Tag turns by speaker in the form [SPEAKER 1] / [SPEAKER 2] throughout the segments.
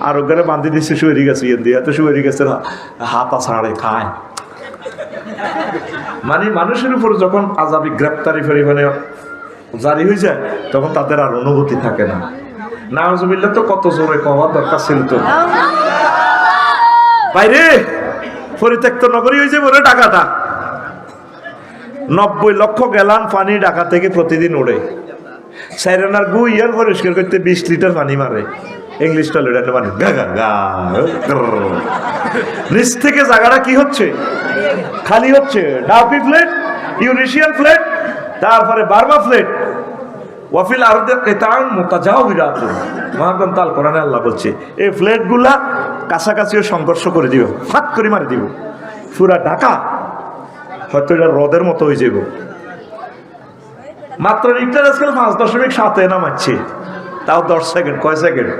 [SPEAKER 1] আর ওখানে বান্ধি দিচ্ছে শুয়ে গেছে ইয়ে দিয়ে এত শুয়ে গেছে হাতা ছাড়ে খায়। মানে মানুষের উপর যখন আযাবি গ্রেপ্তারি পরিমাণে জারি হয়ে যায় তখন তাদের আর অনুভূতি থাকে না। নাউজুবিল্লাহ তো কত জোরে কওয়া দরকার ছিল তো। বাইরে পরিত্যক্ত নগরী হয়েছে বলে ঢাকাটা 90 লক্ষ গ্যালন পানি ঢাকা থেকে প্রতিদিন ওড়ে। সাইরেনার গু ইয়ার পরিষ্কার করতে 20 লিটার পানি মারে। ইংলিশ টয়লেটের পানি গা গা গা। নিচ থেকে জায়গাটা কি হচ্ছে? খালি হচ্ছে। ডাউকি ফ্লেট, ইউরেশিয়ান ফ্লেট, তারপরে বার্মা ফ্লেট। ওয়াফিল আরদে কিতাউন মুতাজাওয়িরাতুন। মহাগ্রন্থ আল কোরআনে আল্লাহ বলছে এই ফ্লেটগুলা কাছাকাছিও সংঘর্ষ করে দিও, ফাট করে মারি দিব। পুরা ঢাকা হয়তো এটা হ্রদের মতো হয়ে যাব। মাত্র রিক্টার স্কেল 5.7 নামাচ্ছে, তাও 10 সেকেন্ড। কয় সেকেন্ড?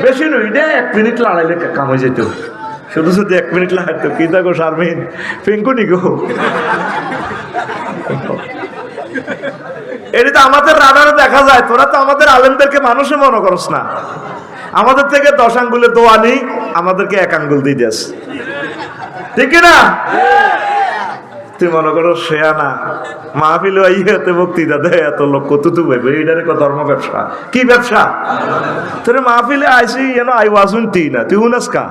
[SPEAKER 1] বেশি নয়, এটা 1 মিনিট লড়াইলে কাম হয়ে যেত। শুধু শুধু 1 মিনিট লাগাইতো। কি থাকো শারমিন পিঙ্কুনি গো, এটা তো আমাদের রাডারে দেখা যায়। তোরা তো আমাদের আলেমদেরকে মানুষে মনে করস না। আমাদের থেকে 10 আঙ্গুলে দোয়া নেই, আমাদেরকে 1 আঙ্গুল দিয়ে দিস, ঠিক না? তুই মনে করো শেয়ানা মাহফিল ইয়েতে বক্তৃতা দেয় এত লোক কত তু ভাইবে এইটারে ধর্ম ব্যবসা। কি ব্যবসা? তোর মাহফিলে আইসি এনো আই ওয়াজুন টি না তুই উনাস কা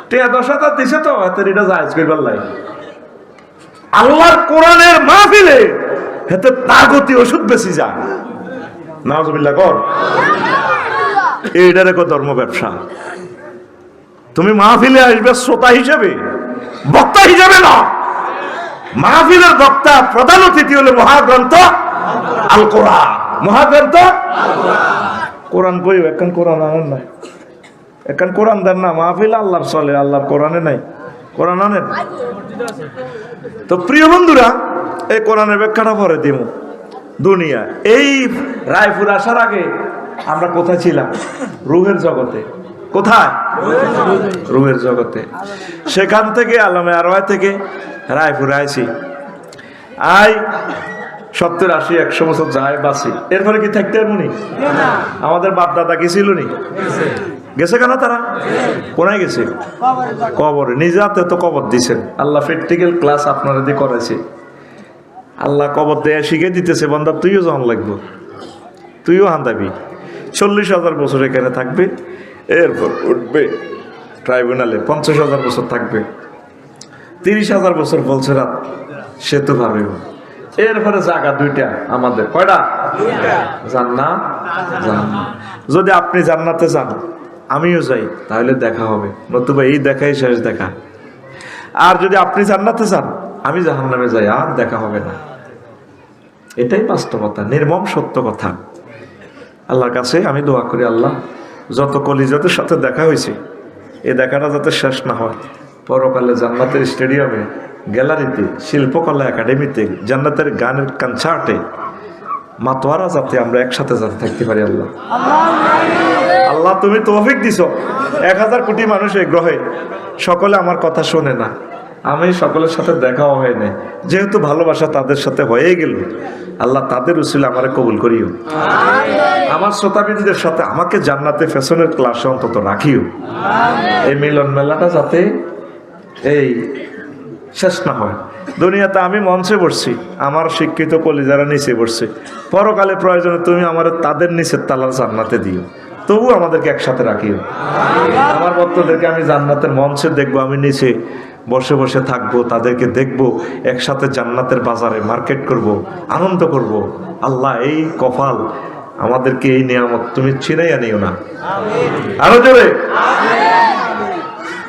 [SPEAKER 1] টিয়া 10,000 দিছে তো তোর এটা জায়েজ কইবার লাই। আল্লাহর কোরআনের মাহফিলে হেতে তাগতি ওষুধ বেশি যায়। নাউজুবিল্লাহ কর। এইটারে ধর্ম ব্যবসা। তুমি মাহফিলে আসবে শ্রোতা হিসেবে, বক্তা হিসেবে না। মাহফিলের বক্তা প্রধান অতিথি হলো মহাগ্রন্থ আল কোরআন। মহাগ্রন্থ কোরআন কই এখন কোরআন আনেন না, এখন কোরআন দেন না। মাহফিল আল্লাহর চলে, আল্লাহর কোরআনে নাই। কোরআন আনেন তো। প্রিয় বন্ধুরা, এই কোরআনের ব্যাখ্যাটা পরে দিব। দুনিয়া এই রায়পুর আসার আগে আমরা কোথায় ছিলাম? রুহের জগতে। কোথায়? রুহের জগতে। সেখান থেকে আলমে আরওয়াহ থেকে রায়পুরে আইছি। 70-80-100 বছর যায় বাঁচি। এরপরে কি থাকতে পারবনি? আমাদের বাপ দাদা কি ছিল নি? গেছে কেন তারা? কোনায় গেছে? কবরে। নিজে হাতে তো কবর দিছেন। আল্লাহ প্র্যাকটিক্যাল ক্লাস আপনারা দিয়ে করাইছে। আল্লাহ কবর দেয়া শিখে দিতেছে, বান্দা তুইও যখন লাগবো, তুইও হান্দাবি। 40,000 বছর এখানে থাকবে, এরপর উঠবে ট্রাইব্যুনালে। 50,000 বছর থাকবে, 30,000 বছর বলছে রাত, সে তো পারবে। এরপরে জায়গা 2টা আমাদের। কয়টা? জান্নাত, জাহান্নাম। যদি আপনি জান্নাতে যান, আমিও যাই, তাহলে দেখা হবে, নতুবা এই দেখাই শেষ দেখা। আর যদি আপনি জান্নাতে যান, আমি জাহান্নামে যাই, আর দেখা হবে না। এটাই বাস্তবতা, নির্মম সত্য কথা। আল্লাহর কাছে আমি দোয়া করি, আল্লাহ যত কলিজাতের সাথে দেখা হয়েছে, এই দেখাটা যাতে শেষ না হয়। পরকালে জান্নাতের স্টেডিয়ামে, গ্যালারিতে, শিল্পকলা একাডেমিতে, জান্নাতের গানের কনসার্টে, মাতোয়ারা যাতে আমরা একসাথে যাতে থাকতে পারি। আল্লাহ আল্লাহ তুমি তৌফিক দিছো। 1000 কোটি মানুষ এই গ্রহে, সকলে আমার কথা শোনে না। আমি সকলের সাথে দেখাও হয় না, যেহেতু ভালোবাসা তাদের সাথে হয়ে গেল, আল্লাহ তাদের উসিলে আমারে কবুল করিও। আমার শ্রোতাবিন্দুদের সাথে আমাকে জান্নাতে ফ্যাশনের ক্লাসে অন্তত রাখিও। এই মিলন মেলাটা যাতে এই শেষ না হয়। দুনিয়াতে আমি মঞ্চে বসছি, আমার শিক্ষিত কলিজারা নিচে বসছে। পরকালে প্রয়োজনে তুমি আমার তাদের নিচের তালার জান্নাতে দিও, তবু আমাদেরকে একসাথে রাখিও। আমার ভক্তদেরকে আমি জান্নাতের মঞ্চে দেখবো, আমি নিচে বসে বসে থাকবো, তাদেরকে দেখবো, একসাথে জান্নাতের বাজারে মার্কেট করব, আনন্দ করব। আল্লাহ এই কপাল আমাদেরকে, এই নিয়ামত তুমি ছিনাইয়া নিও না। আরো জোরে।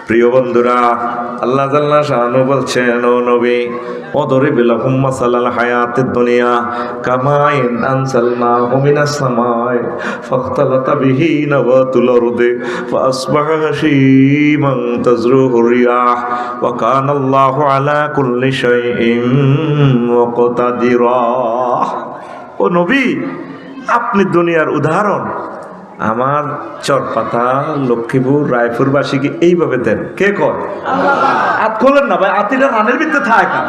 [SPEAKER 1] প্রিয় বন্ধুরা, আল্লাহ জাল্লা শানু বলছেন, ও নবী, ওদরিব লাহুম মাসালাল হায়াতিদ দুনিয়া কামাইন আনসালনাহু মিনাস সামাই ফাখতালাতা বিহি নাবাতুল আরদি ফাসবাহা হাশীমান তাজরুহুর রিয়াহ ওয়া কানাল্লাহু আলা কুল্লি শাইইন মুকতাদিরা। ও নবী, আপনি দুনিয়ার উদাহরণ আমার চরপাতা, লক্ষ্মীপুর, রায়পুরবাসীকে এইভাবে দেন। কে কর? হাত খোলেন না ভাই, আতিটা রানের ভিতরে থাকে।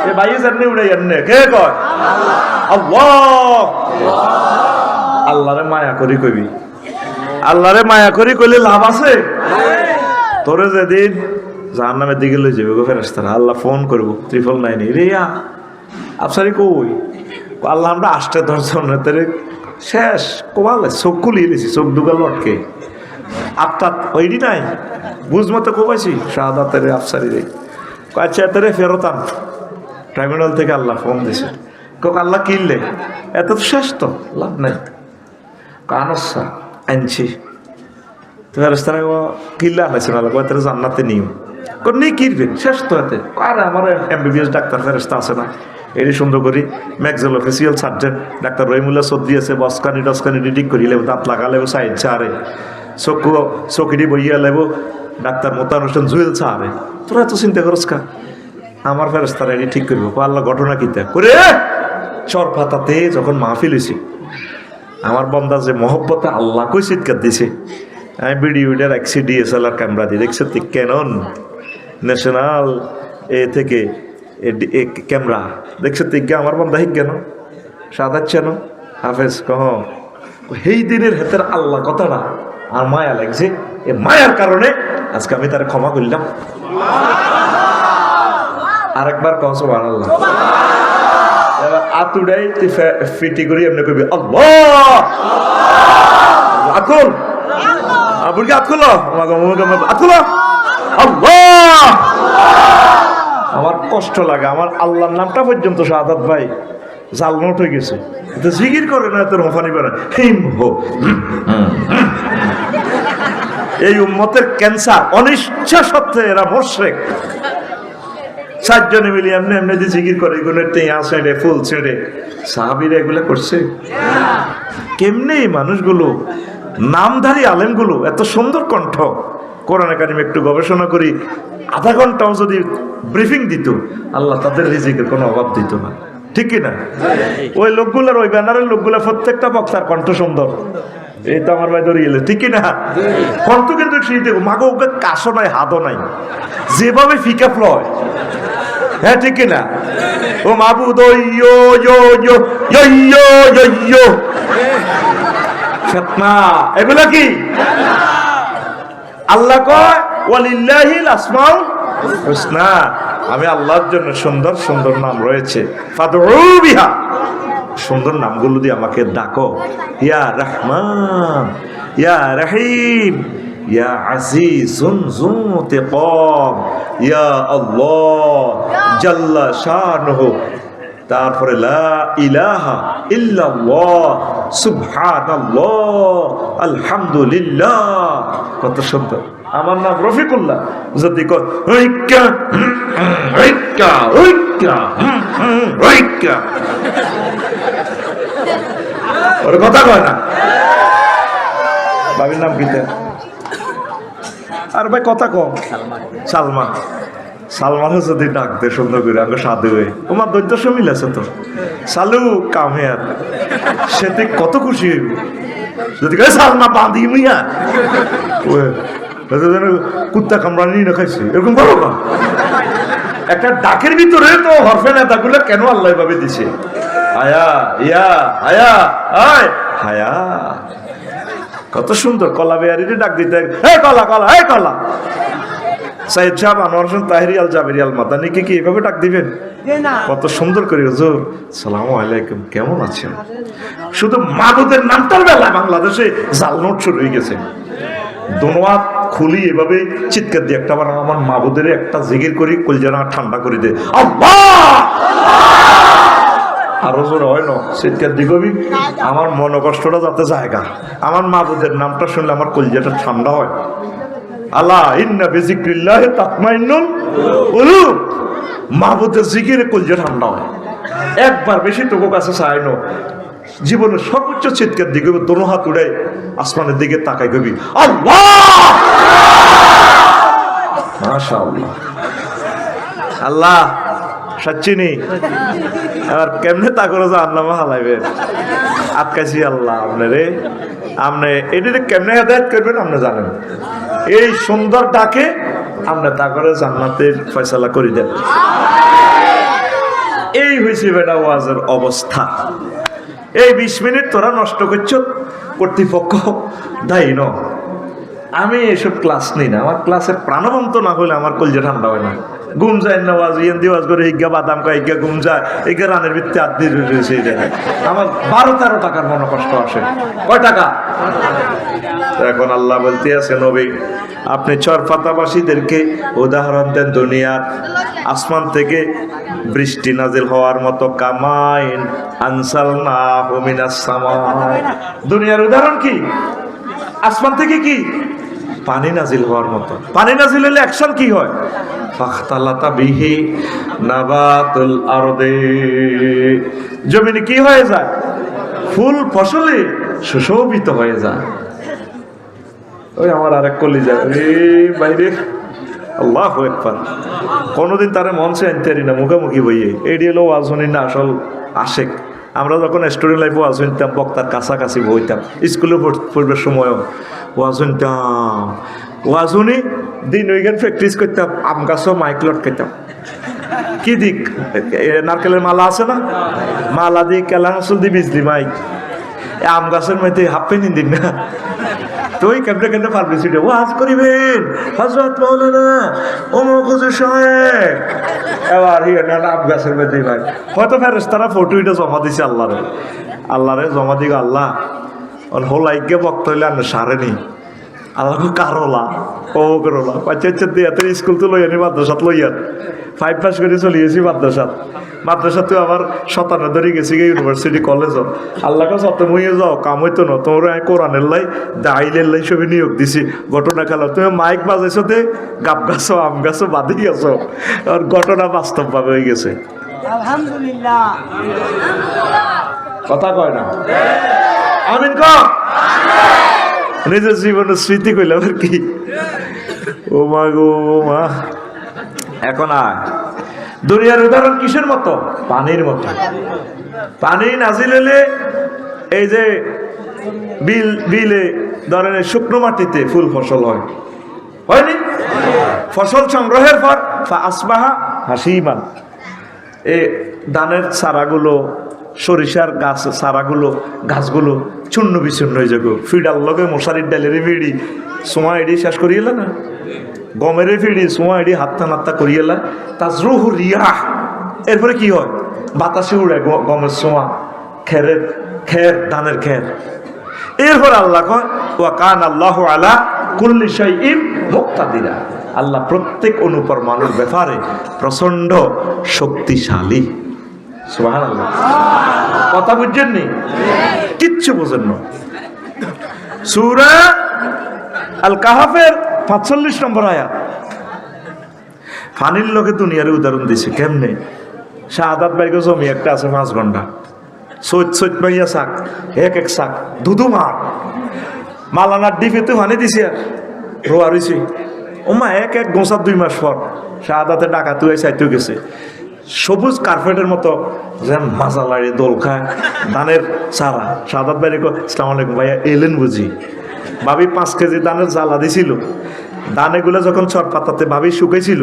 [SPEAKER 1] এ ভাই জাননে উড়ে জাননে, কে কর? আল্লাহ। আল্লাহরে মায়া করি কইবি, আল্লাহরে মায়া করি কইলে লাভ আছে? তোরে যেদিন জাহান্নামের দিকে লই যাবে গো ফেরেশতারা, আল্লাহ ফোন করবো 999 রে আফসারি কই? আল্লাহ আমরা আসতে ধরছেন না তোরে শেষ কোবালে চোখ খুলিয়ে দিয়েছি, চোখ দুগাল লটকে আত্মাত ওইডি নাই বুঝ মতো কোবাইছি শাহাদাতের আফসারি রে। আচ্ছা তোরে ফেরতাম ট্রাইব্যুনাল থেকে আল্লাহ ফোন দিছে, কক আল্লাহ কিনলে এত তো শেষ তো লাভ নাই। কানসা আনছি ফেরেশতারা কিল্লা আনাইছেন আল্লাহ কয় তোরে জান্নাতে নিও, নেই কিনবেন শেষ তো এতে। আর আমার এমবিবিএস ডাক্তার ফেরেশতা আছে না, এটি সুন্দর করি ম্যাক্সেল অফিসিয়াল সার্জন ডাক্তার রহিমুল্লাহ সর্দি আছে, বসকানি টসকানি ডিটিক করি লেব, দাঁত লাগা লেব সাইড চারে, চকু চকিটি বইয়া লেব ডাক্তার মোতান হোসেন জুয়েল চারে। তোরা এত চিন্তা করস কা? আমার ফেরেশতারা এটি ঠিক করবো। আল্লাহ ঘটনা কিতা করে চর পাতাতে যখন মাহফিল হয়েছি, আমার বন্দা যে মহব্বতে আল্লাহ কই চিৎকার দিছে, আমি ভিডিওটা রাখছি DSLR ক্যামেরা দিয়ে, দেখছে ক্যানন ন্যাশনাল থেকে ক্যামেরা দেখছে তিজ্ঞা আমার বন্ধা হিক কেন সাদাচ্ছেন হাফেজ কহ সেই দিনের হেতের আল্লাহ কথাটা আর মায়া লাগছে, এ মায়ার কারণে আজকে আমি তার ক্ষমা করলাম। আরেকবার কহ সুবহানাল্লাহ। এবার আতুডাই ফিটি করি এমনি কবি আল্লাহ আকুল বুড়ি আতকুল আতকুল আল্লাহ। আমার কষ্ট লাগে, আমার আল্লাহর নামটা পর্যন্ত শাহাদাত ভাই জাল নোট হয়ে গেছে, জিকির করে না তোর মফানি করে হিম হো। এই উম্মতের ক্যান্সার, অনিচ্ছা সত্ত্বে এরা মুশরিক। চারজনে মিলিয়ে এমনি এমনি যে জিকির করে এগুলো টেঁয়া ছেড়ে ফুল ছেড়ে, সাহাবীরা এগুলো করছে কেমনে? এই মানুষগুলো নামধারী আলেমগুলো এত সুন্দর কণ্ঠ, কোরআন কারিমে একটু গবেষণা করি আধা ঘন্টাও যদি ব্রিফিং দিত, আল্লাহ তাদের রিজিকের কোনো অভাব দিত না, ঠিক কিনা? ওই লোকগুলোর ওই ব্যানারের লোকগুলো প্রত্যেকটা বক্তার কণ্ঠ সুন্দর, এই তো আমার ভাই ধরিয়ে ঠিক কিনা? কণ্ঠ কিন্তু সেই দেখো মাগো ওকে কাশও নাই হাতও নাই, যেভাবে ফিকা ফ্লয়, হ্যাঁ ঠিক কিনা? ও মাবুদ ইয়ো ইয়ো ইয়ো ইয়ো ইয়ো ইয়ো ফিতনা, এগুলা কি? আল্লাহ কয় ওয়ালিল্লাহিল আসমাউল হুসনা, আমি আল্লাহর জন্য সুন্দর সুন্দর নাম রয়েছে, ফাদউ বিহা, সুন্দর নামগুলো দিয়ে আমাকে ডাকো। ইয়া রহমান, ইয়া রহিম, ইয়া আজিজুন যু ইনতিকাম, ইয়া আল্লাহ জাল্লা শানুহু। তারপরে লা ইলাহা ইল্লাল্লাহ সুবহানাল্লাহ আলহামদুলিল্লাহ। কত সুন্দর। আমার নাম রফিকুল্লাহ, যদি কয় ঐক্যা ঐক্যা ঐক্যা ঐক্যা, ওর কথা কয় না। বাবির নাম কিতা? আর ভাই কথা কম। সালমান, সালমান যদি ডাক দে সুন্দর করে আমাকে সাধু হয়ে, তোমার দৈত্য মিল আছে তো সালু কামের, সেতে কত খুশি হইব যদি সালমা বাঁধি মিয়া কুত্তা কামড়ানি না খাইছে, এরকম বলো না। একটা ডাকের ভিতরে তো হরফে নেতাগুলো কেন আল্লাহ ভাবে দিছে, আয়া ইয়া আয়া আয় হায়া, কত সুন্দর। কলা বেয়ারিরে ডাক দিতে, হে কলা কলা হে কলা। সাইদ সাহেব আনোয়ার হোসেন তাহিরি আল জাবেরি আল মাদানিকে কি এভাবে ডাক দিবেন? কত সুন্দর করে, হুজুর সালামু আলাইকুম কেমন আছেন। শুধু মাবুদের নামটার বেলায় বাংলাদেশে জাল নোট শুরু হয়ে গেছে। দোনোয়াত খুলি এভাবে চিৎকার দিয়ে একটা, আমার মাবুদের একটা জিকির করি কলজানা ঠান্ডা করে দে আল্লাহ, আরো জোর হয় না চিৎকার দিগবি, আমার মন কষ্টটা যাতে জায়গা, আমার মাবুদের নামটা শুনলে আমার কলজাটা ঠান্ডা হয়। আল্লাহ ইন্না বিযিকরিল্লাহি তাতমাইন্নুল কুলুব, মাবুদের জিকিরে কলজা ঠান্ডা হয়। একবার বেশি তোর কাছে চাইনো, জীবনের সর্বোচ্চ চিৎকার দিকে দোনো হাত উড়ে আসমানের দিকে তাকাই গবি আল্লাহ, মাশাআল্লাহ। আল্লাহ সচ্চিনি আর কেমনে তা করে যে আল্লাহ হালাইবেন আটকাইছি আল্লাহ আপনারে, আপনি এটি কেমনে হেদায়েত করবেন আপনি জানেন। এই সুন্দর ডাকে আপনি তা করে জান্নাতের ফয়সালা করে দেন। এই হয়েছে বেটা ওয়াজের অবস্থা। এই 20 মিনিট তোরা নষ্ট করছ, কর্তৃপক্ষ দায়ী ন। আমি এসব ক্লাস নিই না, আমার ক্লাসে প্রাণবন্ত না হলে আমার কলজে ঠান্ডা হয় না। ঘুম যায় না, ওয়াজ ইয়ান্দি ওয়াজ করে ইজ্ঞা বাদাম খায়, ইজ্ঞা ঘুম যায়, ইজ্ঞা রানের ভিত্তি আদি রয়েছে। আমার 12-13 টাকার মনে কষ্ট আসে। কয় টাকা? এখন আল্লাহ বলতে আছে, নবী আপনি চরপাতাবাসীদেরকে উদাহরণ দেন দুনিয়ার আসমান থেকে বৃষ্টি নাজিল হওয়ার মতো, কামাইন আনসালনাহু মিনাস সামাই। দুনিয়ার উদাহরণ কি? আসমান থেকে কি পানি নাজিল হওয়ার মতো। পানি নাজিল হলে অ্যাকশন কি হয়? ফাখতালাতা বিহি নাবাতুল আরদি, জমিনে কি হয়ে যায়? ফুল ফসলে সুশোভিত হয়ে যায়। ওই আমার আরেক কলিজা বাইরে, আল্লাহু আকবার, কোনোদিন তারে মঞ্চে আনতে পারি না, মুখোমুখি বইয়ে। এটি হলো ওয়াজ শুনি না আসল আশেক। আমরা যখন স্টুডেন্ট লাইফে ওয়াজ শুনতাম, বক্তার কাছাকাছি বইতাম, স্কুলে পড়বার সময়ও ওয়াজ শুনতাম। ওয়াজ শুনি দিন ওইখানে প্র্যাকটিস করতাম, আম গাছও মাইক লটকাইতাম। কি দিক নারকেলের মালা আছে না, মালা দিয়ে কেলা হাসল দিয়ে বিজলি মাইক, আম গাছের মধ্যে হাফ পেন দিন না তো ওই কেমনে কেমনে ফার্মেসিটা ওয়াজ করিবেন হযরত মাওলানা অমুক হুজুর সাহেব। এবার আম গাছের মধ্যে ভাই হয়তো ফেরেশতারা ফটোটা জমা দিছে আল্লাহরে জমা দিগ, আল্লাহ হোলাইকে বক্ত হইলে আর সারেনি, আল্লাহ কারোলা ও করোলা পাচ্ছা দিয়ে স্কুল তো লইয়ানি, মাদ্রাসাত লইয়ান 5 পাস করে চলিয়েছি মাদ্রাসা তো আবার 57 ধরে গেছি গে ইউনিভার্সিটি কলেজ। আল্লাহকে যত মইয়ে যাও কাম হইতো না, তোমরা কোরআনের লাই দাইলের লাই সবই নিয়োগ দিছি। ঘটনা খেলা তুমি মাইক বাজাইছো দে, গাব গাছো আম গাছো বাঁধি গেছো, আর ঘটনা বাস্তবভাবে হয়ে গেছে।
[SPEAKER 2] আলহামদুলিল্লাহ,
[SPEAKER 1] কথা কয় না আমিন ক নিজের জীবনের স্মৃতি কইলাম আর কি। ও মা গো মা। এখন আর দুনিয়ার উদাহরণ কিসের মতো? পানির মতো। পানি নাজিল হলে এই যে বিলে ধরেন শুকনো মাটিতে ফুল ফসল হয়নি? ফসল সংগ্রহের পর আসবাহা হাসিমান, এই ধানের চারাগুলো, সরিষার গাছ চারাগুলো, গাছগুলো চূর্ণ বিচূর্ণ হয়ে যাবে। ফিডার লগে মশারির ডালের ফিডি সোয়া এডি শেষ করিয়েলা না, গমের ফিডি সোয়া এডি হাত্তা নাত্তা করিয়েলা, তাজরুহু রিয়াহ। এরপরে কি হয়? বাতাসে উড়ে গমের সোয়া, খের ধানের খের। এরপর আল্লাহ কয় ওয়া কানা আল্লাহু আলা কুল্লি শাইইন মুকতাদিরা, আল্লাহ প্রত্যেক অনুপরমাণুর ব্যাপারে প্রচন্ড শক্তিশালী। সুবহানাল্লাহ। কথা বুঝছেন নি? কিচ্ছু বোঝেন না। সূরা আল কাহাফের 45 নম্বর আয়াত। পানির লোকে দুনিয়ার উদাহরণ দিছে কেমনে? শাহাদাত বাইকে জমি একটা আছে 5 ঘন্টা, সৈত মাইয়া শাক, এক শাক দুধু মার মালানার ডিপেতে পানি দিছে, আর রোয়া রয়েছে। ওমা এক গোঁসা 2 মাস পর শাহাদাতে ডাকা তুই চাইতেও গেছে, সবুজ কার্পেটের মতো যেন মাজা লাড়ে দোল খায় ধানের চারা। শাহাদাত বাইরে আসসালামু আলাইকুম ভাইয়া এলেন বুঝি। ভাবি 5 কেজি ধানের জ্বালা দিছিল, দানেগুলো যখন চট পাতাতে ভাবি শুকেছিল,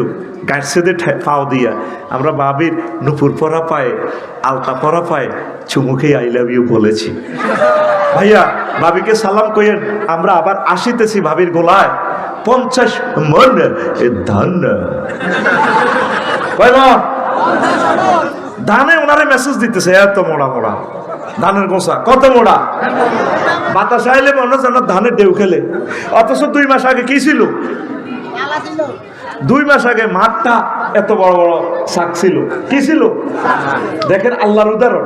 [SPEAKER 1] গাছছে দিয়ে পাও দিয়া আমরা ভাবির নুপুর পরা পায়ে আলতা পরা পায়ে চুমুখে আই লাভ ইউ বলেছি। ভাইয়া ভাবিকে সালাম কইেন, আমরা আবার আসিতেছি ভাবির গোলায় 50 মন ধান ধানে ওনারে মেসেজ দিতেছে, এত মোড়া মোড়া ধানের গোসা, কত মোড়া। বাতাস আইলে মনে যেন ধানের ঢেউ খেলে। অথচ 2 মাস আগে কি ছিল? 2 মাস আগে মাঠটা এত বড় বড় শাক ছিল, কি ছিল? দেখেন আল্লাহর উদাহরণ।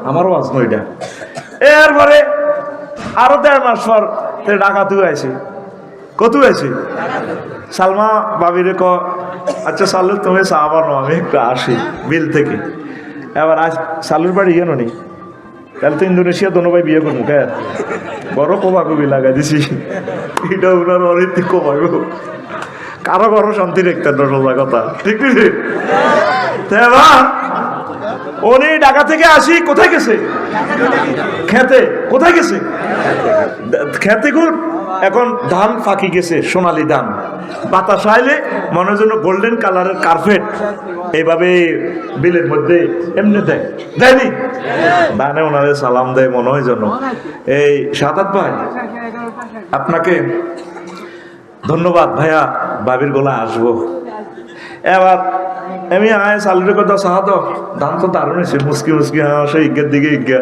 [SPEAKER 1] আমারও আজ নইটা। এরপরে আরো 1.5 মাস পর ঢাকা তুই আইছি, কত আইছি সালমা বাবিরে ক আচ্ছা সালু তুমি চা বানো, আমি একটু আসি বিল থেকে। এবার আজ সালুর বাড়ি গেল নি, তাহলে তো ইন্দোনেশিয়া দোনো ভাই বিয়ে করবো কে, বড় কোবাকবি লাগাই দিছি। এটা ওনার অনেক কোবাগো, কারো কারো শান্তি রেখতে সোজা কথা, ঠিক ঠিক। এবার উনি ঢাকা থেকে আসি কোথায় গেছে? খেতে। কোথায় গেছে? খেতে। এখন ধান ফাঁকি গেছে, সোনালি ধান, বাতাস আইলে মনে হয় যেন গোল্ডেন কালারের কার্পেট এইভাবে বিলের মধ্যে এমনি দেয়, দেয়নি? দানে ওনারে সালাম দেয় মনে হয় যেন। এই সাদাত ভাই, আপনাকে ধন্যবাদ ভাইয়া, বাবির গোলা আসবো। এবার আমি আয় সালুরের কথা সাহাদ ধান তো দারুণ হয়েছে, মুসকি মুসকি হাসে ইজ্ঞার দিকে ইজ্ঞা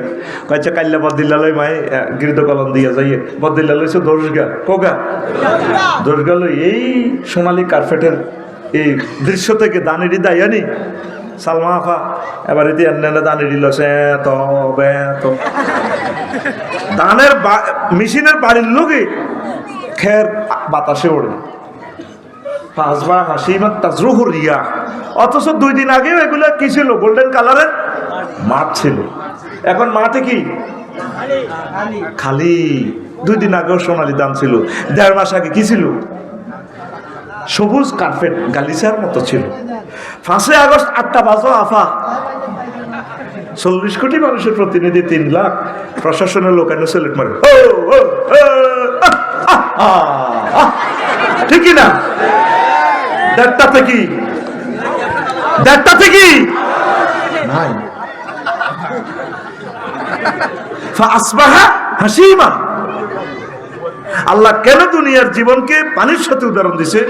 [SPEAKER 1] কয়েছে কাল্লা বদিল্লালয় মায় গৃত কলম দিয়া যাইয়ে বদিল্লা লইছে দর্শগা কোগা দর্শগা লই এই সোনালি কার্পেটের এই দৃশ্য থেকে দানেরই দায়ানি সালমা আফা এবার এতে এনে দানেরই লসে এত এত ধানের মেশিনের বাড়ির লোকে খের বাতাসে ওড়ে পাঁচবার হাসি তাজরুহুর রিয়া, অথচ 2 দিন আগেও এগুলো কি ছিল? গোল্ডেন কালারের মাঠ ছিল। এখন মাঠে কি খালি। 2 দিন আগেও সোনালি ধান ছিল, 1.5 মাস আগে কি ছিল? সবুজ কার্পেট গালিচার মতো ছিল। 5 আগস্ট 8টা বাজো আফা 40 কোটি মানুষের প্রতিনিধি 3 লাখ প্রশাসনের লোক এনে সেলেট মারে, ঠিকই না? দেড়টাতে কি নাই ফাসবাহা হাসিমা। আল্লাহ কেন দুনিয়ার জীবনকে পানির সাথে উদাহরণ দিছে?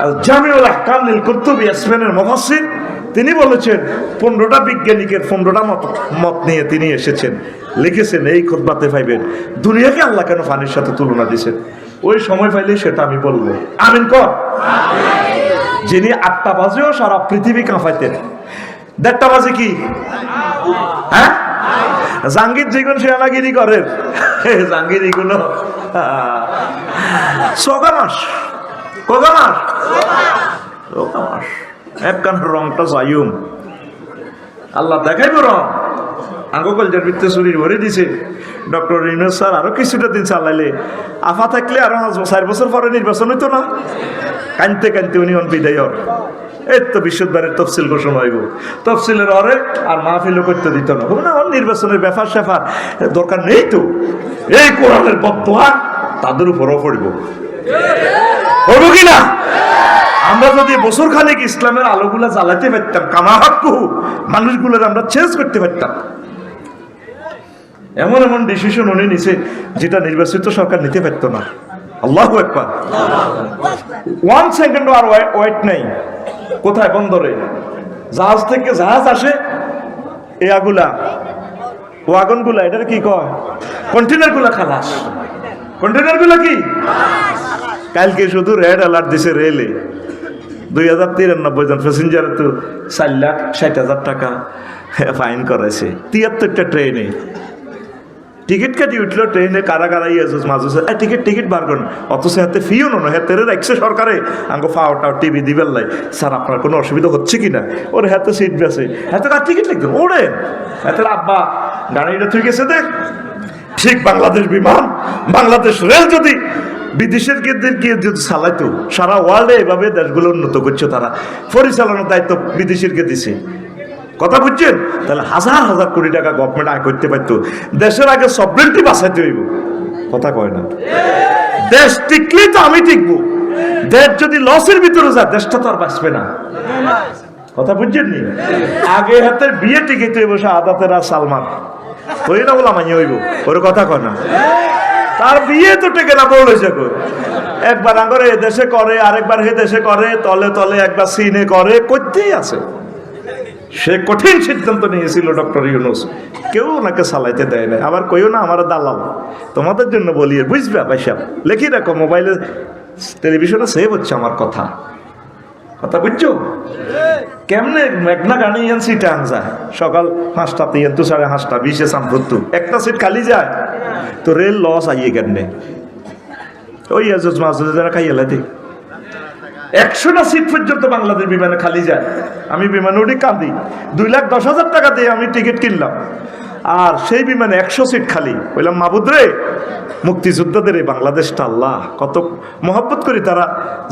[SPEAKER 1] আল জামিউল আহকাম লিল কুতুবি আসমানের মুফাসসির তিনি বলেছেন 15টা বিজ্ঞানিকের 15টা মত নিয়ে তিনি এসেছেন, লিখেছেন এই খুতবাতে পাইবেন দুনিয়াকে আল্লাহ কেন পানির সাথে তুলনা দিয়েছেন। ওই সময় পাইলে সেটা আমি বলবো। আমিন কর। যিনি 8টা বাজেও সারা পৃথিবী কাঁপাইতেন, 1:30 বাজে কি হ্যাঁ জাঙ্গির জীবন সেনাগিরি করেন, জাঙ্গির এগুলো কগা মাস একখান রংটা যাইম আল্লাহ দেখাইব রং আঙ্গকলজার ভিত্তে শরীর ভরে দিছে। ডক্টর ইউনূস স্যার আরো কিছুটা দিন চালাইলে আফা থাকলে আরো 4 বছর পরে নির্বাচন হইতো না? কানতে কানতে উনি বিদায় হন। এই তো বিশুদ্ধবারের তফসিল ঘোষণা হইব, তফসিলের অরে আর মাহফিলও করতে দিত না। নির্বাচনের ব্যাপার স্যাপার দরকার নেই তো। এই কোরআনের বক্তব্য তাদের উপরও পড়ব, পড়ব কিনা? আমরা যদি বছর খানেক ইসলামের আলোগুলা জ্বালাতে পারতাম, কামাহাক্কু মানুষগুলোর আমরা চেঞ্জ করতে পারতাম। এমন এমন ডিসিশন উনি নিছে যেটা নির্বাচিত সরকার নিতে পারতো না। আল্লাহু আকবার। 1 সেকেন্ড আর ওয়েট নেই। কোথায়? বন্দরে জাহাজ থেকে জাহাজ আসে, এগুলা ওয়াগন গুলা এটার কি কয়? কন্টেনার গুলা খালাস। কন্টেনার গুলা কি? কালকে শুধু রেড অ্যালার্ট দিছে রেলে 2093 জন প্যাসেঞ্জার তো 4,60,000 টাকা ফাইন করেছে। 73টা ট্রেনে টিকিট কাটি উঠলো, ট্রেনে কারা কারা ইয়াজুজ মাজুজ টিকিট বার করেন, অথচ হাতে ফিও না হাতে রাখছে সরকারে আঙ্গো ফাওটাও টিভি দিবেন লাই। স্যার আপনার কোনো অসুবিধা হচ্ছে কি না? ওর হাতে সিট বেছে, হাতে কার টিকিট লিখতে ওড়ে হাতের আব্বা গাড়িটা ঠিক আছে দেখ। ঠিক বাংলাদেশ বিমান, বাংলাদেশ রেল যদি বিদেশের গিয়ে যদি চালাইতো, সারা ওয়ার্ল্ডে এভাবে দেশগুলো উন্নত করছে, তারা পরিচালনার দায়িত্ব বিদেশিরকে দিছে। কথা বুঝছেন? তাহলে হাজার হাজার কোটি টাকা গভর্নমেন্ট আয় করতে পারতো। দেশের আগে সবরেন্টি বাঁচাইতে হইব। কথা কয় না? দেশ টিকলেই তো আমি টিকবো। দেশ যদি লসের ভিতরে যায় দেশটা তো আর বাঁচবে না। কথা বুঝছেন নি? আগে হাতের বিয়ে টিকিতে হইব শাহাদাতের আর সালমান, ওই না বলা মাইয়া হইব। ওর কথা কয় না? তার বিয়ে তো টেকে না, বড় হয়েছে। একবার আঙ্গরে এ দেশে করে, আরেকবার হে দেশে করে, তলে তলে একবার সিনে করে, করতেই আছে। সে কঠিন সিদ্ধান্ত নিয়েছিল ডক্টর ইউনূস, কেউ ওনাকে চালাইতে দেয় না। আবার কইও না আমার দালাল, তোমাদের জন্য বলি, বুঝবে ভাইসাব, লেখি রাখো মোবাইলে, টেলিভিশনে সেভ হচ্ছে আমার কথা। কথা বুঝছো? কেমনে মেঘনা গানি ইয়ান সিটে আন যায় সকাল 5টাতে ইয়ান তো 5:30 20 সাম্প্রত একটা সিট খালি যায় তো রেল লস আইয়ে কেমনে? ওই আজজ মাঝে যারা খাইয়ে লাইতে 100টা সিট পর্যন্ত বাংলাদেশ বিমানে খালি যায়। আমি বিমানে উঠি কাঁদি, 2,10,000 টাকা দিয়ে আমি টিকিট কিনলাম, আর সেই বিমানে 100 সিট খালি। বললাম মাবুদ রে, মুক্তিযোদ্ধাদের এই বাংলাদেশটা আল্লাহ কত মহব্বত করি, তারা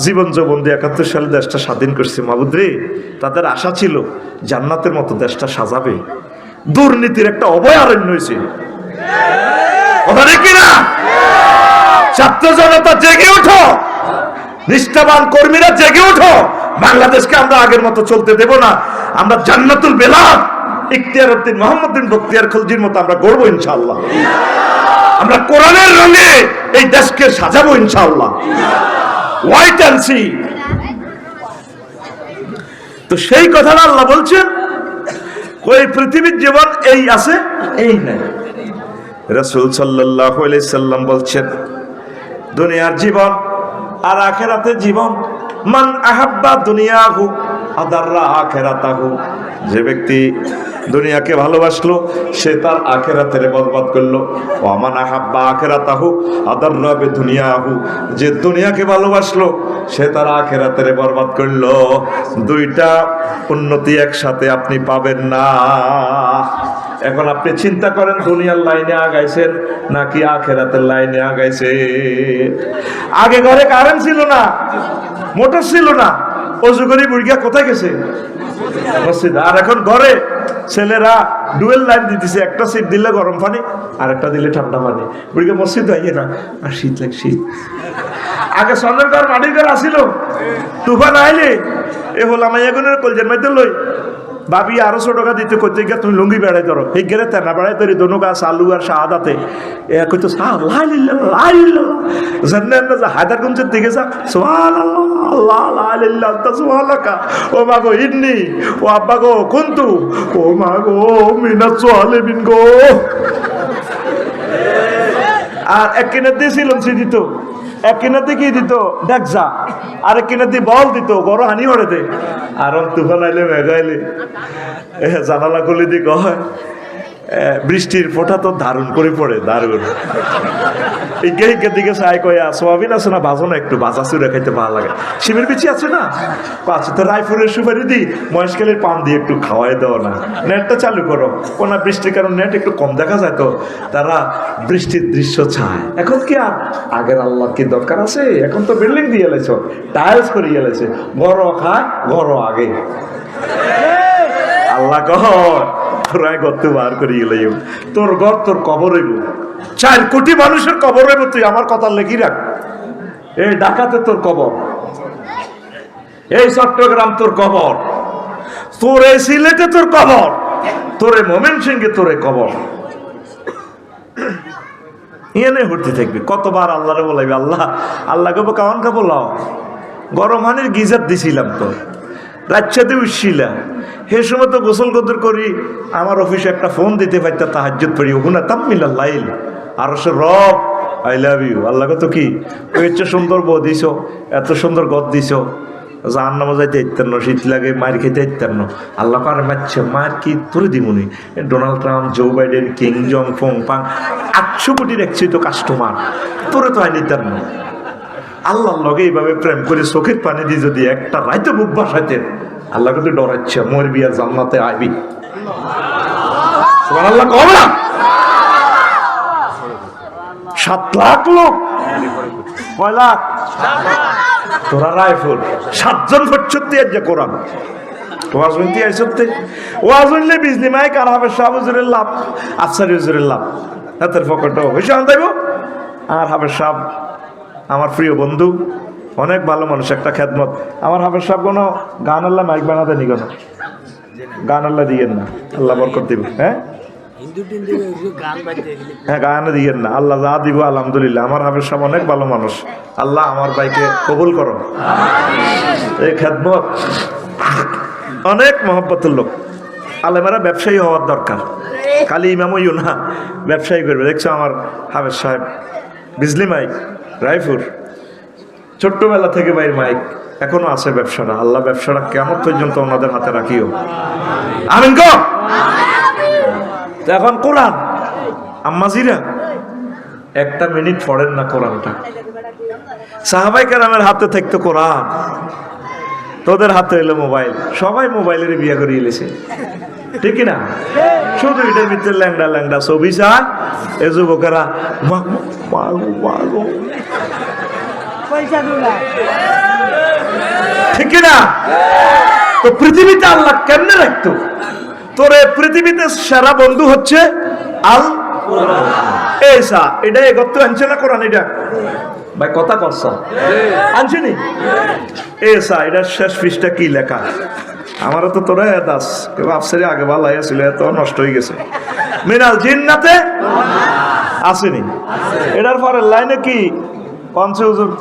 [SPEAKER 1] জীবন যৌবন দিয়ে 71 সালে দেশটা স্বাধীন করছে। মাবুদ রে, তাদের আশা ছিল জান্নাতের মতো দেশটা সাজাবে, দুর্নীতির একটা অভয়ারণ্য হয়েছে। কথা ঠিক কিনা? ছাত্র জনতা জেগে উঠো, নিষ্ঠাবান কর্মীরা জেগে উঠো। বাংলাদেশকে আমরা আগের মতো চলতে দেব না। আমরা জান্নাতুল বেলাদ ইখতিয়ার উদ্দিন মোহাম্মদ বিন বখতিয়ার খলজির মতো আমরা গড়বো ইনশাআল্লাহ। আমরা কোরআনের রঙে এই দেশকে সাজাবো ইনশাআল্লাহ। Wait and see. তো সেই কথাটা আল্লাহ বলছেন, ওই পৃথিবীর জীবন এই আছে এই নাই। রাসূল সাল্লাল্লাহু আলাইহি সাল্লাম বলছেন, দুনিয়ার জীবন আর আখিরাতের জীবন, মান আহাব্বা দুনিয়াহু আদাররা আখিরাতাহু, যে ব্যক্তি দুনিয়াকে ভালোবাসলো সে তার আখিরাতের বরবাদ করলো। ওয়া মান আহাব্বা আখিরাতাহু আদাররা বিদুনিয়াহু, যে দুনিয়াকে ভালোবাসলো সে তার আখিরাতের বরবাদ করলো। দুইটা উন্নতি একসাথে আপনি পাবেন না। এখন আপনি চিন্তা করেন, দুনিয়ার লাইনে আগাইছেন নাকি আখিরাতের লাইনে আগাইছেন? আগে ঘরে কারেন্ট ছিল না, মোটর ছিল না, অজু করে বুড়িয়া কোথায় গেছে? মসজিদ। আর এখন ঘরে ছেলেরা ডুয়েল লাইন দিতেছে, একটা সিট দিলে গরম পানি আর একটা দিলে ঠান্ডা পানি। বুড়িকে মসজিদ হয়ে না, আর শীত লাগে শীত। আগে সন্ধ্যের ঘর মাটির ঘর আসিল, তুফান আইলে এ হল আমার এগুনের কলজের মধ্যে লই ভাবি আরো 100 টাকা দিতে কইতে গিয়ে তুমি লুঙ্গি বেড়াই ধরো, এই গেলে তেনা বেড়াই ধরি দোনো গাছ আলু আর শাহাদাতে এ কইতো হায়দারগঞ্জের দিকে যা সুবহানাল্লাহ আল্লাহ সুবহানাল্লাহ। ও মা গো ইন্নি, ও আব্বা গো কুন্তু, ও মা গো মিনাত সোয়ালেবিন গো। আর এক কিনে দিয়েছিলাম সে দিত, এক কিনাতে কি দিত দেখজা, আরেক কিনাতে বল দিত বড় হানি হরে দে। আর তুফান আইলে মেঘাইলে জানালা খুলে দি কয় বৃষ্টির ফোঁটা তো দারুণ করে পড়ে, দারুণ। ইকে দিকে চাই কয়া সোয়াবিন আছে না, ভাজো না একটু, ভাজা চুরে খাইতে ভালো লাগে। শিমের বিচি আছে না, আছে তো রায়পুরের সুপারি দি মহেশখালীর পান দিয়ে একটু খাওয়াই দাও না, নেটটা চালু করো। কোন বৃষ্টির কারণ নেট একটু কম দেখা যায়, তো তারা বৃষ্টির দৃশ্য চায়। এখন কি আর আগের আল্লাহ কি দরকার আছে? এখন তো বিল্ডিং দিয়ে এলেছ, টাইলস করে এলেছে, ঘর খায় ঘর আগে। আল্লাহ কহ তোরাই গর্ত বার করে গেলে তোর ঘর তোর কবর হইব, 4 কোটি মানুষের কবর হইব। তুই আমার কথা লেখি রাখ, এই ঢাকাতে তোর কবর, এই চট্টগ্রাম তোর কবর, তোর এই সিলেটে তোর কবর, তোর এই ময়মনসিংহে তোর এই কবর। এনে হতে থাকবি। কতবার আল্লাহরে বলাইবি, আল্লাহ আল্লাহ কব কাওয়ান কা বলাও, গরম হানির গিজার দিছিলাম তো, রাচ্ছাতে উঠছিলাম, সে সময় তো গোসল গদর করি, আমার অফিসে একটা ফোন দিতে পারত তাহাজ্জুদ পড়ি, ওগুনা তাম্মিলাল লাইল আর সে রব আই লাভ ইউ। আল্লাহ কত কি ওই হচ্ছে সুন্দর বউ দিছ, এত সুন্দর গদ দিছ, জাহান নামা যাইতে ইত্যার না, শীত লাগে মার খেতে ইত্যার না। আল্লাহ কারে মারছে, মার কি তোরে দিবনি? ডোনাল্ড ট্রাম্প, জো বাইডেন, কিং জং ফং পাং 800 কোটি রাখছি তো কাস্টমার, তোরে তো আইনি ইত্যার না। আল্লাহর লগে এইভাবে প্রেম করে চোখের পানি দিয়ে যদি একটা রাইতে বুক বাসাইতেন, আল্লাহ কিন্তু ডরাচ্ছে, মরবি আর জান্নাতে আইবি। সুবহানাল্লাহ কও না? 7 লাখ লোক, 9 লাখ তোরা রাইফুল 7 জন ভর্তি আছে কোরআন ওয়াজ শুনতে আইসতে, ওয়াজ শুনলে বিজলি মাইক আর হাফেজ সাহেব হুজুরের লাভ, আফসারি হুজুরের লাভ, হাতের পকেটও হইছে আনতাইব। আর হাফেজ সাহেব আমার প্রিয় বন্ধু, অনেক ভালো মানুষ, একটা খেদমত। আমার হাফেজ সাহেব কোনো গান আল্লাহ মাইক বানাতে নি, কোনো গান আল্লাহ দিয়েন না, আল্লাহ বরকত দিব। হ্যাঁ হ্যাঁ গান দিয়েন না, আল্লাহ যা দিব আলহামদুলিল্লাহ। আমার হাফেজ সাহেব অনেক ভালো মানুষ, আল্লাহ আমার ভাইকে কবুল করো। এই খেদমত অনেক মহব্বতের লোক। আলেমেরা ব্যবসায়ী হওয়ার দরকার, খালি ইমাম হইও না, ব্যবসায়ী করবে। দেখছো আমার হাফেজ সাহেব বিজলি মাইক রায়পুর, ছোট্টবেলা থেকে বাইর মাইক এখনো আছে ব্যবসাটা। আল্লাহ ব্যবসাটা কেমন পর্যন্ত ওনাদের হাতে রাখিও, আমিন গো। এখন কোরআন আম্মাজিরা 1 মিনিট পড়েন না কোরআনটা। সাহাবায়ে কেরামের হাতে থাকতো কোরআন, তোদের হাতে এলো মোবাইল, সবাই মোবাইলের বিয়ে করে এলেছে, ঠিক না? শুধু এটার ভিতরে ল্যাংডা ল্যাংডা ছবি চায় এ যুবকেরা, ঠিক না? তো পৃথিবীতে আল্লাহ কেমনে রাখতো? তোর পৃথিবীতে সেরা বন্ধু হচ্ছে আল কোরআন। এই সা এটা এগত আনছে না কোরআন এটা ভাই কথা কস আনছে নি এ সা এটা শেষ পৃষ্ঠা কি লেখা আমারও তো তোরা দাস কেউ আফসারি আগে ভালো ছিল এত নষ্ট হয়ে গেছে মিনাল জিন্নাতে আসেনি এটার পরের লাইনে কি পঞ্চে হুজুর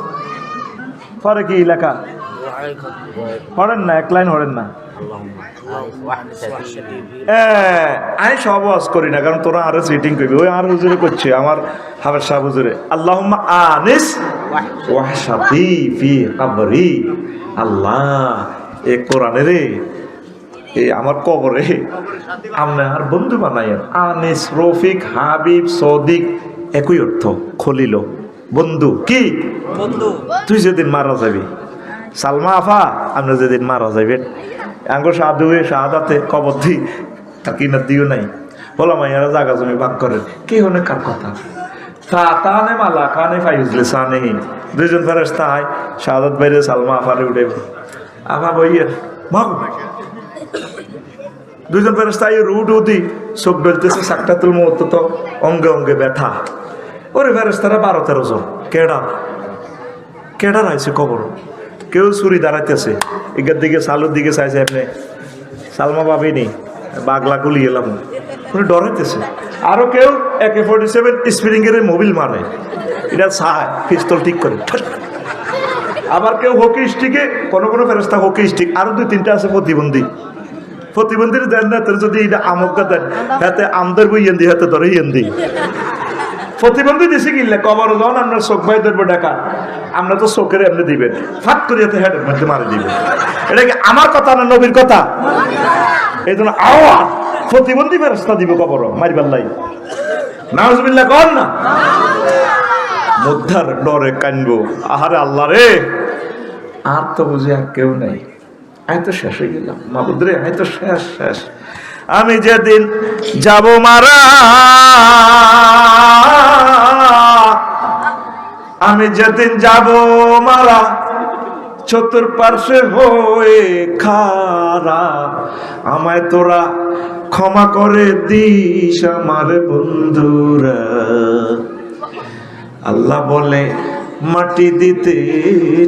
[SPEAKER 1] পরে কি লেখা হরেন না এক লাইন হরেন না আমি সব ওয়াজ করি না কারণ তোরা আরো সিটিং করবি ওই আর হুজুরে করছে আমার হাফেজ সাহেব হুজুরে আল্লাহুম্মা আনিস ওয়াহশাতি ফি কবরি আল্লাহ এ কোরআনে রে এ আমার কবরে আমরা আর বন্ধু বানাই আনিস রফিক হাবিব সদিক একই অর্থ খলিল বন্ধু কি বন্ধু তুই যেদিন মারা যাবি সালমা আফা আপনি যেদিন মারা যাবেন আঙ্গুর সাধু শাহাদাতে কবর দি আর কিনার দিও নাই বলা মাইয়ারা জাগা জমি ভাগ করেন কে হনে কার কথা তানে মালা কানে ফাইজলে সানে দুইজন ফেরেশতা আয় শাহাদাত বাইরে সালমা আফারে উঠে আফা বইয়ে ভাগ দুইজন ফেরেশতা আয় রুট উদি চোখ বেলতেছে সাকটাতুল মউত তো অঙ্গে অঙ্গে ব্যথা ওরে ফেরেশতারা 12-13 জন কেডা রাইছে কবর কেউ ছুরি দাঁড়াইতেছে এগার দিকে সালুর দিকে চাইছে আপনি সালমা পাবিনি বাগলা গুলি এলাম উনি ডরাইতেছে আরো কেউ AK-47 স্প্রিং এর মোবিল মারে এটা চায় পিস্তল ঠিক করে আবার কেউ হকি স্টিকে কোনো ফেরেশতা হকি স্টিক আরো 2-3টা আছে প্রতিবন্ধীর দেন না তোর যদি এটা আমকা দেন হাতে আমদের বই এন্দি হাতে ধরে এন্দি প্রতিবন্ধী দিছি কিনলে কবর যখন আমরা চোখ ভাই ধরবো ডাকা আমরা তো চোখের এমনি দিবেন ফাট করিয়া হেডের মধ্যে মারি দিবেন এটা কি আমার কথা না নবীর কথা এই জন্য আওয়াজ প্রতিবন্ধী ফেরেশতা দিব কবর মারিবার লাই নাউজুবিল্লাহ কর না মুদ্ধার ডরে কানবো আহারে আল্লাহ রে আর তো বুঝে আর কেউ নাই আমি তো শেষ হয়ে গেলাম মাবুদ রে আমি তো শেষ আমি যেদিন যাব মারা আমি যেদিন যাব মারা চতুর্পার্শ্বে হয়ে খারা আমায় তোরা ক্ষমা করে দিস আমার বন্ধুরা আল্লাহ বলে মাটি দিতে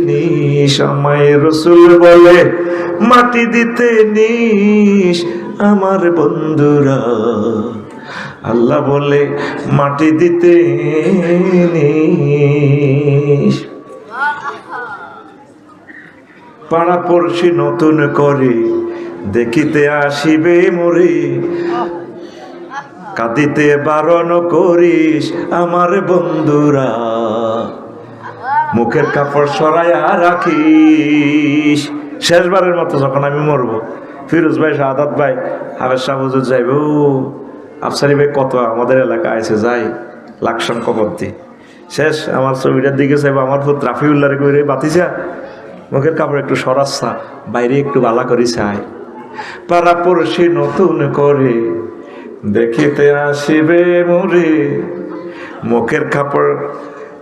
[SPEAKER 1] নিস আমায় রসুল বলে মাটি দিতে নিস আমার বন্ধুরা আল্লাহ বলে মাটি দিতে নিস পাড়া পড়শি নতুন করে দেখিতে আসিবে মোরে কাঁদিতে বারণ করিস আমার বন্ধুরা মুখের কাপড় সরাইয়া রাখিস শেষবারের মতো যখন আমি মরবো ফিরোজ ভাই শাহাদাত ভাই হাফেজ সাহেব হুজুর যাইব আফসারি ভাই কত আমাদের এলাকায় আছে যাই লাকসাম কবরতি শেষ আমার ছবিটার দিকে চাইব আমার পুত্র রাফিউল্লাহরে কইরে বাতিসা মুখের কাপড় একটু সরাচ্ছা বাইরে একটু বালা করি চাই পাড়া পড়শি নতুন করে দেখিতে আসিবে মোরে মুখের কাপড়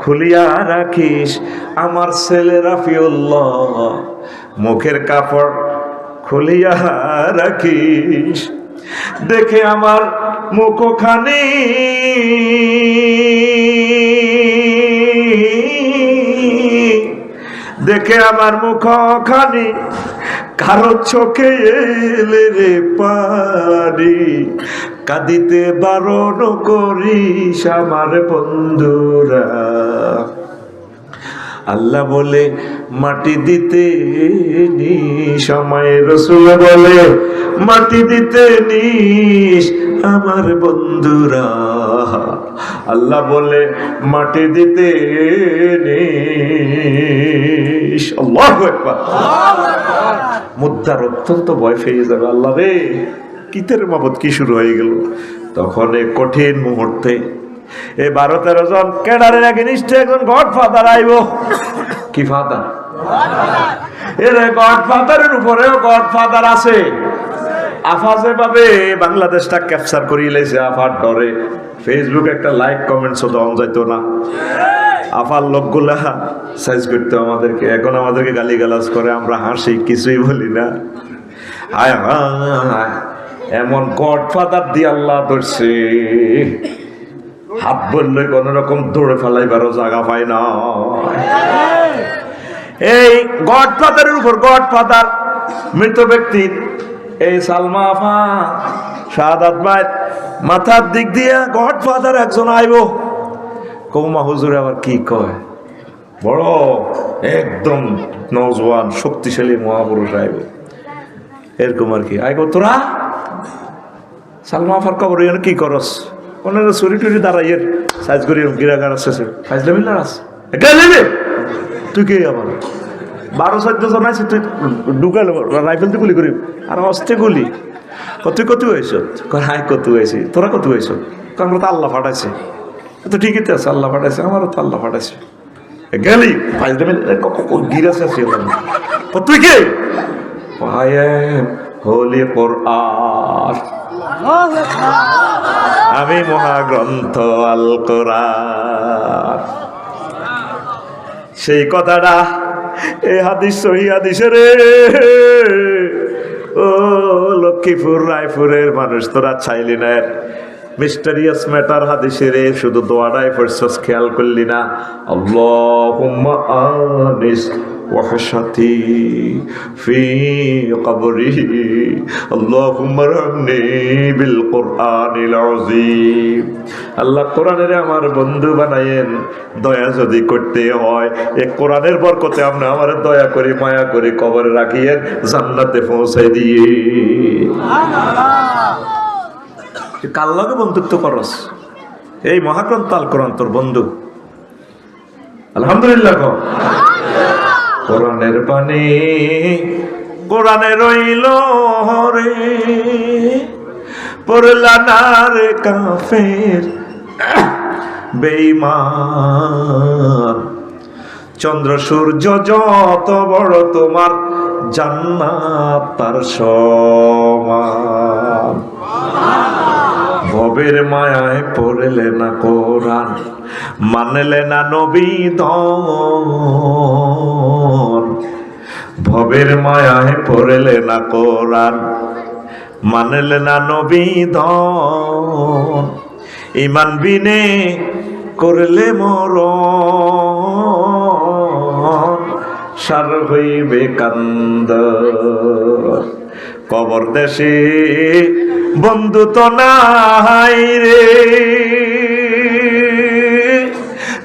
[SPEAKER 1] খুলিয়া রাখিস আমার ছেলে রাফিউল্লাহ মুখের কাপড় খুলিয়া রাখিস দেখে আমার মুখখানি দেখে আমার মুখখানি কারো চোখে এলে রে পারি কাঁদিতে বারণ করিস আমার বন্ধুরা আল্লাহ বলে মাটি দিতে নিস আমায় রসুল বলে মাটি দিতে নিস আমার বন্ধুরা আল্লাহ বলে মাটি দিতে নিস আল্লাহু আকবার মুদ্দার অত্যন্ত ভয় পেয়ে যাবে আল্লাহ রে কিতের মাবত কি শুরু হয়ে গেল তখন এই কঠিন মুহূর্তে এই 12-13 জন কেডারের আগে নিশ্চয় একজন গডফাদার আইব কি ফাদার এর গডফাদারের উপরেও গডফাদার আছে আফা যেভাবে বাংলাদেশটা ক্যাপচার করিয়ে লেছে আফার ডরে ফেসবুক একটা লাইক কমেন্টসও দেওয়া যাইতো না আফার লোকগুলা সাইজ করতো আমাদেরকে এখন আমাদেরকে গালিগালাজ করে আমরা হাসি কিছুই বলি না হায় হায় এমন গডফাদার দিয়ে আল্লাহ ধরছে হাত বললে কোন রকম দৌড়ে ফেলাইবারও জায়গা পায় না। এই গডফাদারের উপর গডফাদার মৃত ব্যক্তির এই সালমা আফা শাহাদাত ভাই মাথার দিক দিয়ে গডফাদার একজন আইব, কৌমা হুজুর আবার কি কয়, বড় একদম নওজওয়ান শক্তিশালী মহাপুরুষ আইব, এরকম আর কি আইব। তোরা সালমা আফার কবর এখানে কি করস? ওনারা চুরি টুরি দাঁড়াইয়ের সাইজ করি গিরাগার আছে ফাইজলা মিল্লার আছে তুই কে আবার 12-14 জন আছে, তুই ঢুকালো রাইফেল দিয়ে গুলি করি আর অস্তে গুলি। তুই কত হয়েছ? হাই কত হয়েছি, তোরা কত হয়েছ? আমরা তো আল্লাহ ফাটাইছে। তো ঠিকই তো আছে, আল্লাহ ফাটাইছে, আমারও তো আল্লাহ ফাটাইছে। গেলি গিরাছে তুই কে? হোলি কোরআন, আমি মহাগ্রন্থ আল কোরআন। সেই কথাটা এই হাদিস সহি হাদিস রে। ও লক্ষ্মীপুর রায়পুরের মানুষ, তোরা চাইলি না মিস্টেরিয়াস ম্যাটার হাদিসে রে, শুধু দোয়াটাই পড়ছস, খেয়াল করলি না? আল্লাহুম্মা আনিস ওয়াহশাতি ফি কবরিহি আল্লাহুম্মা রহমনি বিল কোরআনিল আযীম। আল্লাহ কোরআনের আমার বন্ধু বানায়েন, দয়া যদি করতে হয় এই কোরআনের বরকতে আপনি আমার দয়া করি মায়া করি কবরে রাখিয়েন, জান্নাতে পৌঁছাই দিয়ে। কার লগে বন্ধুত্ব করস? এই মহাগ্রন্থ আল কোরআন তোর বন্ধু। আলহামদুলিল্লাহ। কোরআনের পানি কোরআনে রইল রে, পড়লা না রে কাফের বেঈমান। চন্দ্র সূর্য যত বড় তোমার জান্নাত তার সমান। ভবের মায়ায় পড়লে না কোরআন, মানলে না নবী দন। ভবের মায়ায় পড়লে না কোরআন, মানলে না নবী দন। ইমান বিনে করলে মরণ, সার হইবে কান্দ। কবর দেশে বন্ধু তো নাই রে,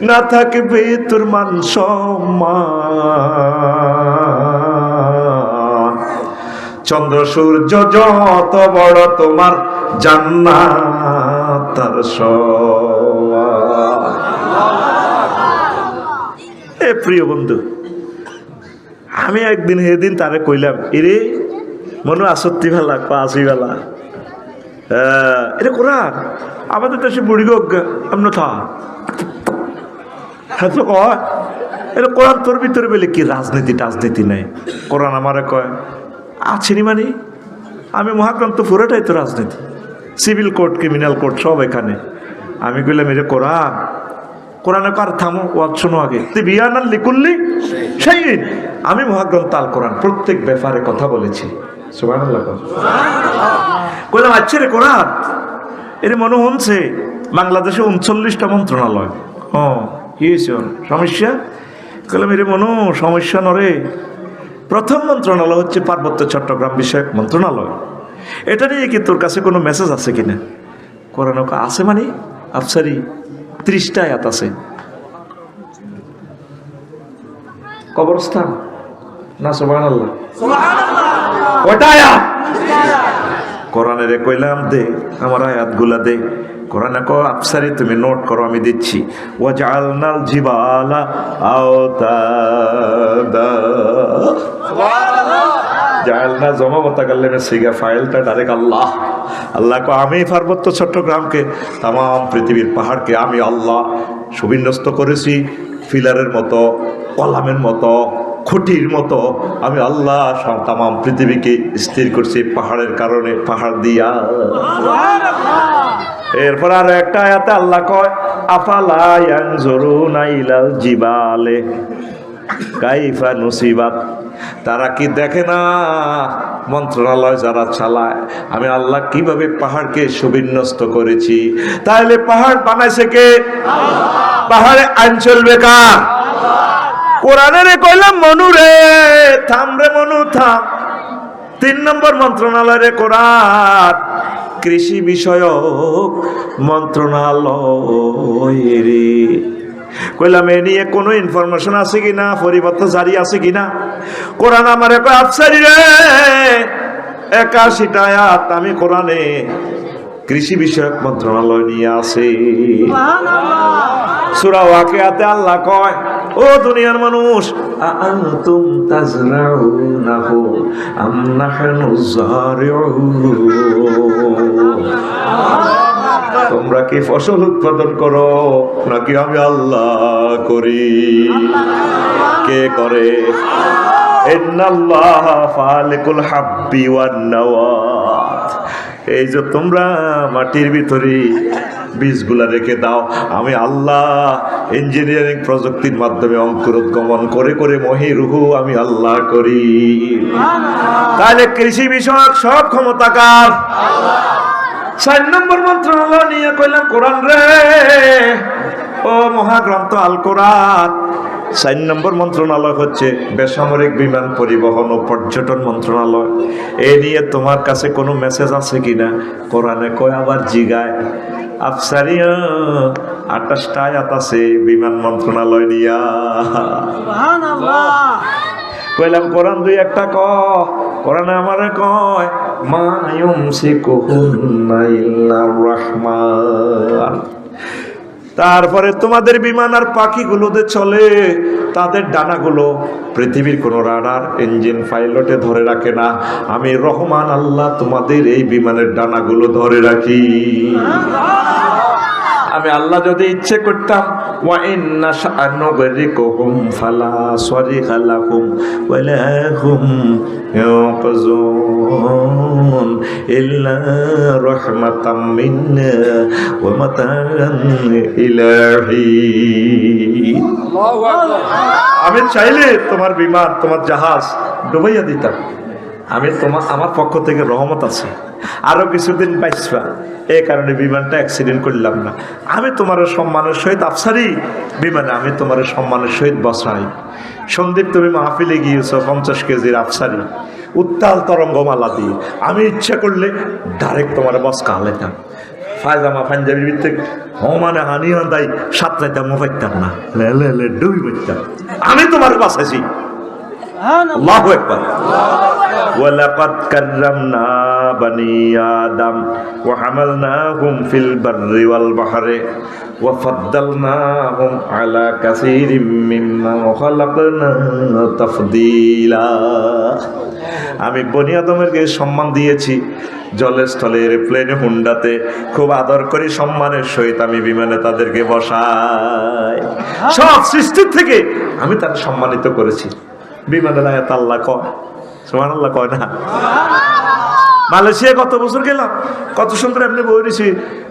[SPEAKER 1] না থাকবে তোর মান সম্মান। চন্দ্র সূর্য যত বড় তোমার জান্নাত তার সমান। এ প্রিয় বন্ধু, আমি একদিন সেদিন তারে কইলাম, এরে মনে আসত্তি বেলা পাঁচি বেলা এটা কোরআন আমাদের দেশে বুড়ি গজ্ঞা এমন থা কয় এটা কোরআন তোর ভিতরে বলে কি রাজনীতি টাজনীতি নাই। কোরআন আমারে কয় আছেনি মানে আমি মহাগ্রন্থ পুরোটাই তো রাজনীতি, সিভিল কোর্ট ক্রিমিনাল কোর্ট সব এখানে। আমি কইলাম এটা কোরআন, কোরআনে কার থামো ওয়াজ শোনো আগে। তুই বিয়ানাল লিকুল্লি সেই আমি মহাগ্রন্থ আল কোরআন প্রত্যেক ব্যাপারে কথা বলেছি। সুবহানাল্লাহ। কইলাম আচ্ছা রে কোরআন এর মনে হচ্ছে বাংলাদেশে 39টা মন্ত্রণালয়। কি হয়েছে সমস্যা? কইলাম এর মনে সমস্যা নরে, প্রথম মন্ত্রণালয় হচ্ছে পার্বত্য চট্টগ্রাম বিষয়ক মন্ত্রণালয়। এটা নিয়ে কি তোর কাছে কোনো মেসেজ আছে কিনা? কোরআন আছে মানে আফসারি 30টা আয়াত আছে। কবরস্থান না সুবহানাল্লাহ কয়টা আয়াত? কোরআনের কইলাম দে আমার আয়াতগুলা দে। কোরআনে কো আফসারি তুমি নোট করো আমি দিচ্ছি। ওয়াজআলনাল জিবালা আওতাদা সুবহানাল্লাহ। জাআলনা জমা মুতাকাল্লিমে সিগা ফাইলটা ডাইরেক্ট আল্লাহ। আল্লাহ কো আমি পার্বত্য চট্টগ্রামকে তাম পৃথিবীর পাহাড়কে আমি আল্লাহ সুবিন্যস্ত করেছি ফিলারের মতো, কলামের মতো, খুঁটির মতো। আমি আল্লাহ তাম পৃথিবীকে স্থির করছি পাহাড়ের কারণে, পাহাড় দিয়া। এরপর আর একটা আয়াতে আল্লাহ কয় আফালা ইয়ানজুরুনা ইলাল জিবালে কাইফা নুসিবাত, তারা কি দেখে না মন্ত্রণালয় যারা চালায় আমি আল্লাহ কিভাবে পাহাড়কে সুবিন্যস্ত করেছি? তাহলে পাহাড় বানাইছে কে? পাহাড়ে আইন চলবে কার? কোরআনের কইলাম মনু রে, থাম রে মনু থাম। 3 নম্বর মন্ত্রণালয় রে কোরআন, কৃষি বিষয়ক মন্ত্রণালয় রে। কইলাম এ নিয়ে কোনো ইনফরমেশন আছে কিনা, পরিবর্তন জারি আছে কিনা? কোরআন আমারে কয় আফসারি রে 81টা আয়াত আমি কোরআনে কৃষি বিষয়ক মন্ত্রণালয় নিয়ে আছে। সূরা ওয়াকিয়াতে আল্লাহ কয়, ও দুনিয়ার মানুষ, আআনতুম তাজরাউনাহু আম নাহনু যারিউন, তোমরা কি ফসল উৎপাদন করো নাকি আমি আল্লাহ করি? কে করে? ইন্নাল্লাহা ফালিকুল হাব্বি ওয়ান নাওয়াত। এই যে তোমরা মাটির ভিতরে বীজগুলা রেখে দাও, আমি আল্লাহ ইঞ্জিনিয়ারিং প্রযুক্তির মাধ্যমে অঙ্কুরোদ্গমন করে করে মহিরুহু আমি আল্লাহ করি। তাহলে কৃষি বিষয়ক সব ক্ষমতাকার আল্লাহ। 4 নম্বর মন্ত্রণালয় নিয়ে কইলাম কোরআন রে, ও মহাগ্রন্থ আল কোরআন। 4 নম্বর মন্ত্রণালয় হচ্ছে বেসামরিক বিমান পরিবহন ও পর্যটন মন্ত্রণালয়। এই নিয়ে তোমার কাছে কোনো মেসেজ আছে কিনা? কোরআনে কয় আবার জিগায়, আফসারিয়া 28টা আয়াত আছে বিমান মন্ত্রণালয় নিয়া। কইলাম কোরআন 2-1টা ক। কোরআনে আমারে কয় মা ইউমসিকুহুন্না ইল্লার রাহমান। তারপরে তোমাদের বিমান আর পাখিগুলোতে চলে, তাদের ডানাগুলো পৃথিবীর কোনো রাডার ইঞ্জিন পাইলটে ধরে রাখে না, আমি রহমান আল্লাহ তোমাদের এই বিমানের ডানাগুলো ধরে রাখি। আমি আল্লাহ যদি ইচ্ছে করতাম, ওয়া ইন্না শা'নুগরিকুহুম ফালা সারিখা লাহুম ওয়ালা হুম ইয়াকুজুন ইল্লা রাহমাতাম মিন্না ওয়া মাতাআন ইলাহি। আল্লাহু আকবার। আমি চাইলে তোমার বিমান, তোমার জাহাজ ডুবাইয়া দিতাম। আমি আমার পক্ষ থেকে রহমত আছে, আরো কিছুদিন বাঁচবা, এই কারণে বিমানটা অ্যাক্সিডেন্ট করলাম না। আমি তোমার সম্মানের সহিত আফসারি বিমানে আমি তোমার সম্মানের সহিত বসাই। সন্দীপ তুমি মাহফিলে গিয়েছো 50 কেজির আফসারি, উত্তাল তরঙ্গমালা দিয়ে, আমি ইচ্ছা করলে ডাইরেক্ট তোমার বসকা আলাইতাম, পায়জামা পাঞ্জাবির ভিতরে মানে হানিয়া দাই 7 রাইতা মোফাইতাম না, লে ডুবি বইতাম। আমি তোমার বাঁচাইছি। আল্লাহু আকবার। ওয়ালাকাদ কাররামনা বানি আদম ওয়া হামালনাহুম ফিল বাররি ওয়াল বাহরি ওয়া ফাদ্দালনাহুম আলা কাসীরিম মিম্মা খালাকনা তাফদীলা। আমি বনি আদমেরকে সম্মান দিয়েছি, জলে স্থলে এরোপ্লেনে হুন্ডাতে খুব আদর করে সম্মানের সহিত আমি বিমানে তাদেরকে বসাই। সব সৃষ্টির থেকে আমি তাদের সম্মানিত করেছি। বিমানের আয়াত আল্লাহ কয়, সুবহানাল্লাহ কয় না? মালয়েশিয়া কত বছর গেলাম, কত সুন্দর এমনি বই নিছি,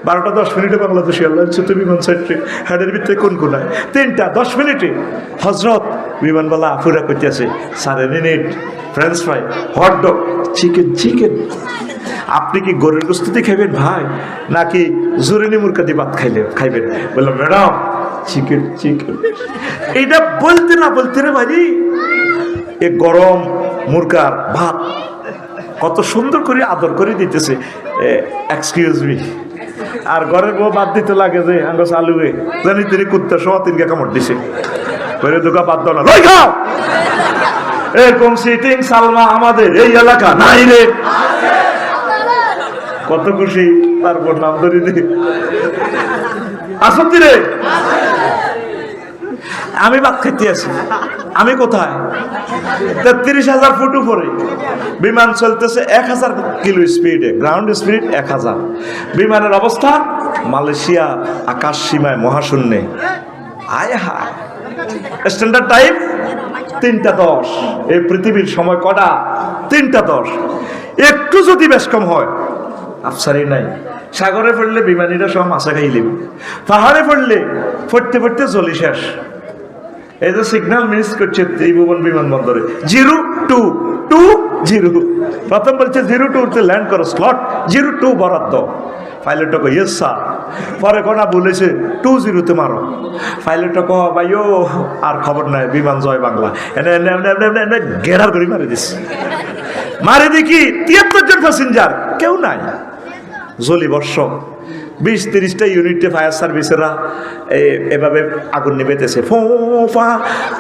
[SPEAKER 1] 12টা 10 মিনিটে বাংলাদেশি আল্লাহ ছোট বিমান সাইটে হেডের ভিতরে কোন কোনায় 3টা 10 মিনিটে হজরত বিমানবালা আফুরা করতেছে 4.5 minute French fry hot dog chicken. আপনি কি গরুর গোশত দিয়ে খাইবেন ভাই, নাকি জুরিনি মুরগা দিয়ে ভাত খাইবেন? বললাম ম্যাডাম চিকেন। এইটা বলতে না বলতে রে ভাই, এ গরম মুরগার ভাত কত সুন্দর করে আদর করে দিতেছে, এক্সকিউজ মি। আর ঘরের বউ বাদ দিতে লাগে যে আঙ্গ চালুয়ে জানি তিনি কুত্তার সহ 3টা কামড় দিছে, করে দুকা বাদ দাও না, লই খাও। এরকম সিটিং সালমা আমাদের এই এলাকা নাই রে। কত খুশি, তারপর নাম ধরে দি আসন্তি রে। আমি ভাত খাইতে আছি, আমি কোথায়? 33,000 ফুট উপরে বিমান চলতেছে 1000 কিলো স্পিডে, গ্রাউন্ড স্পিড 1000। বিমানের অবস্থা মালয়েশিয়া আকাশ সীমায় মহাশূন্যে। আয় হায়, স্ট্যান্ডার্ড টাইম 3টা 10। এই পৃথিবীর সময় কটা? 3টা 10। একটু যদি বেশ কম হয় আফসারি নাই। সাগরে পড়লে বিমানীরা সব মাছা খাইলিম, পাহাড়ে পড়লে পড়তে জলি শেষ। এই যে সিগন্যাল মিস করছে ত্রিভুবন বিমানবন্দরে 0220 প্রথম বলছে 02 তে ল্যান্ড করো স্লট 02 বরাদ্দ পাইলট কো ইয়েস স্যার পরে কোনা বলেছে 20 তে মারো পাইলট কো ভাইও আর খবর নাই বিমান জয় বাংলা এনে গেরার করে মারি দিস মারি দেখি 73 জন প্যাসেঞ্জার কেউ নাই জলি বর্ষ 20-30টা ইউনিটে ফায়ার সার্ভিসেরা এভাবে আগুন নিবেতেছে ফোফা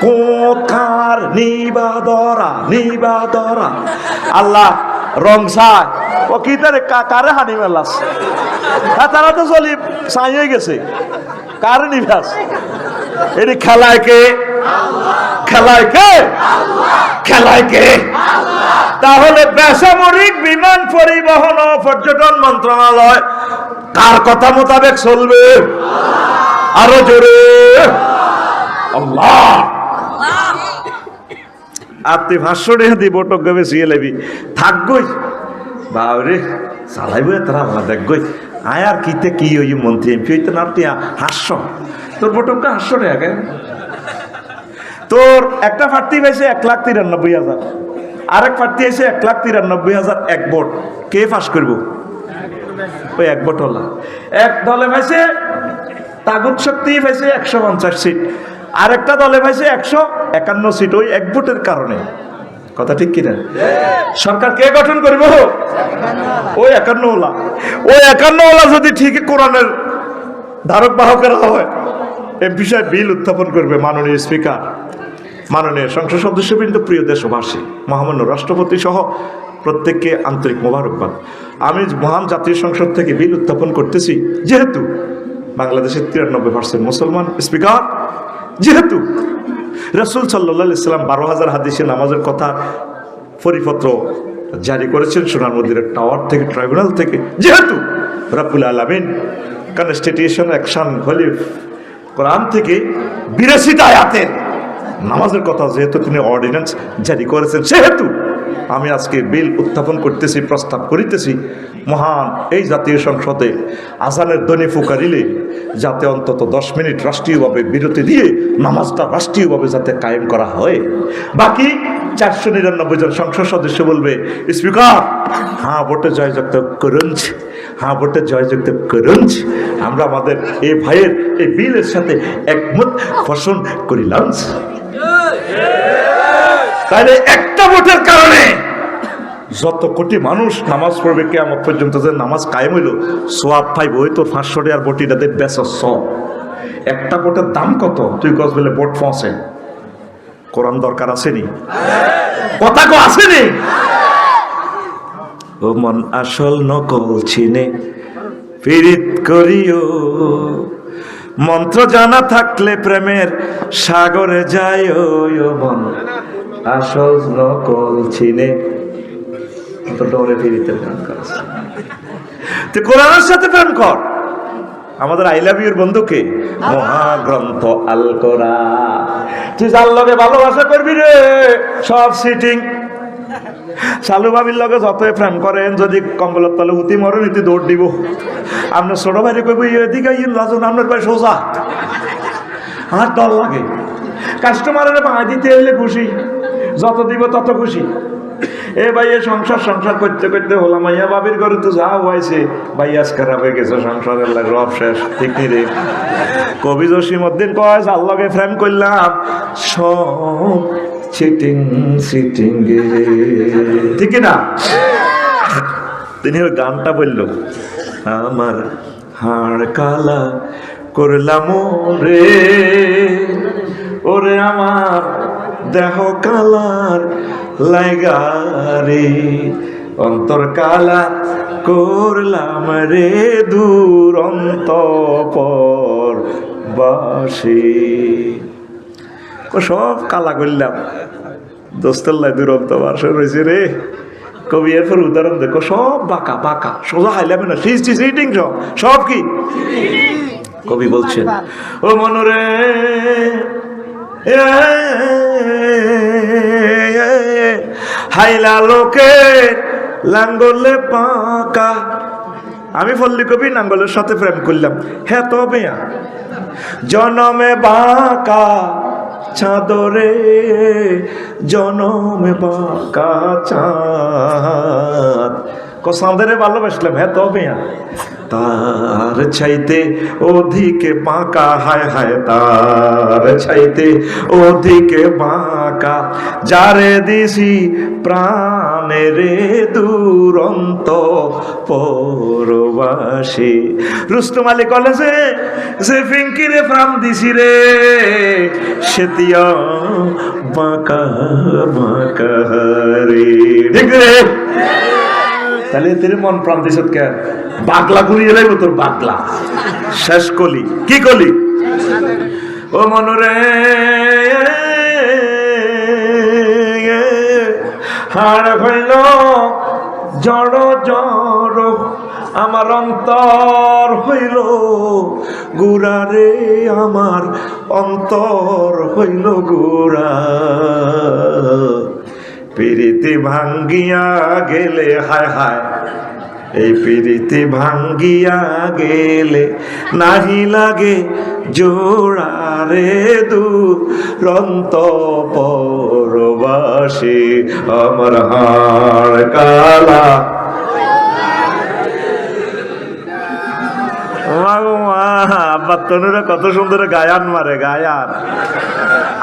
[SPEAKER 1] কোকার নিবাদরা আল্লাহ রং সায় ও কি তারে কারে হানি মেলাস তারা তো জলি ছাই হয়ে গেছে কারে নিবাস এটি খেলায় কে তাহলে বেসামরিক বিমান পরিবহন ও পর্যটন মন্ত্রণালয় কার কথা মোতাবেক চলবে আরো জোরে আল্লাহ আপনি ভাষ্য রেখে দিব টকবে সিয়ে লেবি থাকবই বাবরে চালাইব তারা ভালো দেখবই আয় আর কিতে কি ওই মন্ত্রী এমপি হইতে না তুই হাস্য তোর বটকটা হাস্য রে আগে তোর একটা প্রার্থী পাইছে 1,93,000 আরেক প্রার্থী আছে 1,93,000 এক ভোট কে পাস করব ওই এক ভোট হলা এক দলে পাইছে তাগুত শক্তি পাইছে 150 সিট আরেকটা দলে পাইছে 151 সিট ওই এক ভোটের কারণে কথা ঠিক কিনা সরকার কে গঠন করব ওই 51 যদি ঠিক কোরআনের ধারক বাহকেরা হয় এই বিষয়ে বিল উত্থাপন করবে মাননীয় স্পিকার মাননীয় সংসদ সদস্যবৃন্দ প্রিয় দেশবাসী মহামান্য রাষ্ট্রপতি সহ প্রত্যেককে আন্তরিক মোবারকবাদ আমি মহান জাতীয় সংসদ থেকে বিল উত্থাপন করতেছি যেহেতু বাংলাদেশের 93% মুসলমান স্পিকার যেহেতু রাসূল সাল্লাল্লাহু আলাইহি সাল্লাম 12,000 হাদিসে নামাজের কথা পরিপত্র জারি করেছেন সোনার মন্দিরের টাওয়ার থেকে ট্রাইব্যুনাল থেকে যেহেতু রব্বুল আলামিন কনস্টিটিউশন অ্যাকশন খলিফ কোরআন থেকে 82টা আয়াতের নামাজের কথা যেহেতু তিনি অর্ডিন্যান্স জারি করেছেন সেহেতু আমি আজকে বিল উত্থাপন করতেছি প্রস্তাব করিতেছি মহান এই জাতীয় সংসদে আজানের ধ্বনি ফুকারিলে যাতে অন্তত 10 মিনিট রাষ্ট্রীয়ভাবে বিরতি দিয়ে নামাজটা রাষ্ট্রীয়ভাবে যাতে কায়েম করা হয় বাকি 499 জন সংসদ সদস্য বলবে স্পিকার হ্যাঁ ভোটে জয়যুক্ত করুন হ্যাঁ ভোটে জয়যুক্ত করুন আমরা আমাদের এই ভাইয়ের এই বিলের সাথে একমত পোষণ করিলাম তাহলে একটা ভোটের কারণে যত কোটি মানুষ নামাজ পড়বে কিয়ামত পর্যন্ত যে নামাজ কায়েম হইল সোয়াব পাইব ওই তোর 500 টাকার বটিটা দেখ বেচস একটা ভোটের দাম কত তুই কস বলে ভোট পৌঁছে কোরআন দরকার আসেনি কথা কো আসেনি ও মন আসল নকল চিনে পীড়িত করিও মন্ত্র জানা থাকলে প্রেমের সাগরে যায় ও মন আসল নকল চিনে তো ডরে পীড়িতের গান করছ তুই কোরআনের সাথে প্রেম কর আমাদের আই লাভ ইউর বন্ধুকে মহাগ্রন্থ আল কোরআন তুই যার লগে ভালোবাসা করবি রে সব সিটিং শালু বাবির লগে যতই প্রেম করেন যদি কম্বলের তলে হুতি মরে নীতি দৌড় দিব আপনার ছোট ভাই কইব এদিকে লাজন আপনার ভাই সোজা আমার ডর লাগে কাস্টমারের ভাঙা দিতে এলে খুশি যত দিব তত খুশি এ ভাইয়া সংসার করতে করতে হলাম মাইয়া বাবির ঘরে তো যা হয়েছে ভাইয়াস খারাপ হয়ে গেছে সংসারের রব শেষ ঠিক নি রে কবি জসিমউদ্দিন কয় যার লগে প্রেম করলাম সব চিটিং ঠিক না তিনি ওই গানটা বলল আমার হাড় কালা করলাম রে ওরে আমার দেহ কালার লাগারে অন্তর কালা করলাম রে দুরন্ত পর বাসে সব কালা করলাম দোস্তল্লায় দুরন্ত বাসে রয়েছে রে কবি এরপর উদাহরণ দেখো সব বাঁকা বাঁকা সোজা হাইলাম না সিটিং সব কি কবি বলছেন ও মনরে হাইলা লোকে লাঙ্গলে পাকা আমি ফল্লি কবি নাঙ্গলের সাথে প্রেম করলাম হ্যাঁ তবে জনমে বাঁকা চাদরে জনমে বাঁকা চাঁদ চাঁদরে ভালোবাসলাম, হ্যাঁ তবে তার চাইতে অধিকে বাঁকা, হায় হায় তার চাইতে অধিকে বাঁকা যারে দিছি প্রাণেরে দুরন্ত পরবাসী। রুস্তম আলী কলেজে যে ফিঙ্কিরে প্রাণ দিছি রে সেতিয়া বাঁকা বাঁকা রে, ঠিক রে? তাহলে তোর মন প্রাণ দিছ কে? বাগলা ঘুরিয়ে এলাই তোর বাগলা শেষ কলি কি কলি? ও মনরে হাড় হইল জড় জড় আমার অন্তর হইল গুড়া রে, আমার অন্তর হইল গুড়া। পিরিতি ভাঙ্গিয়া গেলে, হায় হায় এই পিরিতি ভাঙ্গিয়া গেলে নাহি লাগে জোড়া রে দুরন্ত পরবাসী আমার হাড় কালা। তনুরা কত সুন্দর গায়ান মারে, গায়ান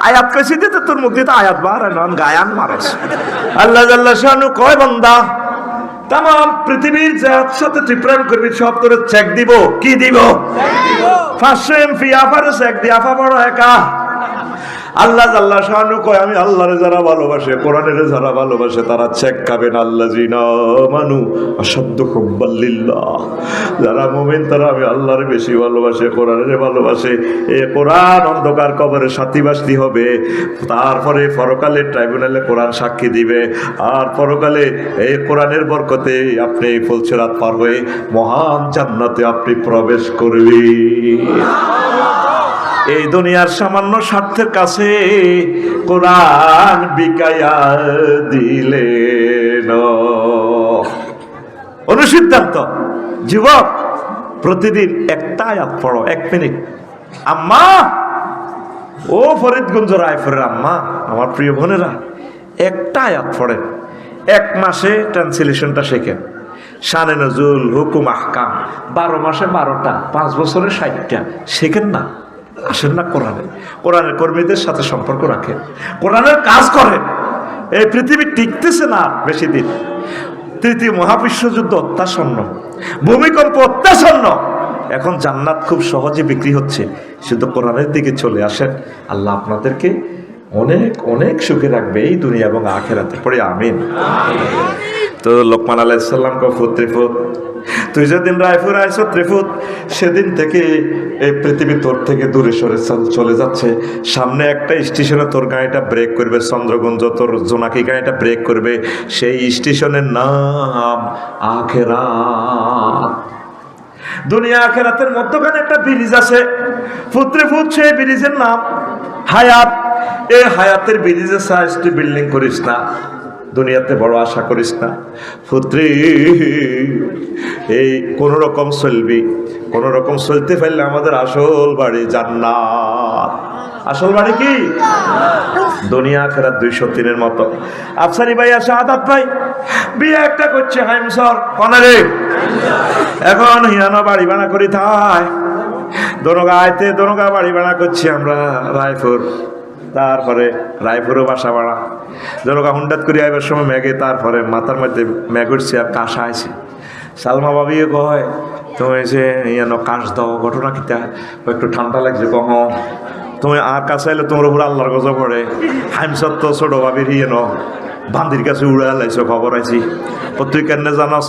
[SPEAKER 1] আয়াত কইছি দিতে তোর মুখ দিতে আয়াত বার নন গায়ান মারস। আল্লাহ জাল্লা শানু কয় বান্দা তাম পৃথিবীর যার সাথে তুই প্রেম করবি সব তোর চেক দিব। কি দিব? 500 MP আফারে চেক দি, আফা বড় একা। আল্লাহ জাল্লা শানু কয় আমি আল্লাহরে যারা ভালোবাসে, কোরআনের যারা ভালোবাসে তারা চেক খাবেন। আল্লাহ জিনা মানু অসাধ্য হুব্বাল্লিল্লাহ, যারা মুমিন তারা আমি আল্লাহরে বেশি ভালোবাসে, কোরআনের ভালোবাসে। এ কোরআন অন্ধকার কবরে সাথীবাসী হবে, তারপরে পরকালে ট্রাইব্যুনালে কোরআন সাক্ষী দিবে, আর পরকালে এই কোরআনের বরকতে আপনি ফুলসিরাত পার হয়ে মহান জান্নাতে আপনি প্রবেশ করবেন। এই দুনিয়ার সামান্য স্বার্থের কাছে কোরআন বিকায়া দিলে অনুসিদ্ধান্ত। যুবক প্রতিদিন একটা আয়াত পড়ো, 1 মিনিট। আম্মা, ও ফরিদগঞ্জ রায়পুরের আম্মা, আমার প্রিয় বোনেরা, একটা আয়াত পড়েন, 1 মাসে ট্রান্সলেশনটা শেখেন। শানে নজুল, হুকুম, আহকাম 12 মাসে 12টা, 5 বছরে 60টা শেখেন না? আসেন না কোরআনে? কোরআনের কর্মীদের সাথে সম্পর্ক রাখেন, কোরআনের কাজ করেন। এই পৃথিবী টিকতেছে না বেশি দিন। 3য় মহাবিশ্বযুদ্ধ অত্যাসন্ন, ভূমিকম্প অত্যাসন্ন, এখন জান্নাত খুব সহজে বিক্রি হচ্ছে। শুধু কোরআনের দিকে চলে আসেন, আল্লাহ আপনাদেরকে অনেক অনেক সুখে রাখবে এই দুনিয়া এবং আখিরাতে। পড়ে আমিন। তো লোকমান আলাইহিস সালাম কে ফুত্রিফুত, তুই যেদিন রায়পুর আইস ত্রিফুত, সেদিন থেকে এই পৃথিবী তোর থেকে দূরে সরে চলে যাচ্ছে। সামনে একটা স্টেশনে তোর গাড়িটা ব্রেক করবে, চন্দ্রগঞ্জ তোর জোনাকি গাড়িটা ব্রেক করবে, সেই স্টেশনের নাম আখিরাত। দুনিয়া আখিরাতের মধ্যখানে একটা ব্রিজ আছে, ফুত্রিফুত, সেই ব্রিজের নাম হায়াত। এই হায়াতের ব্রিজের সাইজ তুই বিল্ডিং করিস না, দুনিয়াতে বড় আশা করিস না পুত্রী। এই কোন রকম চলবি, কোন রকম চলতে পারলে আমাদের আসল বাড়ি জান্নাত। আসল বাড়ি কি? দুনিয়া আখিরাত 203-এর মতো। আফসারি ভাই আর শাহাদাত ভাই বিয়ে একটা করছে হাইমসর কনারে, এখন হিয়ানো বাড়ি বানা করি থাই দনগা আইতে, দনগা বাড়ি বানা করছি আমরা রায়পুর, তারপরে রায়পুরও বাসা বাড়া দনগা হুন্ডাত করি আইবার সময় ম্যাগে, তারপরে মাথার মধ্যে ম্যাগ উঠছে আর কাশা আইছে। সালমা বাবিও কয় তুমি যে ইয়ানো কাশ দাও, ঘটনা কিতা? একটু ঠান্ডা লাগছে। কহ তুমি আর কাছে আইলে তোমার উপর আল্লাহর গজব পড়ে। হাইমসত তো ছোট বাবির ইয়েন বান্দির কাছে উড়ে লাইছো, খবর আইছি তুই কেন জানাস?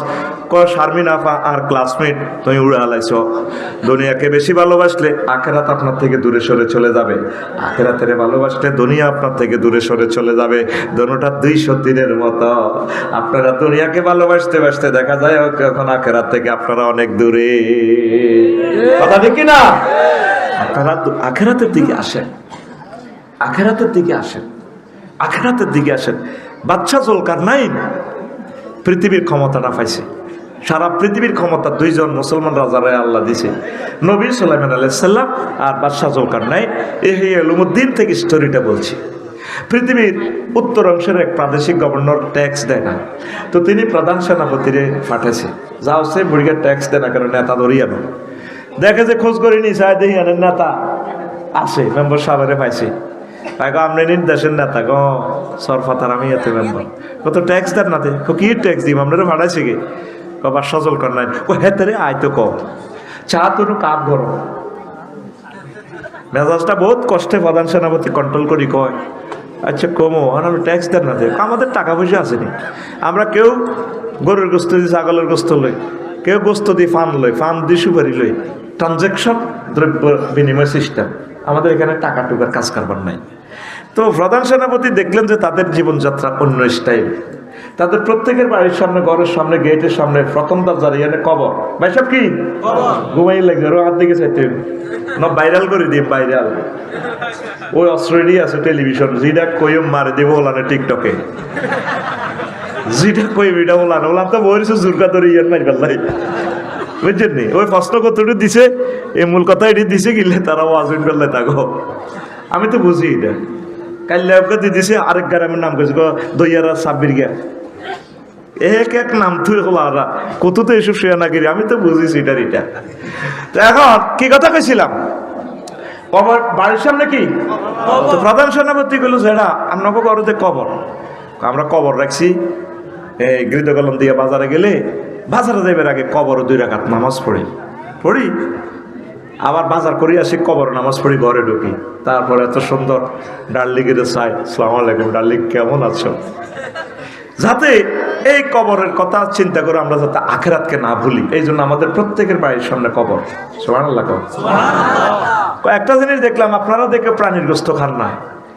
[SPEAKER 1] কয় শারমিন আফা আর ক্লাসমেট তুমি উড়ে লাইছো। দুনিয়াকে বেশি ভালোবাসলে আখেরাত আপনার থেকে দূরে সরে চলে যাবে, আখেরাতের ভালোবাসলে দুনিয়া আপনার থেকে দূরে সরে চলে যাবে। দোনোটা 203-এর মতো। আপনারা দুনিয়াকে ভালোবাসতে বাসতে দেখা যায় এখন আখেরাত থেকে আপনারা অনেক দূরে। কথা ঠিক না? আপনারা আখেরাতের দিকে আসেন, আখেরাতের দিকে আসেন, আখেরাতের দিকে আসেন। বাদশা জুলকারনাইন পৃথিবীর ক্ষমতাটা পাইছে, সারা পৃথিবীর ক্ষমতা দুইজন মুসলমান রাজারে আল্লাহ দিছে, নবী সুলাইমান আলাইহিস সালাম আর বাদশাহ জুলকারনাইন। ইহয়া উলুমুদ্দিন থেকে স্টোরিটা বলছি। পৃথিবীর উত্তর অংশের এক প্রাদেশিক গভর্নর ট্যাক্স দেয় না, তো তিনি প্রধান সেনাপতিরে পাঠাইছে, যাও সে বুড়িকে ট্যাক্স দেয় না কেন, নেতা ধরিয়ানো। দেখে যে খোঁজ করে নি চাই দেখি আনের নেতা আছে, মেম্বার সাহেবের পাইছে, আপনি নির্দেশের নেতা গ সরফাতার আমি এতে মেম্বার, কত ট্যাক্স দেন না দে, কি ট্যাক্স দিব আপনারা ভাড়াইছে গে, কবার সজল কর নাই ও হেতারে আয় তো কম চা তোর কাপ গরম। মেজাজটা বহুত কষ্টে প্রধান সেনাপতি কন্ট্রোল করি কয়, আচ্ছা কমো আর আমি ট্যাক্স দেন না দে, আমাদের টাকা পয়সা আসেনি, আমরা কেউ গরুর গোস্ত দিয়ে ছাগলের গোস্ত লই, কেউ গোস্ত দিয়ে ফান লই, ফান দিয়ে সুপারি লই, ট্রানজ্যাকশন দ্রব্য বিনিময় সিস্টেম, আমাদের এখানে টাকা টুকার কাজ কারবার নাই। তো প্রধান সেনাপতি দেখলেন যে তাদের জীবনযাত্রা অন্য স্টাইল, তাদের প্রত্যেকের বাড়ির সামনে, ঘরের সামনে, গেটের সামনে প্রথম দরজার এখানে কবর, ভাই সব কি ঘুমাই লাগবে হাত দিকে চাইতে না ভাইরাল করে দিই, ভাইরাল ওই অস্ট্রেলি আছে টেলিভিশন, যেটা কইম মারে দিব ওলানে টিকটকে, যেটা কই এটা ওলান ওলান তো বলছে জুরকা ধরে ইয়ার নাই বেল্লাই, বুঝছেন নি? ওই প্রশ্ন কতটুকু দিছে, এই মূল কথা এটি দিছে গিলে তারা ওয়াজুন করলে থাকো, আমি তো বুঝি এটা। কাল্লাকে দিয়ে দিছে আরেক গ্রামের নাম করেছে দইয়ারা সাব্বির গিয়া, এক এক নাম তুই হলারা কত তো এসব শুয়ে না গিরি, আমি তো বুঝিছি এটার এটা। তো এখন কি কথা কইছিলাম, কবর বাড়ির সামনে কি, তো প্রধান সেনাপতি গুলো যেটা আপনাকে ঘরতে কবর, আমরা কবর রাখছি, এই গৃত কলম দিয়ে বাজারে গেলে বাজারে যাইবার আগে কবর 2 রাকাত নামাজ পড়ি আবার বাজার করি আসি, কবর নামাজ পড়ি, ঘরে ঢুকি, তারপরে এত সুন্দর ডার্লিংয়ের চাই, আসসালামু আলাইকুম ডার্লিং কেমন আছো, যাতে এই কবরের কথা চিন্তা করে আমরা যাতে আখিরাতকে না ভুলি, এই জন্য আমাদের প্রত্যেকের বাড়ির সামনে কবর। সুবহানাল্লাহ। একটা জিনিস দেখলাম, আপনারা দেখে প্রাণীর গোস্ত খান না,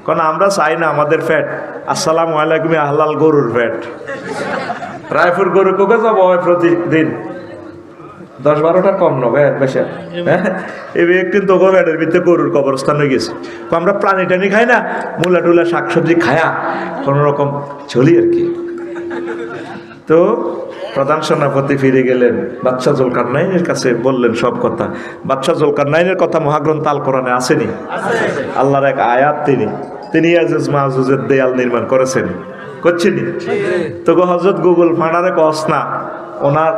[SPEAKER 1] কারণ আমরা চাই না আমাদের ফ্যাট, আসসালামু আলাইকুম হালাল গরুর ফ্যাট, রায়পুর গরু কোকে যাব প্রতিদিন 10-12টা কম নবে বেশি, হ্যাঁ এই একদিন তো ভ্যাটের ভিতরে গরুর কবরস্থান হয়ে গেছে। আমরা প্রাণী টানি খাই না, মূলা টুলা শাকসবজি খায়া কোন রকম চলি আর কি। তো প্রধান সেনাপতি ফিরে গেলেন, বাদশাহ জুলকারনাইনের কাছে বললেন সব কথা। বাদশাহ জুলকারনাইনের কথা মহাগ্রন্থ আল কোরআনে আসেনি, আল্লাহর এক আয়াত, তিনি ইয়াজুজ মাজুজের দেয়াল নির্মাণ করেছেন, করছেন। তো হযরত গুগল ফাঁড়ারে কস না, ওনার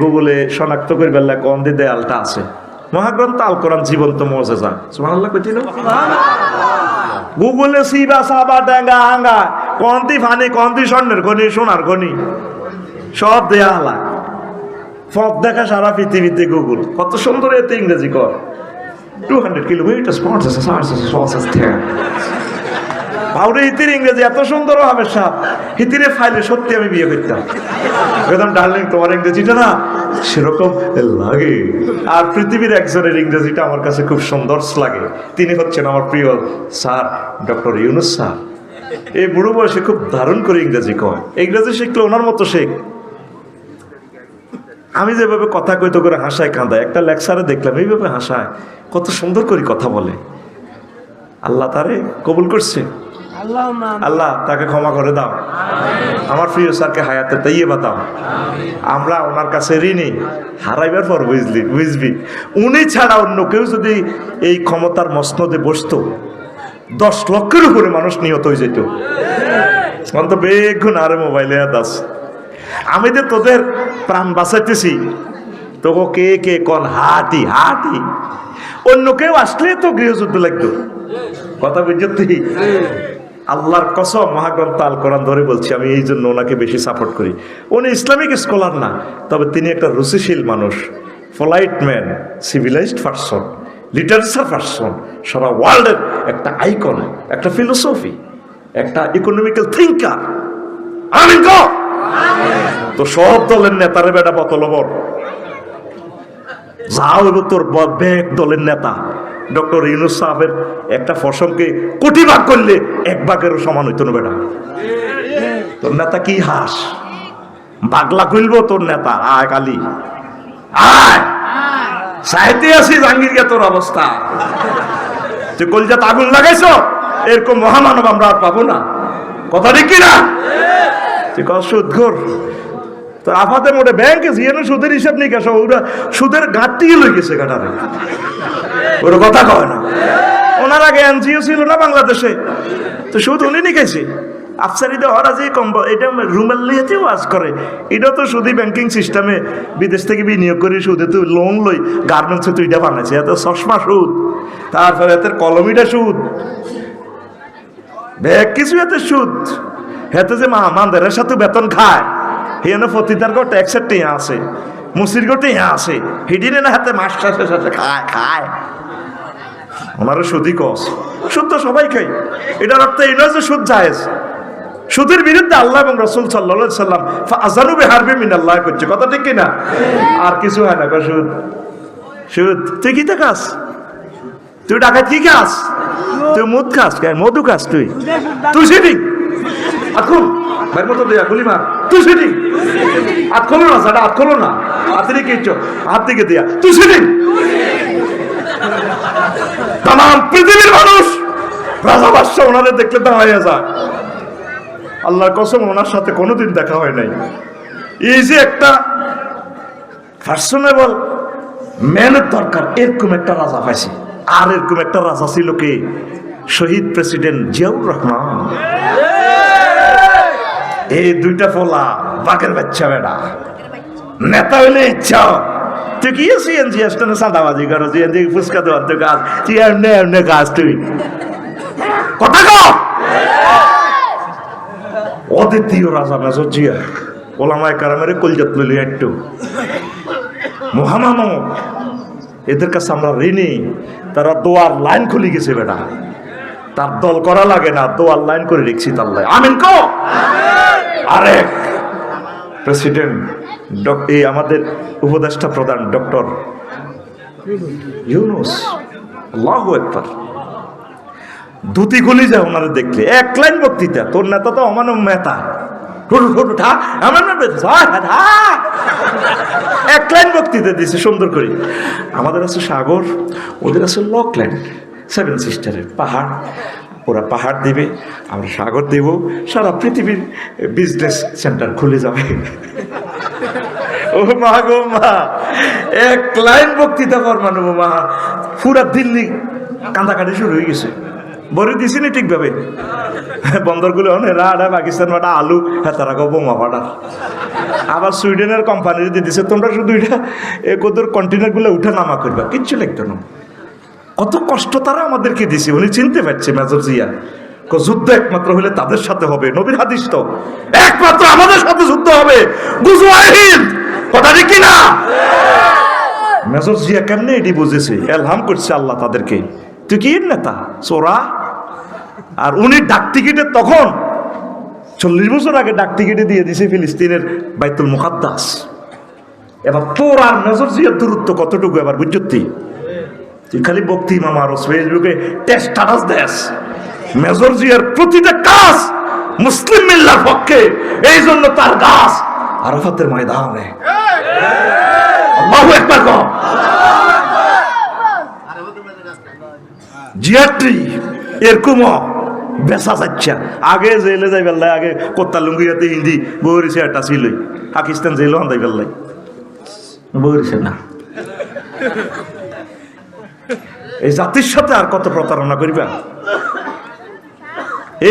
[SPEAKER 1] গুগলে শনাক্ত করে বেলা কোন দিয়ে দেয়ালটা আছে, মহাগ্রন্থ আল কোরআন জীবন্ত মুজিজা। সুবহানাল্লাহ কইতি না, গুগলে সিবা সাবা ডাঙ্গা হাঙ্গা কোনটি ফানি, কোনটি স্বর্ণের খনি, সোনার খনি সব দেয়া হালা, ফক দেখা সারা পৃথিবীতে গুগল, কত সুন্দর এতে ইংরেজি কর, 200 কিলোমিটার ভাউরে হিতির ইংরেজি এত সুন্দর হবে সাপ, হিতিরে ফাইলে সত্যি আমি বিয়ে করতাম, একদম ডার্লিং তোমার ইংরেজিটা না সেরকম লাগে। আর পৃথিবীর একজনের ইংরেজিটা আমার কাছে খুব সুন্দর লাগে, তিনি হচ্ছেন আমার প্রিয় স্যার ডক্টর ইউনুস স্যার। এই বুড়ো বয়সে খুব দারুণ করে ইংরেজি কয়, ইংরেজি শিখলে ওনার মতো শেখ। আমি যেভাবে কথা কইতে করে হাসায় কাঁদায়, একটা লেকচারে দেখলাম এইভাবে হাসায়, কত সুন্দর করে কথা বলে। আল্লাহ তারে কবুল করছে, আল্লাহ তাকে ক্ষমা করে দাও, আমার প্রিয় স্যারকে হায়াতে তাইয়্যিবা দাও। আমরা ওনার কাছে ঋণী, হারাইবার পর বুঝবি উনি ছাড়া অন্য কেউ যদি এই ক্ষমতার মসনদে বসতো 10 লক্ষের উপরে মানুষ নিহত হয়ে যেত। অন্ত বেগুন আরে মোবাইলে দাস, আমি তো তোদের প্রাণ বাঁচাইতেছি, তোকে কে কে কোন হাঁটি হাঁটি, অন্য কেউ আসলে তো গৃহযুদ্ধ লাগতো, কথা বুঝতে। আল্লাহর কসম, মহাগ্রন্থ আল কোরআন ধরে বলছি, আমি এই জন্য ওনাকে বেশি সাপোর্ট করি। উনি ইসলামিক স্কলার না, তবে তিনি একটা রুচিশীল মানুষ, polite man, civilized person, literature person, সারা ওয়ার্ল্ডের একটা আইকন, একটা ফিলোসফি, একটা ইকোনমিক্যাল থিঙ্কার। আমিন গো। তো সব দলের নেতারে বেটা বতলবর যাও, তোর ব্যাগ দলের নেতা ডক্টর ইউনুস সাহেবের একটা ফসলকে কোটি ভাগ করলে 1 ভাগেরও সমান হইতো না বেটা। তোর নেতা কি হাস বাগলা কইলবো, তোর নেতা আয় কালি আয় সাহিত্যে আছি জাহাঙ্গীর গে, তোর অবস্থা তুই কলজাত আগুন লাগাইছ, এরকম মহামানব আমরা আর পাবো না, কথা ঠিক কিনা? তুই কষ্ট উদ্ঘর তো আফাতে মোটে ব্যাংকে জিয়ানো সুদের হিসাব নিকাশ ওরা সুদের ঘাটতি লই গেছে ঘাটারে, ওর কথা কয় না। ওনার আগে এনজিও ছিল না বাংলাদেশে, তো সুদ উনি নিকাইছে। আফসারিতে ওরা যে এটা রুমের লিয়েতেও ওয়াজ করে, এটা তো শুধু ব্যাংকিং সিস্টেমে বিদেশ থেকে বিনিয়োগ করে সুদে তুই লোন লই গার্মেন্টসে তুই এটা বানাইছে, এত চশমা সুদ, তারপরে এত কলমিটা সুদ, ব্যাগ কিছু এতে সুদ, হেতে যে মানদের সাথে বেতন খায়, হেন ফতিদার গো ট্যাক্সের টেয়া আছে, মুসির গো টেয়া আছে, হিডিনে না হাতে মাস্টারের সাথে খায় ওনারা সুদই কস। সুদ তো সবাই খাই, এটার অর্থ এই নয় যে সুদ জায়েজ। সুদের বিরুদ্ধে আল্লাহ এবং রাসূল সাল্লাল্লাহু আলাইহি সাল্লাম ফাযানু বিহারবি মিনাল্লাহ করছে, কথা ঠিক কিনা? আর কিছু হয় না। সুদ সুদ তুই কি খাস? তুই ডাকাত কি খাস? তুই মদ খাস? মধু খাস? তুই তুই সেটি এখন ভাইয়ের মতো দেয়া গুলি মার, তুই সেটি হাত খোলো না, সাটা হাত খোলো না, হাত থেকে ইচ্ছ হাত থেকে দেয়া, তুই সেটি তাম পৃথিবীর মানুষ রাজা বাদশা ওনাদের দেখলে তো হয়ে যায়। আল্লাহর কসম ওনার সাথে কোনোদিন দেখা হয় নাই। এই যে একটা পার্সোনেবল ম্যানের দরকার, এরকম একটা রাজা পাইছি। আর এরকম একটা রাজা ছিল কে? শহীদ প্রেসিডেন্ট জিয়াউর রহমান। এই দুইটা ফলা বাঘের বাচ্চা বেড়া নেতা হইলে ইচ্ছা তুই কি সিএনজি স্টেশনে সাদাবাজি করো, সিএনজি ফুচকা দেওয়ার তো গাছ, তুই এমনি এমনি গাছ, তুই কথা কও। অদ্বিতীয় রাজা মেজর জিয়া ওলামায়ে কেরামের কলজাত লইলে একটু মহামানব, এদের কাছে আমরা ঋণী। তারা দোয়ার লাইন খুলে গেছে বেটা, তার দল করা লাগে না, দোয়ার লাইন করে রেখছি তার লাই। আমিন কও। আরেক প্রেসিডেন্ট এই আমাদের উপদেষ্টা প্রধান ডক্টর ইউনূস, আল্লাহু আকবার। ধুতি খুলি যায় ওনারা দেখলে, এক লাইন বক্তৃতা। তোর নেতা তো অমানব নেতা, এক লাইন বক্তৃতা দিয়েছে সুন্দর করে। আমাদের আছে সাগর, ওদের আছে লকল্যান্ড, 7 সিস্টারের পাহাড়। ওরা পাহাড় দিবে, আমরা সাগর দেব, সারা পৃথিবীর বিজনেস সেন্টার খুলে যাবে। ও মা গো মা, এক লাইন বক্তৃতা ফরমানো মা, পুরা দিল্লি কান্দাকাটি শুরু হয়ে গেছে। বলে দিছি নি ঠিকভাবে বন্দরগুলো রাডা পাকিস্তান বাটা আলু, হ্যাঁ তারা কেউ বোমা ফাটা। আবার সুইডেনের কোম্পানি যদি দিছে, তোমরা শুধু এটা কদর কন্টেনারগুলো উঠে নামা করবা, কিচ্ছু লিখতো না। কত কষ্ট তারা আমাদেরকে দিছে, উনি চিনতে পারছে মেজর জিয়া। যুদ্ধ একমাত্র হলে তাদের সাথে হবে, নবীর হাদিস তো একমাত্র আমাদের সাথে যুদ্ধ হবে। কথা ঠিক কিনা? মেজর জিয়া কেমনে এটি বুঝেছে, এলহাম করছে আল্লাহ তাদেরকে। তুই কি নেতা চোরা? আর উনি ডাক টিকিটে তখন 40 বছর আগে ডাক টিকিটে দিয়ে দিছে ফিলিস্তিনের বাইতুল মুকাদ্দাস। এবার তোর আর মেজর জিয়ার দূরত্ব কতটুকু এবার বুঝছি? তুই খালি বক্তি মামারস, ফেসবুকে টেস্ট স্ট্যাটাস দেস। মেজর জিয়ার প্রতিটা কাজ মুসলিম মিল্লার পক্ষে, এই জন্য তার গাছ আরাফাতের ময়দানে। আল্লাহু আকবার কও। জিয়াত্রী এরকম বেসা যাচ্ছে। আগে জেলে যাই বেল্লাই, আগে কোত্তা লুঙ্গিয়াতে হিন্দি বহরিছে একটা ছিল, পাকিস্তান জেলও আন্দাই বেল্লাই বহরিছে না। এই জাতির সাথে আর কত প্রতারণা করিবা?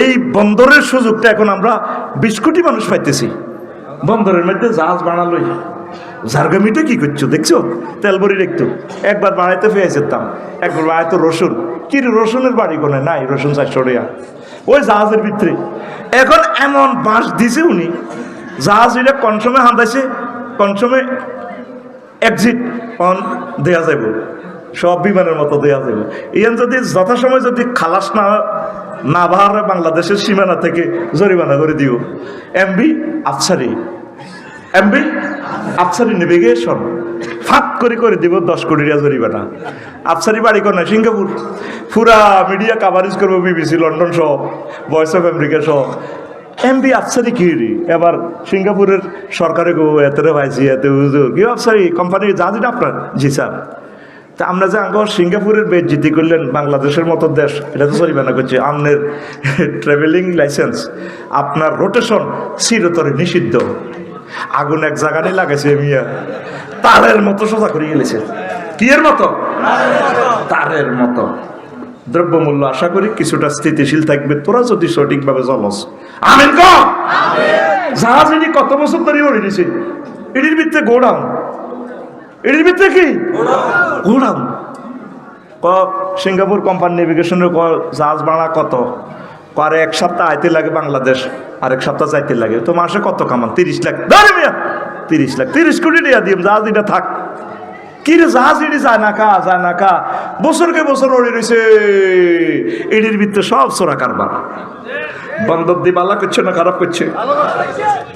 [SPEAKER 1] এই বন্দরের সুযোগটা এখন আমরা 20 কোটি মানুষ পাইতেছি। বন্দরের মধ্যে জাহাজ বানালোই, ঝাড়গামিটা কি করছো দেখছো? তেল ভরি দেখতো, একবার বাড়াইতে পেঁয়াজের দাম, একবার বাড়াইতো রসুন। কি রসুনের বাড়ি কোনে নাই, রসুন 400 টাকা ওই জাহাজের ভিতরে। এখন এমন বাঁশ দিছে উনি, জাহাজ এটা কনসমে হান্দাইছে, কনসমে এক্সিট অন দেয়া যাব, সব বিমানের মতো দেয়া যাব। ইয়ান যদি যথাসময় যদি খালাস না বাহারে বাংলাদেশের সীমানা থেকে জরিমানা করে দিও। এমবি আফসারি নেভিগেশন ফাঁক করে দিব 10 কোটি টাকা জরিমানা। আফসারি বাড়ি কর না সিঙ্গাপুর, পুরা মিডিয়া কাভারেজ করবো, বিবিসি লন্ডন সহ, ভয়েস অফ আমেরিকা সহ। এমবি আফসারি কি এবার সিঙ্গাপুরের সরকারে গো এতরে ভাইছি এত হুজুর কি আফসারি কোম্পানি জাহাজ আপনার? জি স্যার। তা আমরা যে আগে সিঙ্গাপুরের বেজ্জিতি করলেন, বাংলাদেশের মতো দেশ, এটা তো জরিমানা করছে। আপনার ট্রাভেলিং লাইসেন্স, আপনার রোটেশন চিরতরে নিষিদ্ধ। আগুন এক জায়গায় লাগাইছে মিয়া, তারের মতো সোজা করে গেলেছে। কি এর মতো? তারের মতো। দ্রব্যমূল্য আশা করি কিছুটা স্থিতিশীল থাকবে, তোরা যদি সঠিকভাবে চলস। আমিন ক। জাহাজ এটি কত বছর ধরে ওড়ে নিছে, এটির ভিতরে গোডাউন, এটির ভিতরে কি গোডাউন। সিঙ্গাপুর কোম্পানি নেভিগেশনের জাহাজ ভাড়া কত, আরে এক সপ্তাহ আইতে লাগে বাংলাদেশ, আরেক সপ্তাহ যাইতে লাগে, তো মাসে কত কামান? 30 লাখ। ধরে মিয়া 30 লাখ, 30 কোটি টাকা দিয়ে জাহাজ এটা থাক। কি রে জাহাজ এটি যায় না কা, যায় না কা, বছরকে বছর ওড়ে রয়েছে। এটির ভিতরে সব চোরা কারবার। বন্দর দিয়ে বালা করছে না খারাপ করছে?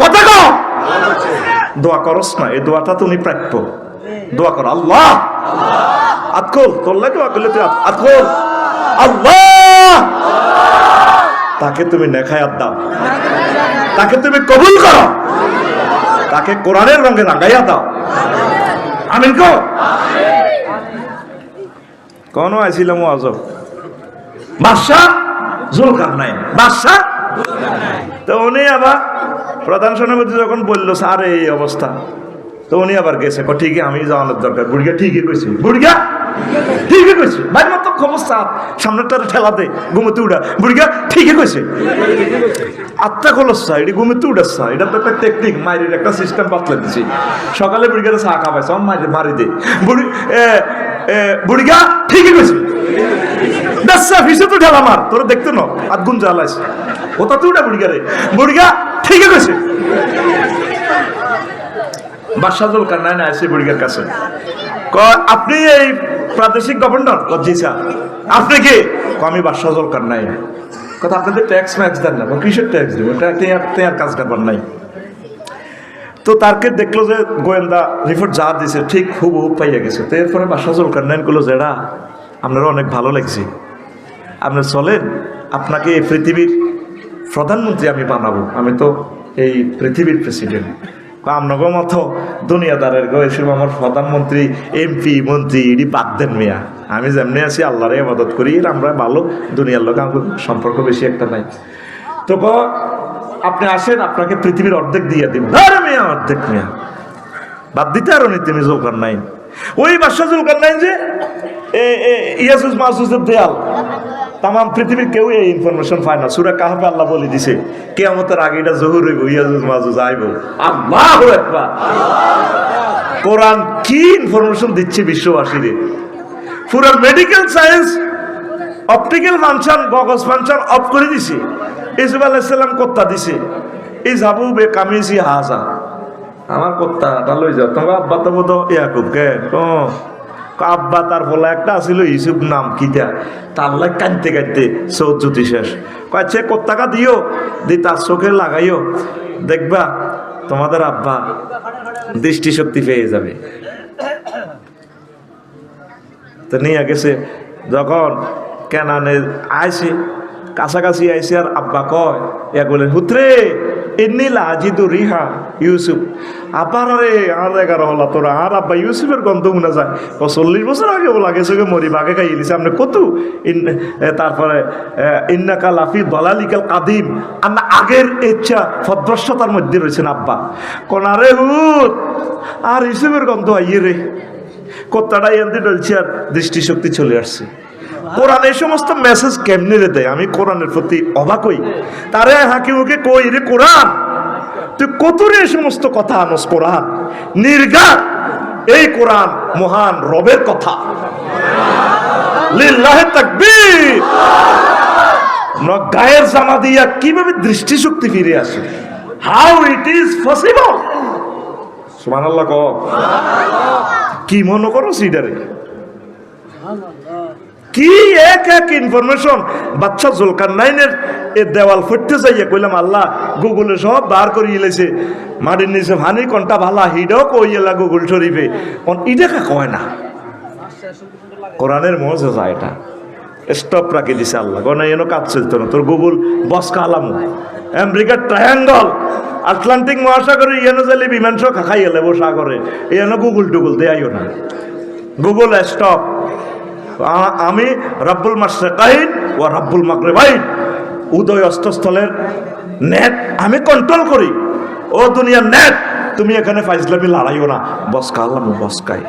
[SPEAKER 1] কথা কও। দোয়া করস না, এই দোয়াটা তুমি প্রাপ্য। দোয়া কর, আল্লাহ আতকল তোল্লাই দোয়া করলে তুই আতকল আল্লাহ, তাকে তুমি নেখায়াত দাও, তাকে তুমি কবুল করো, তাকে কোরআনের রঙে রাঙাইয়া দাও। আমিন কো। কোন আইছিলাম আজব বাদশা জুলকারনাইন, বাদশা। তো উনি আবার প্রধান সেনাপতি যখন বললো স্যার এই অবস্থা, তো উনি আবার গেছে, ঠিকই আমি যাওয়ানোর দরকার। বুড়িয়া ঠিকই কইছে, বুড়িয়া ঠিকই কইছে, ভাই মত খবর সাপ সামনেটার ঠেলাতে ঘুমোতে উঠা, বুড়িয়া ঠিকই কইছে। আত্মা খোলসা এটি ঘুমোতে উঠাচ্ছা, এটা তো একটা টেকনিক, মায়ের একটা সিস্টেম পাতলে দিছি। সকালে বুড়িয়াতে চা খাবাইছে, মায়ের মারি দে, বুড়িয়া ঠিকই কইছে। বেশা ফিসে তো ঠেলা মার, তোরা দেখতে ন আধ গুণ জ্বালাইছে, ওটা তো উঠা বুড়িয়া রে, বুড়িয়া ঠিকই কইছে। বাদশা জুলকারনাইন আসে বুড়িয়ার কাছে, আপনি এই প্রাদেশিক গভর্নর? জি স্যার। আপনি কি? আমি বাদশা জুলকারনাইন। কথা আপনাদের ট্যাক্স ম্যাক্স দেন না, কিসের ট্যাক্স দেবো, এটা কাজ করবার নাই। তো তারকে দেখলো যে গোয়েন্দা রিপোর্ট যা দিছে ঠিক হুবহু পাইয়া গেছে। তো এরপরে বাদশা জুলকারনাইন করলো, যেটা আপনারা অনেক ভালো লাগছে, আপনার চলেন আপনাকে এই পৃথিবীর প্রধানমন্ত্রী আমি বানাবো, আমি তো এই পৃথিবীর প্রেসিডেন্ট। আপনার মতো দুনিয়াদারের এসব আমার প্রধানমন্ত্রী এমপি মন্ত্রী এটি বাদ দেন মিয়া, আমি যেমনি আছি আল্লাহরে ইবাদত করি, আমরা ভালো, দুনিয়ার লোক আমাকে সম্পর্ক বেশি একটা নাই। তো আপনি আসেন, আপনাকে পৃথিবীর অর্ধেক দিয়ে দিব। ধরে মিয়া অর্ধেক মিয়া বাদ দিতে আরো নি তুমি জুলকারনাইন। ওই বাদশা জুলকারনাইন যে ইয়াজুজ মাজুজের দেয়াল, তাম পৃথিবীর কেউ এই ইনফরমেশন পায় না। সূরা কাহফে আল্লাহ বলে দিছে কিয়ামতের আগে এটা জহুর হইব, ইয়াজুজ মাজুজ আইব। আল্লাহু আকবার। কোরআন কি ইনফরমেশন দিচ্ছে বিশ্ববাসীরে, পুরো মেডিকেল সায়েন্স অপটিক্যাল ফাংশন, গগজ ফাংশন অফ করে দিছে। ইসুফ আলাইহিস সালাম কথা দিছে, এই যাবু বে কামিজি হাজা, আমার কথা লই যাও। তোমার আব্বা তো বোধ ইয়াকুব কে আব্বা, তার বলা একটা আছিল ইউসুফ নাম কিটা, তার লাই কাঁদতে কাঁদতে চোখ জ্যোতি শেষ। কয়েছে কোত্তাকা দিও দি তার চোখে লাগাইও, দেখবা তোমাদের আব্বা দৃষ্টিশক্তি পেয়ে যাবে। তো নিয়ে গেছে, যখন কেনানে আইসে কাছাকাছি আইসে, আর আব্বা কয় ইয়া বলেন হুত্রে এমনিলা আজিদু রিহা ইউসুফ। আবার রে আর 11 হলা তোরা, আর আব্বা ইউসুফের গন্ধ মনে যায়। 40 বছর আগে ও লাগে সঙ্গে মরি বাঘে খাইয়ে দিছে আপনি কত। তারপরে ইন্নাকা লাফি দলালিকাল কাদিম, আমরা আগের ইচ্ছা ভদ্রস্বতার মধ্যে রয়েছেন আব্বা। কোনারে হুত আর ইউসুফের গন্ধ আইয়ে রে, কত্তাটা এনতে ডলছে আর দৃষ্টিশক্তি চলে আসছে। কোরআন এই সমস্ত মেসেজ কেমনে রে দেয়, আমি কোরআনের প্রতি অবাক হই। তারে হাঁকি মুখে কই রে কোরআন তুই কত রে এই সমস্ত কথা আনস, কোরআন নির্ঘাত, এই কোরআন মহান রবের কথা। লিল্লাহি তাকবীর। গায়ের জামা দিয়া কিভাবে দৃষ্টিশক্তি ফিরে আসে, হাউ ইট ইজ পসিবল। সুবহানাল্লাহ কও, কি মনে করো সিডারে কি এক এক ইনফরমেশন। বাদশা জুলকারনাইনের এ দেওয়াল ফুটতে যাইয়া কইলাম আল্লাহ গুগলে সব বার করে ইলেছে, মাটির নিচে ভানি কোনটা ভালা হিডও কই এলা গুগল শরীফে কোন ইডাকা কয় না। কোরআনের মুজিজা এটা, স্টপ রাখি দিছে আল্লাহ। কোন এনো কাজ চলতো না, তোর গুগল বসকা আলাম আমেরিকার ট্রায়াঙ্গল আটলান্টিক মহাসাগরে ইয়েনো জালি বিমান সহ খাই এলে সাগরে, এনো গুগল টুগল দেয়াইও না, গুগল স্টপ। আমি রাব্বুল মাশরিকাইন ও রাব্বুল মাগরিবাইন, উদয় অস্তস্থলের নেট আমি কন্ট্রোল করি। ও দুনিয়ার নেট তুমি এখানে ফাইজলামি লড়াইও না, বসকা আল্লাহ বসকাই।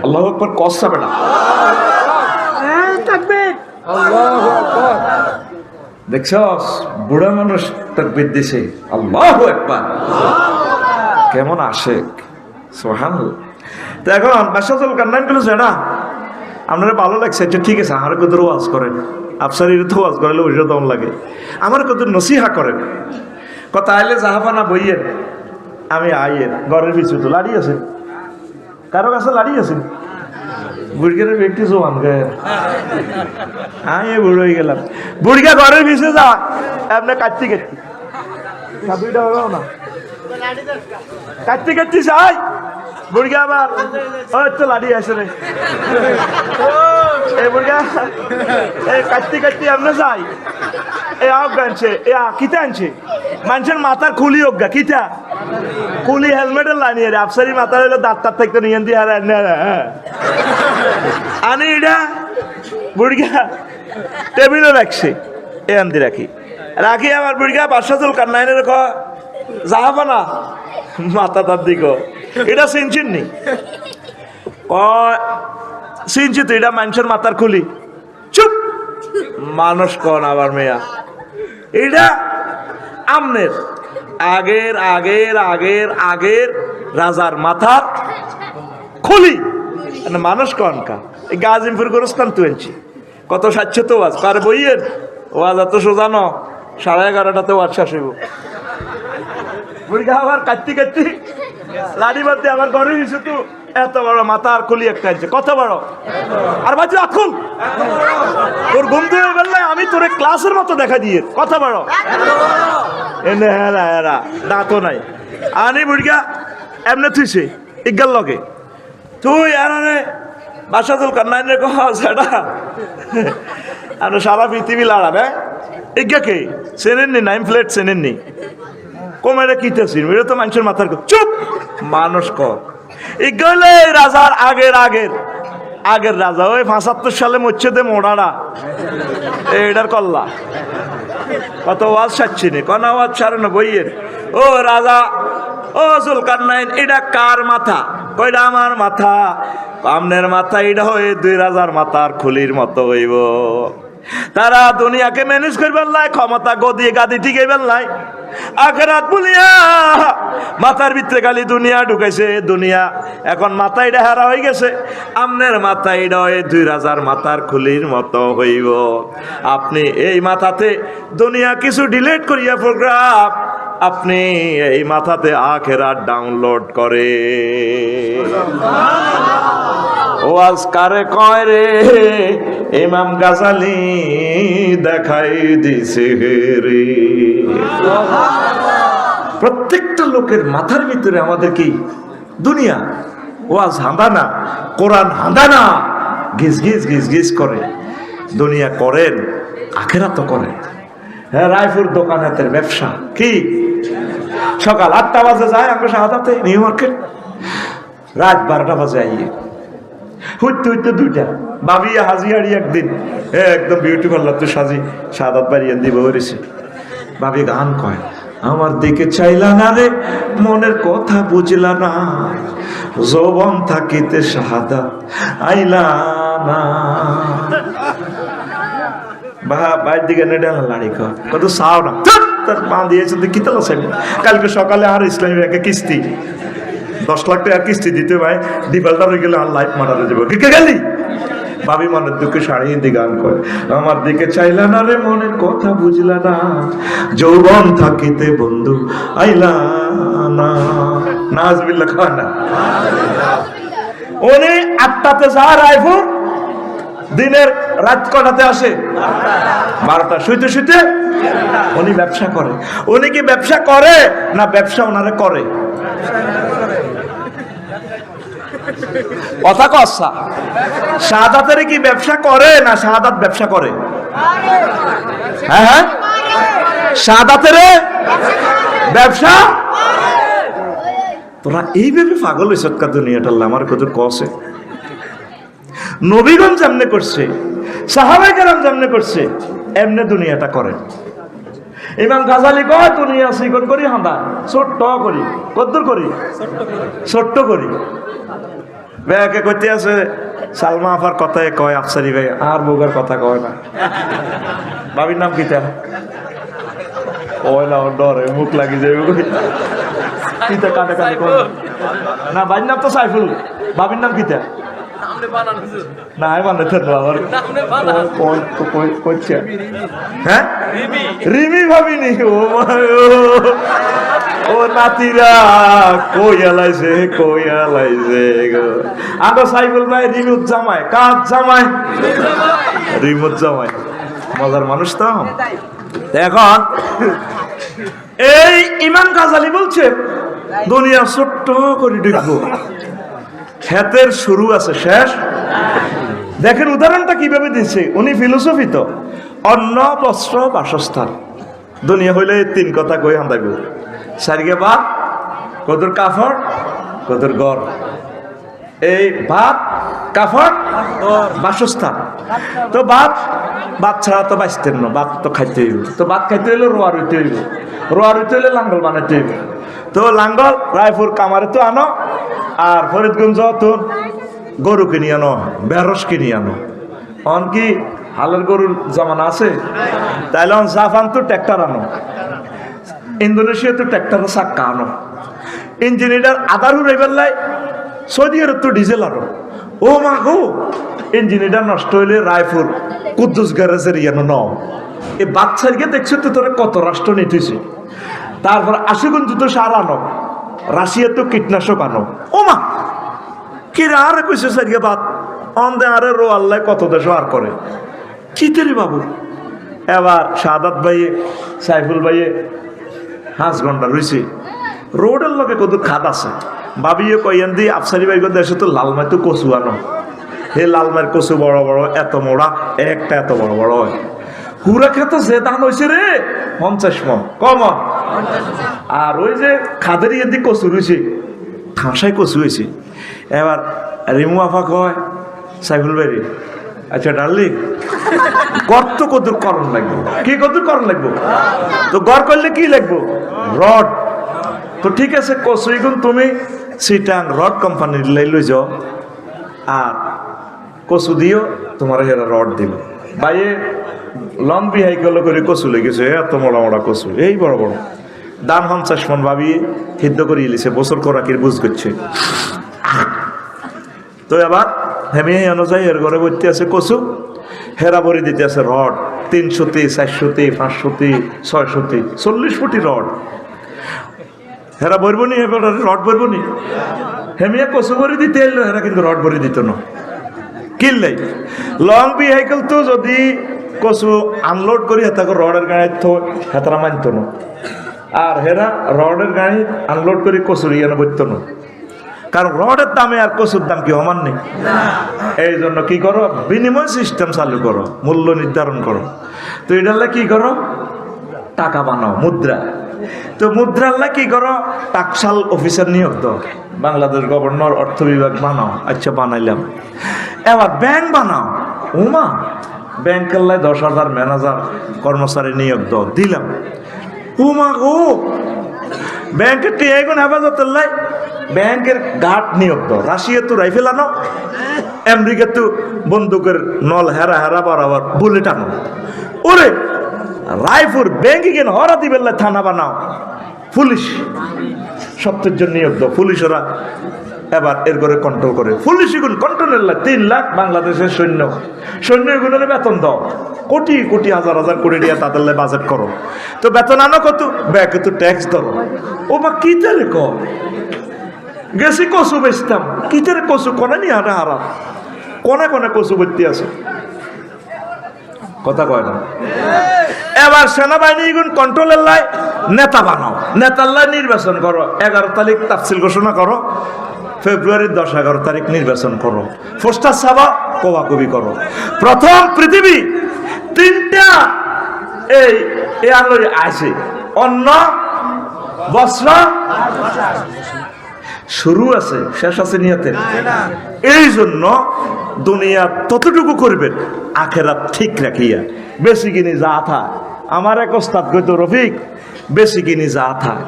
[SPEAKER 1] আল্লাহু আকবার কসা বেটা।
[SPEAKER 2] তাকবীর।
[SPEAKER 1] দেখছস বুড়া মানুষ তাকবীর দিছে, আল্লাহু আকবার। কেমন আশেক, সুবহানাল্লাহ। তো এখন বাসাতুল কান্নান গুলো যেটা আপনার ভালো লাগছে, আচ্ছা ঠিক আছে, আমার কত ওয়াজ করেন, আফসারির তো ওয়াজ করলে ওইটা দম লাগে, আমার কত নসিহা করেন, কথা আইলে জাহাপানা বইয়ের আমি আইয়ের ঘরের পিছু তো লাড়ি আছে, কারো কাছে লাড়ি আছে, বুড়িগার ব্যক্তি জোয়ান গায়ে আয় বুড়ো হয়ে গেলাম, বুড়িগা ঘরের পিছু যা আপনি কাটতে কাটতে সাবুইটা হবে না, কাটতে কাটতে যাই বুড়িগা আবার ওই তো লাড়ি আছে রে, এই বুড়িগা এই কাটতে কাটতে আপনি যাই এ আপ গানছে এ কিতা আনছে মানুষের মাথার খুলি হোক গা কিতা খুলি হেলমেটের লাইনিয়ে রে আফসারি মাথার হইলো দাঁত তার থাকতো নিয়ে দিয়ে আর হ্যাঁ আনি এটা বুড়িগা টেবিলে রাখছে এ আনতে রাখি রাখি আমার বুড়িগা বাসাতুল কান্নাইনের ক যাহাবা না মাথা তার দিক এটা চিনচিন নি চিনছি তো এটা মানুষের মাথার খুলি চুপ মানুষ কন আবার মেয়া এটা আমনের আগের আগের আগের আগের রাজার মাথার খুলি মানুষ কন কা এই গাজিমপুর গোরস্থান তুলছি কত সাচ্ছে তো ওয়াজ কার বইয়ের ওয়াজ এত সোজানো 11:30টাতে ওয়াজ শেষ হইব বুড়িগা আবার কাটতি কাটতি লাড়ি বাদ দিয়ে আমার ঘরে গেছে তো এত বড় মাথা আর খুলি একটা আনছে কত বড় আর বাজু আখুল তোর ঘুম ধরে বললে আমি তোরে ক্লাসের মতো দেখা দিয়ে কত বড় এনে হেরা হেরা দাঁতও নাই আনি বুড়িগা এমনি থুইছে ইজ্ঞার লগে তুই আরে বাসাতুল কান্নাইনের কহ সেটা আর সারা পৃথিবী লাড়া রে ইজ্ঞা কে চেনেননি নাইম প্লেট চেনেননি কমেরা কিতেছি এটা তো মানুষের মাথার চুপ মানুষ কর ইগলে রাজার আগের আগের আগের রাজা ওই ৭৫ সালে মরছে দে মোড়ারা এটার কল্লা কত ওয়াজ ছাড়ছি নি কোন আওয়াজ ছাড়ে না বইয়ের ও রাজা ও জুলকারনাইন এটা কার মাথা কইটা আমার মাথা আমনের মাথা এটা হয়ে ২ রাজার মাথার খুলির মতো হইব তারা দুনিয়াকে ম্যানেজ করবার লাই ক্ষমতা গদিয়ে গাদি টিকাইবার লাই আখেরাত বলিয়া মাথার ভিতরে খালি দুনিয়া ঢুকাইছে দুনিয়া এখন মাথাইটা হারা হয়ে গেছে আমনের মাথাইটা হয়ে ২ রাজার মাথার খুলির মতো হইব আপনি এই মাথাতে দুনিয়া কিছু ডিলিট করিয়া প্রোগ্রাম আপনি এই মাথাতে আখেরাত ডাউনলোড করে ওয়াজ কারে কয় রে ইমাম গাজালি দেখাই দিছে রে প্রত্যেকটা লোকের মাথার ভিতরে আমাদের কি দুনিয়া ওয়াজ হাঁদানা কোরআন হাঁদানা গিজ গিজ গিজ গিজ করে দুনিয়া করেন আখেরাত তো করেন হ্যাঁ রায়পুর দোকানের ব্যবসা কি সকাল ৮টা বাজে যায় আমরা শাহাদাতে নিউ মার্কেট রাত 12টা বাজে আইয়ে হইতে হইতে 2টা ভাবি হাজিয়ারি একদিন একদম বিউটিফুল লাগতো সাজি শাহাদাত বাড়িয়ে দিব হয়েছে ভাবি গান কয় আমার দিকে চাইলা না রে মনের কথা বুঝলা না যৌবন থাকিতে শাহাদাত আইলা না বাইর দিকে নেডাল লাড়ি কত সাও না তার পা দিয়েছে কি তালা সাইব কালকে সকালে আর ইসলামী ব্যাংকে কিস্তি 10 লাখ টাকা কিস্তি দিতে ভাই ডিফল্টার হয়ে গেলে আর লাইফ মারানো যাবো কে গেলি ভাবি মনের দুঃখে শাড়ি হিন্দি গান করে আমার দিকে চাইলা না রে মনের কথা বুঝলা না যৌবন থাকিতে বন্ধু আইলা না নাজবিল্লাহ খান না উনি 8টাতে যা রায়পুর দিনের রাত কটাতে আসে 12টা শুইতে শুইতে উনি ব্যবসা করে উনি কি ব্যবসা করে না ব্যবসা ওনারে করে কথা কসা শাহাদাতের কি ব্যবসা করে না শাহাদাত ব্যবসা করে হ্যাঁ হ্যাঁ শাহাদাতের ব্যবসা তোরা এইভাবে পাগল হয়েছ দুনিয়াটা আমার কত কসে নবীগণ যেমনে করছে সাহাবায়ে কেরাম যেমনে করছে এমনে দুনিয়াটা করে ইমাম গাজালি কয় দুনিয়া চিকন করি হাঁদা ছোট্ট করি কদ্দুর করি ছোট্ট করি ব্যাকে করতে আছে সালমা আফার কথায় কয় আফসারি ভাই আর বউগার কথা কয় না বাবির নাম কিতা ওইলা ডরে মুখ লাগি যাবে কিতা কাটে কাটে কয় না বাবির নাম তো সাইফুল বাবির নাম কিতা না আমি বানাতে করছে হ্যাঁ রিমি ভাবিনি ও নাতিরা কইয়ালাইছে গো আগে সাইফুল ভাই রিমুত জামাই কাজ জামাই রিমুত জামাই মজার মানুষ তো এখন এই ইমাম গাজালি বলছে দুনিয়া ছোট্ট করে দেখবো ক্ষেতের শুরু আছে শেষ দেখেন উদাহরণটা কিভাবে দিচ্ছে উনি ফিলোসফি তো অন্ন বস্ত্র বাসস্থান দুনিয়া হইলে তিন কথা কই হান্দাইব সারিগে ভাত কদর কাফড় কদর ঘর এই ভাত কাফড় বাসস্থান তো ভাত ছাড়া তো বাঁচতেন না ভাত তো খাইতে হইব তো ভাত খাইতে হইলে রোয়া রইতে হইব রোয়া রইতে হইলে লাঙ্গল বানাইতে হইব তো লাঙ্গল রায়পুর কামারে তো আনো আর ফরিদগঞ্জ তো গরু কিনে আনো বেরস কিনে আনো অন কি হালের গরুর জামানা আছে তাইলে জাপান তো ট্র্যাক্টর আনো ইন্দোনেশিয়া তো ট্র্যাক্টর চাক্কা আনো ইঞ্জিনিয়ার আধার উড়াইবার লাই সৌদি আরব তো ডিজেল আনো ও মা গো ইঞ্জিনিয়ার নষ্ট হইলে রায়পুর কুদ্দুস গ্যারেজের ইয়ানো ন এই বাচ্চার গিয়ে দেখছো তো তোরা কত রাষ্ট্র নিতেছে তারপর আশুগঞ্জ তো সার আনো রাশিয়া তো কীটনাশক আনো ও মা কি আর কইছে সারিয়ে বাত অন্দে আরে রো আল্লাহ কত দেশ আর করে চিতেরি বাবু এবার সাদাত ভাইয়ে সাইফুল ভাইয়ে 5 ঘন্টা রয়েছে রোডের লগে কত খাদ আছে বাবিয়ে কইয়ান দি আফসারি ভাই দেশে তো লালমাই তো কচু আনো হে লালমাইয়ের কচু বড় বড় এত মোড়া একটা এত বড় বড় হয় হুরা খেত যে ধান হয়েছে রে 50 মন কম আর ওই যে খাদের ইয়ে দিয়ে কচু রয়েছে ঠাঁসায় কচু হয়েছে এবার রিমু আফা কয় সাইফুল ভাই রে আচ্ছা ডার্লিং গর্ত কদুর করণ লাগবে কি কদুর করণ লাগবে তো গড় করলে কি লাগবে রড তো ঠিক আছে কচু এখন তুমি সিটাং রড কোম্পানির লই যাও আর কচু দিও তোমার এরা রড দিল বাইয়ে লং বিহাইকেল করে কচু লেগেছে এত মোড়া মোড়া কচু এই বড় বড় দাম 50 মন ভাবি সিদ্ধ করে ইলিছে বছর করাকির বুঝ করছে তো এবার হেমি অনুযায়ী এর ঘরে ভর্তি আছে কচু হেরা ভরি দিতে আছে রড 300 400 500 600 40 ফুটি রড হেরা ভরবো নি এবার রড ভরবো নি হেমিয়া কচু ভরি দিতে এলো হেরা কিন্তু রড ভরি দিত না কিনলেই লং বিহাইকেল তো যদি কচু আনলোড করি হেতাকে রডের গাড়ি তো হেতারা মানত না আর হেরা রডের গাড়ি আনলোড করে কচুর ইয়ানো বইত না কারণ রডের দামে আর কচুর দাম কি সমান নেই এই জন্য কি করো বিনিময় সিস্টেম চালু করো মূল্য নির্ধারণ করো তো এটালে কি করো টাকা বানাও মুদ্রা তো মুদ্রাল্লা কি করো টাকশাল অফিসার নিয়োগ দাও বাংলাদেশ গভর্নর অর্থ বিভাগ বানাও আচ্ছা বানাইলাম এবার ব্যাংক বানাও ওমা ব্যাংকের লাই 10,000 ম্যানেজার কর্মচারী নিয়োগ দাও দিলাম ওমা গো ব্যাংকের টিয়াগুন হেফাজতের লাই ব্যাংকের গার্ড নিয়োগ দাও রাশিয়া তো রাইফেল আনো আমেরিকা তো বন্দুকের নল হেরা হেরা বরাবর বুলেট আনো ওরে রায়পুর ব্যাংকে গেন হরা দিবেন থানা বানাও পুলিশ 70 জন নিয়োগ দাও পুলিশরা এবার এর করে কন্ট্রোল করে পুলিশ এগুলো কন্ট্রোলের 3 লাখ বাংলাদেশের সৈন্য এগুলোর বেতন দাও কোটি কোটি হাজার হাজার কোটি টাকা তাদের বাজেট করো তো বেতন আনো কত ব্যাকে তো ট্যাক্স ধরো ও বা কি তারে কর গেছি কচু বেচতাম কি তারে কচু কনে নি হারা হারা কনে কনে কচু ভর্তি আছে কথা কয় না এবার সেনাবাহিনী এগুন কন্ট্রোলের লাই নেতা বানাও নেতার লাই নির্বাচন করো 11 তারিখ তাফসিল ঘোষণা করো ফেব্রুয়ারির 10-11 তারিখ নির্বাচন করো পোস্টার ছাপা কোবাকুবি করো প্রথম পৃথিবী 3টা এই আলোয় আছে অন্ন বস্ত্র শুরু আছে শেষ আছে নিয়তে এই জন্য দুনিয়া ততটুকু করবেন আখেরাত ঠিক রাখিয়া বেশি কিনি যা থা আমার এক ওস্তাদ কইতো, রফিক বেশি কিনি যা থাক,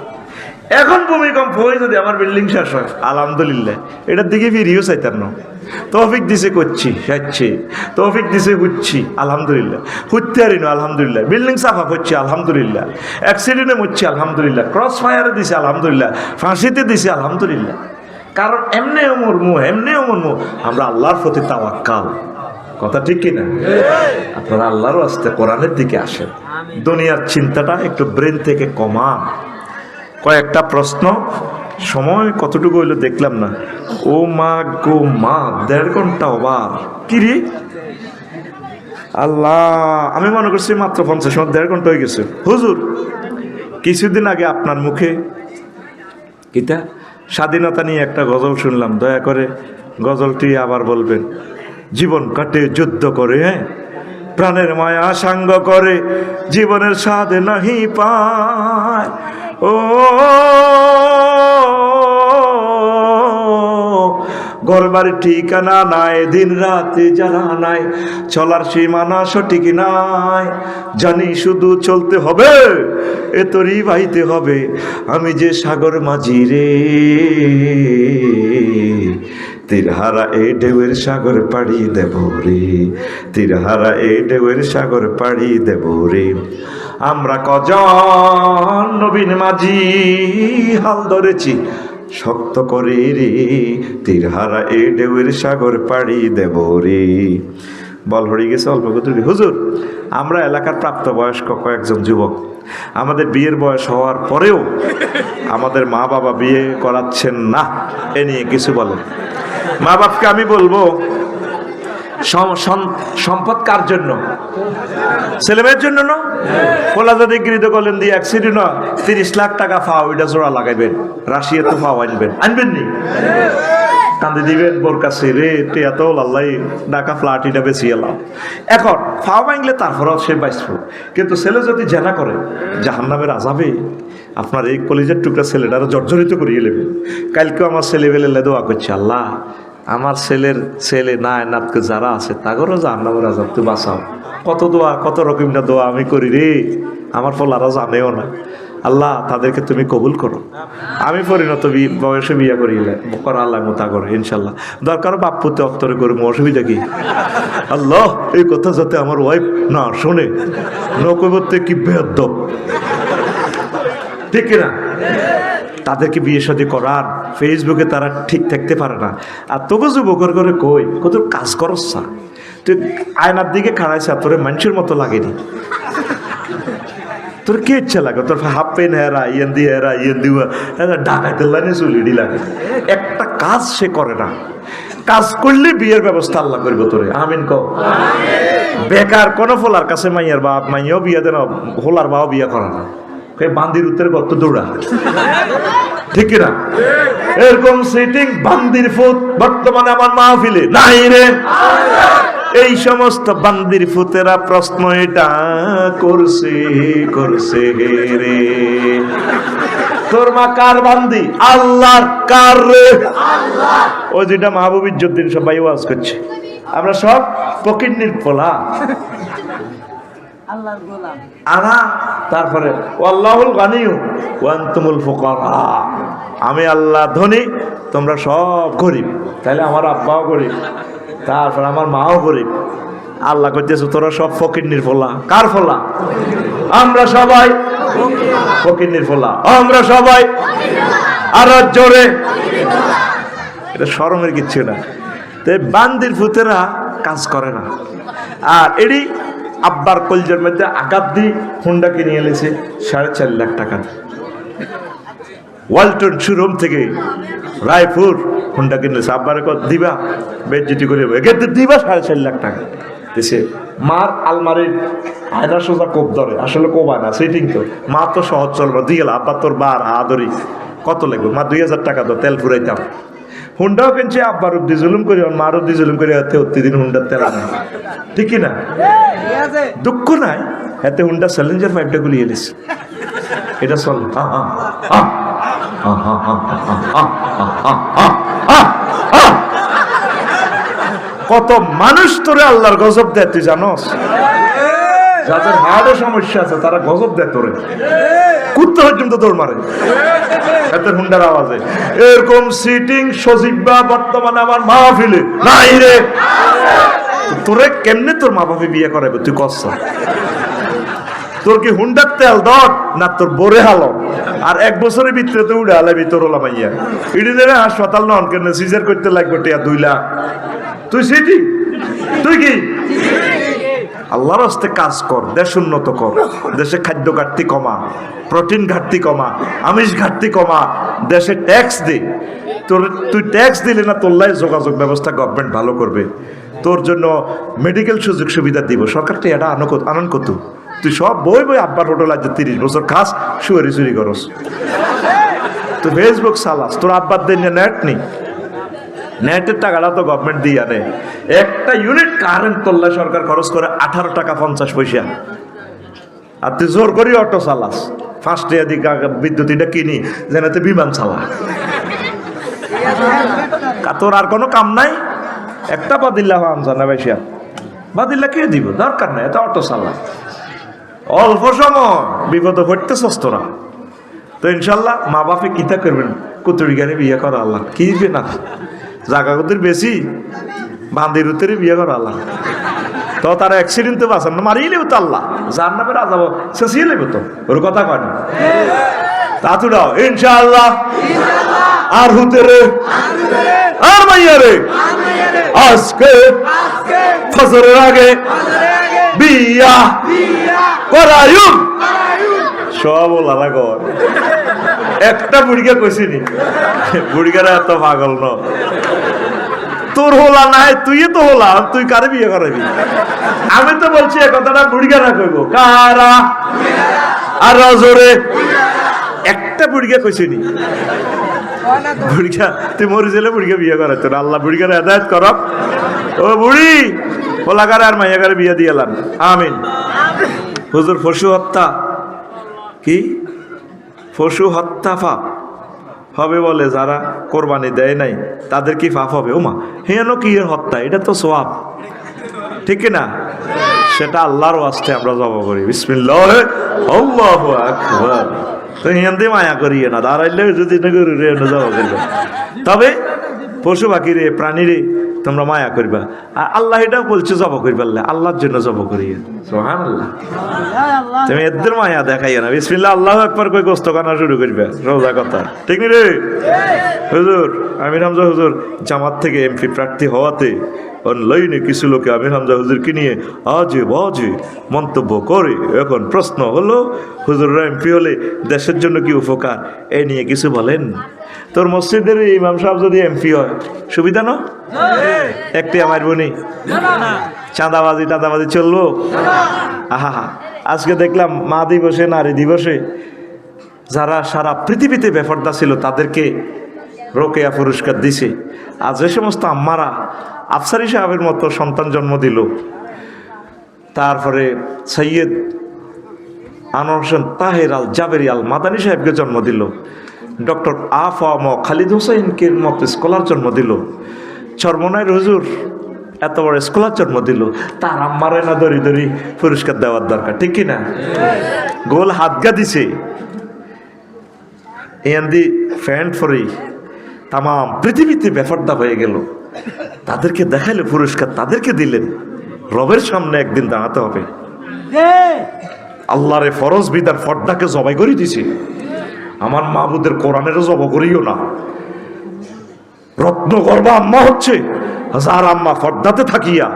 [SPEAKER 1] এখন ভূমিকম্প হয়ে যদি আমার বিল্ডিং শেষ হয় আলহামদুলিল্লাহ, এটার দিকে ফিরিয়েও চাইতাম না। তৌফিক দিছে করছি যাচ্ছি, তৌফিক দিছে হুচ্ছি আলহামদুলিল্লাহ, হুচ্ছে আরিনো আলহামদুলিল্লাহ, বিল্ডিং সাফা করছি আলহামদুলিল্লাহ, অ্যাক্সিডেন্টে মরছি আলহামদুলিল্লাহ, ক্রস ফায়ারে দিছে আলহামদুলিল্লাহ, ফাঁসিতে দিছে আলহামদুলিল্লাহ। কারণ এমনিও মরমু, এমনিও মরমু, আমরা আল্লাহর প্রতি তাওয়াক্কাল। কথা ঠিক কিনা? আপনারা আল্লাহর আস্তে কোরআনের দিকে আসেন, দুনিয়ার চিন্তাটা একটু ব্রেন থেকে কমান। কয়েকটা প্রশ্ন, সময় কতটুকু হইলো দেখলাম না। ও মা গো মা, 1.5 ঘন্টা ওভার কি রে আল্লাহ, আমি মনে করছি মাত্র 50 মিনিট, 1.5 ঘন্টা হয়ে গেছে। হুজুর কিছুদিন আগে আপনার মুখে কিতা স্বাধীনতা নিয়ে একটা গজল শুনলাম, দয়া করে গজলটি আবার বলবেন। জীবন কাটে যুদ্ধ করে, হ্যাঁ, প্রাণের মায়া সাঙ্গ করে, জীবনের স্বাদ নাহি পায়। ও ঘরবাড়ির ঠিকানা নাই, দিন রাতে জানা নাই, চলার সীমানা সঠিক নাই, জানি শুধু চলতে হবে, এ তরি বাইতে হবে, আমি যে সাগর মাঝি রে, তীরহারা এ ঢেউয়ের সাগর পাড়ি দেব রে, তীরহারা এ ঢেউয়ের সাগর পাড়ি দেব রে। আমরা কজন নবীন মাঝি হাল ধরেছি শক্ত করে রে, তীরহারা এ ঢেউয়ের সাগর পাড়ি দেব রে। বল হয়ে গেছে অল্প কত। হুজুর আমরা এলাকার প্রাপ্তবয়স্ক কয়েকজন যুবক, আমাদের বিয়ের বয়স হওয়ার পরেও আমাদের মা বাবা বিয়ে করাচ্ছেন না, এ নিয়ে কিছু বলেন। মা বাপকে আমি বলবো, সম্পদ কার জন্য? ছেলেমেয়ের জন্য না? কোলা যদি গৃহীত করলেন দিয়ে অ্যাক্সিডেন্ট 30 লাখ টাকা ফাও, এটা জোড়া লাগাইবেন, রাশিয়া তো ফাও আনবেন নি, কান্দে দিবেন বোর কাছে রে, এত আল্লাহ ঢাকা ফ্ল্যাট এটা বেশি এলাম। এখন ফাও ভাঙলে তারপরেও সে বাঁচবো, কিন্তু ছেলে যদি জেনা করে জাহান্নামের আযাবে আপনার এই কলিজার টুকরা ছেলেটারও জর্জরিত করিয়ে নেবে। কালকেও আমার ছেলে বেলে দোয়া করছে, আল্লাহ আমার ছেলের ছেলে না নাতকে যারা আছে তাগরও জাহান্নামের আযাব তুই বাঁচাও। কত দোয়া, কত রকমটা দোয়া আমি করি রে, আমার ফলারা জানেও না। আল্লাহ তাদেরকে তুমি কবুল করো। আমি পরিণত বয়সে বিয়া করিলে করা আল্লাহ মোতা করে ইনশাল্লাহ। দরকার বাপ পুতে অক্তরে করবো, অসুবিধা কি? আল্লাহ এই কথা যাতে আমার ওয়াইফ না শোনে, নকবতে কি বেয়াদব, ঠিক কিনা? তাদেরকে বিয়ে শাদী করার ফেসবুকে তারা ঠিক থাকতে পারে না। আর তোকে যুবকর করে কই কত কাজ করস, তুই আয়নার দিকে খাড়াইছে, তোরে মানুষের মতো লাগেনি, তোর কে ইচ্ছা লাগে? তোর হাফ পেন হেরা ইয়েন দিয়ে হেরা ইয়েন দিবা ডাকাইতে লাইনে চুলিডি লাগে, একটা কাজ সে করে না। কাজ করলে বিয়ের ব্যবস্থা আল্লাহ করবো তোরে, আমিন কও। বেকার কোন ফোলার কাছে মাইয়ার বাপ মাইয়াও বিয়া দেন, হোলার বাও বিয়া করা না, বান্দির উত্তরে কত দৌড়া, ঠিক না? এরকম সিটিং বান্দির ফুট বর্তমানে আমার মাহফিলে নাই রে। এই সমস্ত বান্দির ফুতেরা প্রশ্ন এটা করছে রে, তোর মা কার বান্দি? আল্লাহর। কার রে? ওই যেটা মাহবুব ইজ্জুদ্দিন সবাই ওয়াজ করছে, আমরা সব ফকিন্নির পোলা
[SPEAKER 2] আল্লাহর গোলাম।
[SPEAKER 1] আনা তারপরে আল্লাহুল গানিয়ু ওয়া আনতুমুল ফুকারা, আমি আল্লাহ ধনী, তোমরা সব গরিব। তাহলে আমার আব্বাও গরিব, তারপর আমার মাও গরিব। আল্লাহ কইতেছে তোরা সব ফকিন্নির ফোলা। কার ফোলা? আমরা সবাই ফকিন্নির ফোলা, আমরা সবাই। আর জোরে, এটা শরমের কিচ্ছু না। তো বান্দির ফুতেরা কাজ করে না। আর এডি আব্বার কলজের মধ্যে আঘাত দিয়ে হুন্ডা কিনে এনেছে 4.5 লাখ টাকা, ওয়ালটন শোরুম থেকে রায়পুর হুন্ডা কিনেছে। আব্বারে কত দিবা? বেজ্জতি করে দিবা 4.5 লাখ টাকা দিছে। মার আলমারির আয়না সোজা কোপ ধরে, আসলে কোবায় না, সেটিং তো। মা তো সহজ চলবা দিয়ে গেল, আব্বা তোর বার আদরি কত লাগবে? মা 2000 টাকা তো তেল ফুরাইতাম। হুন্ডাও কিনছে, আব্বার অব্দি জুলুম করি, মার অব্দি জুলুম করে, হাতে প্রতিদিন হুন্ডার তেল আনে, ঠিক কিনা? দুঃখ নাই, হাতে হুন্ডা চ্যালেঞ্জার 5টা গুলি এলিস, এটা চল। কত মানুষ তোরে আল্লাহর গজব দেয় তুই জানোস? যাদের হার্টের সমস্যা আছে তারা গজব দেয় তোরে, কুত্তা পর্যন্ত তোর মারে এত হুন্ডার আওয়াজে। এরকম সিটিং সজীববা বর্তমানে আমার মাহফিলে নাই রে। তোরে কেমনে তোর মা বাপে বিয়ে করাবে তুই কষ্ট? তোর কি হুন্ডার তেল দট না তোর বোরে হালো? আর 1 বছরের ভিতরে তো উড়ে হালাবি তোর ওলা মাইয়া। ইডিনের হাসপাতাল নন কেন সিজার করতে লাগবে টিয়া 2 লাখ। তুই সিটি, তুই কি? আল্লাহর হস্তে কাজ কর, দেশ উন্নত কর, দেশে খাদ্য ঘাটতি কমা, প্রোটিন ঘাটতি কমা, আমিষ ঘাটতি কমা, দেশে ট্যাক্স দে। তুই ট্যাক্স দিলে না তোর লাই যোগাযোগ ব্যবস্থা গভর্নমেন্ট ভালো করবে, তোর জন্য মেডিকেল সুযোগ সুবিধা দিব সরকারটা। এটা আনন্দ কত? তুই সব বই আব্বার হোটেল আজ 30 বছর খাস, শুয়ারি চুরি করস, তুই ফেসবুক চালাস, তোর আব্বার দিন নেট নেই, নেটের টাকাটা তো গভর্নমেন্ট দিয়ে আনে। একটা ইউনিট কারেন্ট তোল্লা সরকার খরচ করে 18 টাকা 50 পয়সা। আর তুই জোর করি অটো চালাস, 5 টাকা দিয়ে বিদ্যুৎ এটা কিনি যেন তুই বিমান চালা। তোর আর কোনো কাম নাই? একটা বাদিল্লা জানা বেশি বাদিল্লা কে দিব, দরকার নাই, এত অটো চালা। অল্প সময় বিপদে পড়তেছস তোরা। তো ইনশাল্লাহ মা বাপে কিতা করবেন? কুতুরি গাড়ি বিয়ে করা আল্লাহ কি দিবে না, জাগা কুতুর বেশি বান্দির উত্তরে বিয়ে করা আল্লাহ। তো তারা অ্যাক্সিডেন্ট তো বাঁচান না, মারিয়ে নেব তো আল্লাহ, যার নামে রাজাবো শেষিয়ে নেব তো, ওর কথা কয় না। তা তুরাও ইনশাআল্লাহ আর হুতে রে আর মাইয়া রে আজকে ফজরের আগে বিয়া করায়ুম। সব ওলারা কর, একটা বুড়িকে কইছিনি, বুড়িকারা এত পাগল ন। তোর হোলা নাই, তুই তো হোলা, তুই কারে বিয়ে করাবি? আমি তো বলছি এ কথাটা বুড়িকারা কইব, কারা আর জোরে একটা বুড়িকে কইছিনি। বুড়িকা তুই মরে গেলে বুড়িকে বিয়ে করাইতো না, আল্লাহ বুড়িকারে হেদায়েত করব। ও বুড়ি হোলাকার আর মাইয়াকারে বিয়ে দিয়েলাম, আমিন। হুজুর পশু হত্যা কি? পশু হত্যা পাপ হবে বলে যারা কোরবানি দেয় নাই তাদের কি পাপ হবে? ওমা হেন কি হত্যা, এটা তো সওয়াব, ঠিক না? সেটা আল্লাহর ওয়াস্তে আমরা জবাব করি, বিসমিল্লাহ আল্লাহু আকবার। তো হেন দিয়ে মায়া করিয়ে না, দাঁড়াইলে যদি জবাব করবে। তবে পশু পাখি রে, প্রাণী রে তোমরা মায়া করবা। আর আল্লাহ এটাও বলছে জব করবা, আল্লাহর জন্য জব করিয়ে। সুবহানাল্লাহ। তুমি এদের মায়া দেখাইয়া না, বিসমিল্লাহ আল্লাহু আকবার কই গোস্ত কানা শুরু করবে, রোজা কথা, ঠিক নি রে? হুজুর আমির হামজা হুজুর জামাত থেকে এমপি প্রার্থী হওয়াতে অনলাইনে কিছু লোকে আমির হামজা হুজুরকে নিয়ে আজে বাজে মন্তব্য করে। এখন প্রশ্ন হলো, হুজুররা এমপি হলে দেশের জন্য কি উপকার, এই নিয়ে কিছু বলেন। তোর মসজিদের ইমাম সাহেব যদি এমপি হয় সুবিধা না? একটি আমার বনি চাঁদাবাজি টাদাবাজি চলবো? আহা, আজকে দেখলাম মা দিবসে, নারী দিবসে যারা সারা পৃথিবীতে বেপরদা ছিল তাদেরকে রোকেয়া পুরস্কার দিছে। আর যে সমস্ত আম্মারা আফসারি সাহেবের মতো সন্তান জন্ম দিল, তারপরে সৈয়দ আনোয়ার হোসেন তাহের আল জাবেরি আল মাদানী সাহেবকে জন্ম দিল, ডক্টর আফম খালিদ হোসেনকে মতো স্কলার জন্ম দিল, চরমনায়ের হুজুর এত বড় স্কলার জন্ম দিল, তার আম্মারে না দড়ি দড়ি পুরস্কার দেওয়ার দরকার, ঠিক কিনা? গোল হাতগা দিছে এন্দি ফ্যান্ট ফরি তাম পৃথিবীতে বেফর্দা হয়ে গেল, তাদেরকে দেখাইলে পুরস্কার, তাদেরকে দিলেন। রবের সামনে একদিন দাঁড়াতে হবে। আল্লাহরে ফরজ বিধান ফর্দাকে জবাই করে দিছে, আমার মাহবুদের কোরআনেরও জব করিও না। রত্ন গর্বা আম্মা হচ্ছে, হাজার আম্মা ফর্দাতে থাকিয়া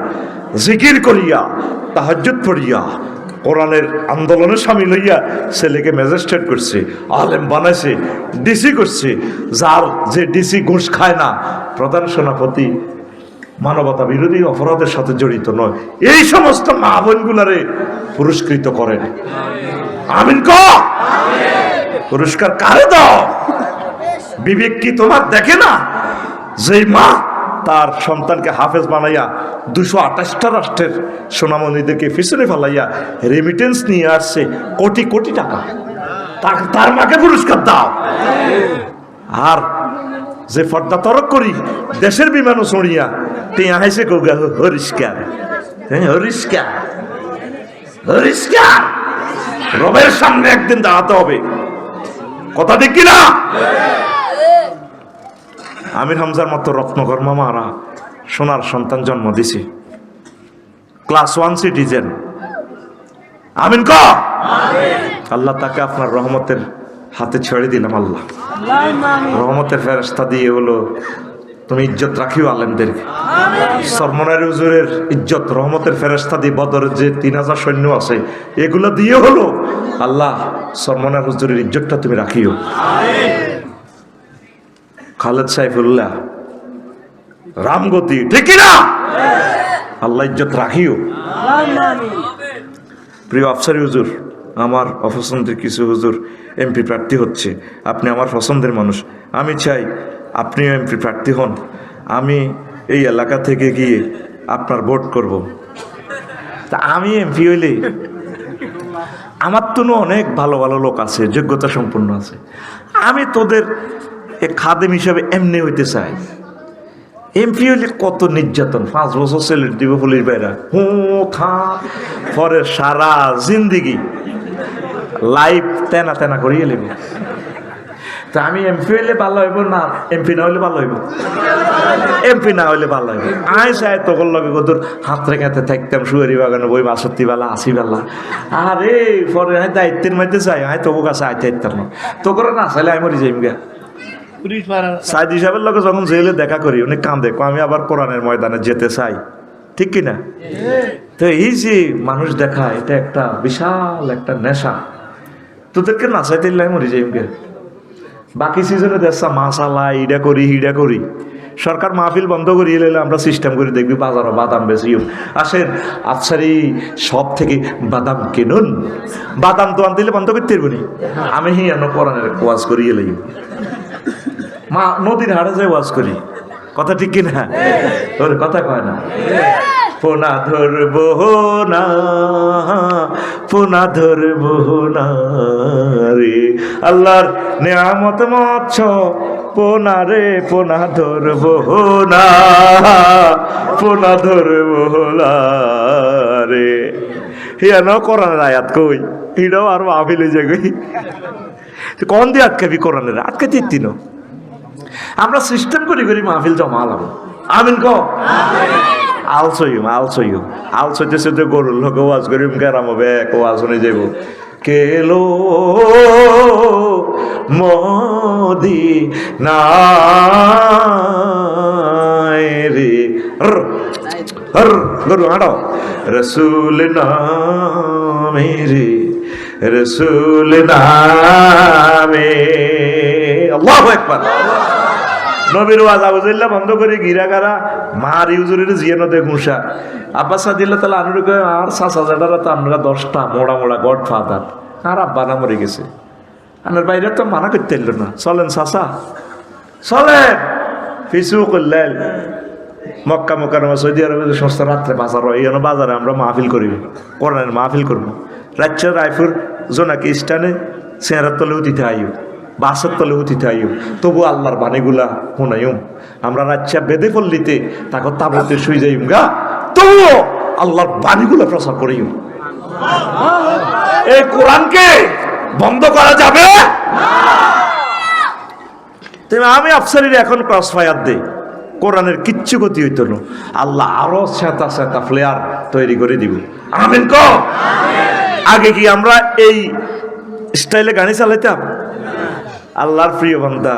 [SPEAKER 1] জিকির করিয়া তাহাজ্জুদ পড়িয়া কোরআনের আন্দোলনে সামিল হইয়া ছেলেকে ম্যাজিস্ট্রেট করছে, আলেম বানাইছে, ডিসি করছে। যার যে ডিসি ঘুষ খায় না, প্রধান সেনাপতি মানবতা বিরোধী অপরাধের সাথে জড়িত নয়, এই সমস্ত মা বোনগুলারে পুরস্কৃত করেন। আমিন ক পুরস্কার কারে দাও? বিবেক কি তোমার দেখে না? যেই মা তার সন্তানকে হাফেজ বানাইয়া 228টা রাষ্ট্রের সোনামণিদেরকে পিছনে ফেলাইয়া রেমিটেন্স নিয়ে আসছে কোটি কোটি টাকা, তার মাকে পুরস্কার দাও। আর যে ফর্দা তরক করি দেশের বিমানও চড়িয়া টিয়া হাইছে কৌগা হরিষ্কার, হরিষ্কার পরিষ্কার। রবের সামনে একদিন দাঁড়াতে হবে, কথা ঠিক কিনা? আমির হামজার মতো রত্নকর মামারা সোনার সন্তান জন্ম দিছে, ক্লাস 1 সিটিজেন। আমিন ক। আল্লাহ তাকে আপনার রহমতের হাতে ছেড়ে দিলাম। আল্লাহ রহমতের ফেরেশতা দিয়ে হলো তুমি ইজ্জত রাখিও আলেমদেরকে। সরমনারি হুজুরের ইজ্জত রহমতের ফেরেশতা দিয়ে, বদরের যে 3000 সৈন্য আছে এগুলো দিয়ে হলো আল্লাহ সরমনার হুজুরের ইজ্জতটা তুমি রাখিও। খালেদ সাইফুল্লাহ রামগতি, ঠিক না? আল্লাহ ইজ্জত রাখিও। প্রিয় আফসারি হুজুর, আমার অপছন্দের কিছু হুজুর এমপি প্রার্থী হচ্ছে। আপনি আমার পছন্দের মানুষ, আমি চাই আপনিও এমপি প্রার্থী হন। আমি এই এলাকা থেকে গিয়ে আপনার ভোট করব। তা আমি এমপি হইলে আমার তো অনেক ভালো ভালো লোক আছে, যোগ্যতা সম্পন্ন আছে। আমি তোদের খাদেম হিসাবে এমনি হইতে চাই। এমপি হইলে কত নির্যাতন, 5 বছর ছেলে দিব পুলিশ বাইরা হু থা, পরে সারা জিন্দিগি লাইফ তেনা তেনা করিয়ে নেবে। তা আমি এমপি হইলে ভালো হইব না এমপি না হইলে ভালো হইব? এমপি না হইলে ভালো হইব। আই চাই তোর লগে কতর হাত রেখাতে থাকতাম, সুয়ারি বাগানে বই 62 বেলা 80 বেলা। আরে পরে আমি দায়িত্বের মধ্যে চাই, আমি তোর কাছে আইতে ইতাম না, তোর না চাইলে আমি মরি যাইম গা। সাইদ সাহেবের লগে যখন জেলে দেখা করি উনি কান্দে, আমি আবার কোরআনের ময়দানে যেতে চাই, ঠিক কিনা? তো এই যে মানুষ দেখা, এটা একটা বিশাল একটা নেশা। তোদেরকে না চাইতে মরি যাইম গে। বাকি সিজনে দেখছা মাসালা ইডা করি হিডা করি, সরকার মাহফিল বন্ধ করিয়ে এলে আমরা সিস্টেম করে দেখবি বাজারও বাদাম বেশিও আসেন। আফসারি সব থেকে বাদাম কিনুন, বাদাম তো আনতে বন্ধ করতে পারবো নি। আমি হিয়ানো কোরআনের ওয়াজ করিয়ে এলাই মা নদীর হাড়ে যাই ওয়াজ করি, কথা ঠিক কিনা? ওর কথা কয় না। পোনা ধরবো না, পোনা ধরবো না রে, আল্লাহর নেয়ামত মৎস পোনা রে, পোনা ধরবো না, পোনা ধরবো না রে। হিয়ানো কোরআনের আয়াত কই, এটাও আরো আবিলে যে কই কন দিয়ে আটকাবি কোরআনের, আটকে দিতিন। আমরা সিস্টেম করি করি মাহফিল জমা আলাম। আমিন ক। আলসইতেছে তো গরুর লোক ওয়াজ করি কেরাম হবে, এক ওয়াজ শুনে যাইব কেলো মোদি না রে গরু হাঁটো রসুল নামে রে, রসুল নামে। আল্লাহু আকবার। নবীর ওয়াজ আবুজাইল্লাহ বন্ধ করে গিরাগারা মার ইউজুরের জিয়ানতে ঘুষা আব্বাস সাদিল্লাহ তাআলা আনুর আর সাসা জাডারা তো আমরা 10টা মোড়া মোড়া গড ফাদার আর আব্বা না মরে গেছে। আনার বাইরে তো মানা করতে এলো না, চলেন সাসা চলেন ফিসু করলেন। মক্কা মুকাররমা সৌদি আরবের সমস্ত রাত্রে বাজার হয়, এই বাজারে আমরা মাহফিল করি, কোরআনের মাহফিল করবো। রাজ্যের রায়পুর জোনাকি স্টানে চেহারার তলে উঠিতে আইও, বাসের তলে উঠিতে আইও, তবু আল্লাহর বাণীগুলা শোনাইও। আমরা রাজ্যা বেদে পল্লীতে তাকে তাবতে শুয়ে যাইম গা, তবুও আল্লাহর বাণীগুলা প্রচার করিও। এই কোরআনকে বন্ধ করা যাবে? আমি আফসারির এখন ক্রস ফায়ার দেই, কোরআনের কিচ্ছু গতি হইত না। আল্লাহ আরো সেতা সেতা ফ্লেয়ার তৈরি করে দিব। আমিন ক। আগে কি আমরা এই স্টাইলে গাড়ি চালাইতাম? আল্লাহর প্রিয় বান্দা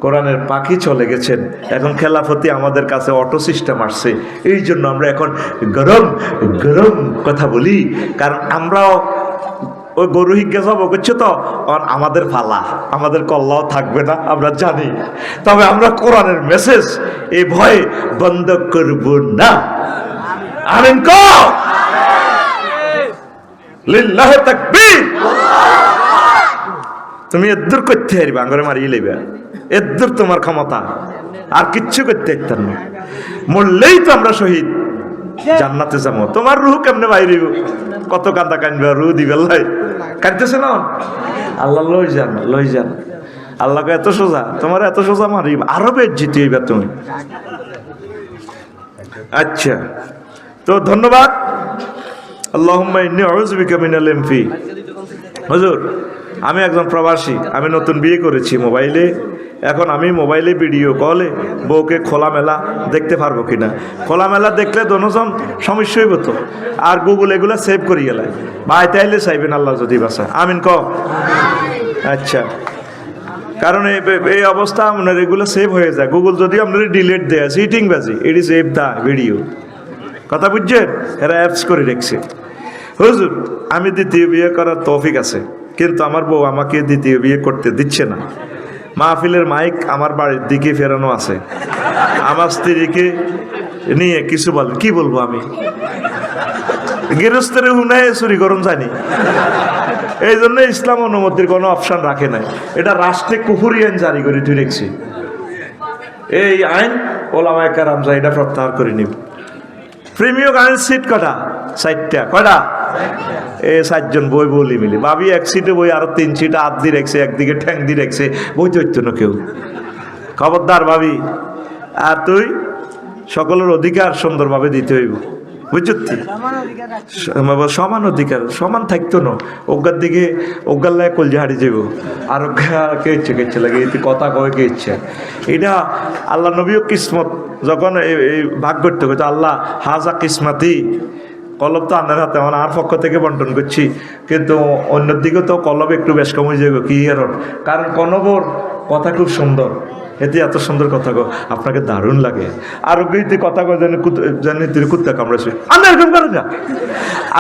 [SPEAKER 1] কোরআনের পাখি চলে গেছেন, এখন খেলাফতি আমাদের কাছে অটো সিস্টেম আসছে। এই জন্য আমরা এখন গরম গরম কথা বলি, কারণ আমরাও ওই গরু হিজ্ঞা যাব করছে তো আমাদের ফালা, আমাদের কল্লাও থাকবে না আমরা জানি। তবে আমরা কোরআনের মেসেজ এই ভয়ে বন্ধ করব না। আমিন ক। লিল্লাহি তাকবীর। তুমি এদ্দুর করতে হারবে, আঙ্গরে মারিয়ে লেবে, এদ্দুর তোমার ক্ষমতা, আর কিচ্ছু করতে পারতাম না। মরলেই তো আমরা শহীদ, জান্নাতে যাবো। তোমার রুহ কেমনে বাইরে, কত কান্দা কানবে, রুহ দিবে লাই কাঁদতেছে না। আল্লাহ লই যান। আল্লাহকে এত সোজা, তোমার এত সোজা মারিব, আরো বেশ জিতে হইবা তুমি। আচ্ছা, তো ধন্যবাদ। আল্লাহুম্মা ইন্নী আউযু বিকা মিনাল ইমফি। হুজুর, আমি একজন প্রবাসী, আমি নতুন বিয়ে করেছি মোবাইলে। এখন আমি মোবাইলে ভিডিও কলে বউকে খোলামেলা দেখতে পারবো কিনা? খোলামেলা দেখলে দোনোজন সমস্যা হইব তো। আর গুগল এগুলো সেভ করি গেলে ভাই তাইলে চাইবেন আল্লাহ যদি বাসা। আমিন ক। আচ্ছা, কারণ এই অবস্থা আপনার এগুলো সেভ হয়ে যায়। গুগল যদি আপনার ডিলেট দেয় সিটিং বাজি, it is save the video. কথা বুঝছেন? এরা অ্যাপস করে রেখেছে। হুজুর, আমি দ্বিতীয় বিয়ে করার তৌফিক আছে, কিন্তু আমার বউ আমাকে দ্বিতীয় বিয়ে করতে দিচ্ছে না। মাহফিলের মাইক আমার বাড়ির দিকে ফেরানো আছে। আমার স্ত্রীকে নিয়ে কিছু বল, কি বলবো আমি? গৃহস্থের হুনায় চুরি করুন জানি। এই জন্য ইসলাম অনুমতির কোনো অপশন রাখে নাই। এটা রাষ্ট্রে কুফুরি আইন জারি করে তুই রেখছি। এই আইন ওলামায়ে কেরাম যা এটা প্রত্যাহার করে নিব। প্রিমিয় গানের সিট কটা? 4টা। কয়টা? এই 4 জন বই বলি মিলি ভাবি এক সিটে বই, আরো 3 সিট হাত দিয়ে রেখছে, একদিকে ঠ্যাং দিয়ে রেখছে, বই তো হইতো না কেউ। খবরদার ভাবি। আর তুই সকলের অধিকার সুন্দরভাবে দিতে হইব, বুঝছি? সমান অধিকার সমান থাকতো না। অজ্ঞার দিকে অজ্ঞার লাগে কলজা হারিয়ে যাব, আর অজ্ঞা কে ইচ্ছে কেচ্ছে লাগে, এতে কথা কয়ে কে ইচ্ছে। এটা আল্লাহ নবীও কিসমত যখন এই ভাগ করতে হইতো, আল্লাহ হাজা কিসমাতি, কলব তো আন্নার হাতে, আমার আর পক্ষ থেকে বন্টন করছি। কিন্তু অন্যদিকে তো কলব একটু বেশ কম হয়ে যাবে, কি এর কারণ কনবর কথা খুব সুন্দর, এতে এত সুন্দর কথা গো আপনাকে দারুণ লাগে। আরোগ্যহিতে কথা কয় জানি তিনি কুত্তা কামড়াছে, আমরা এরকম করে না।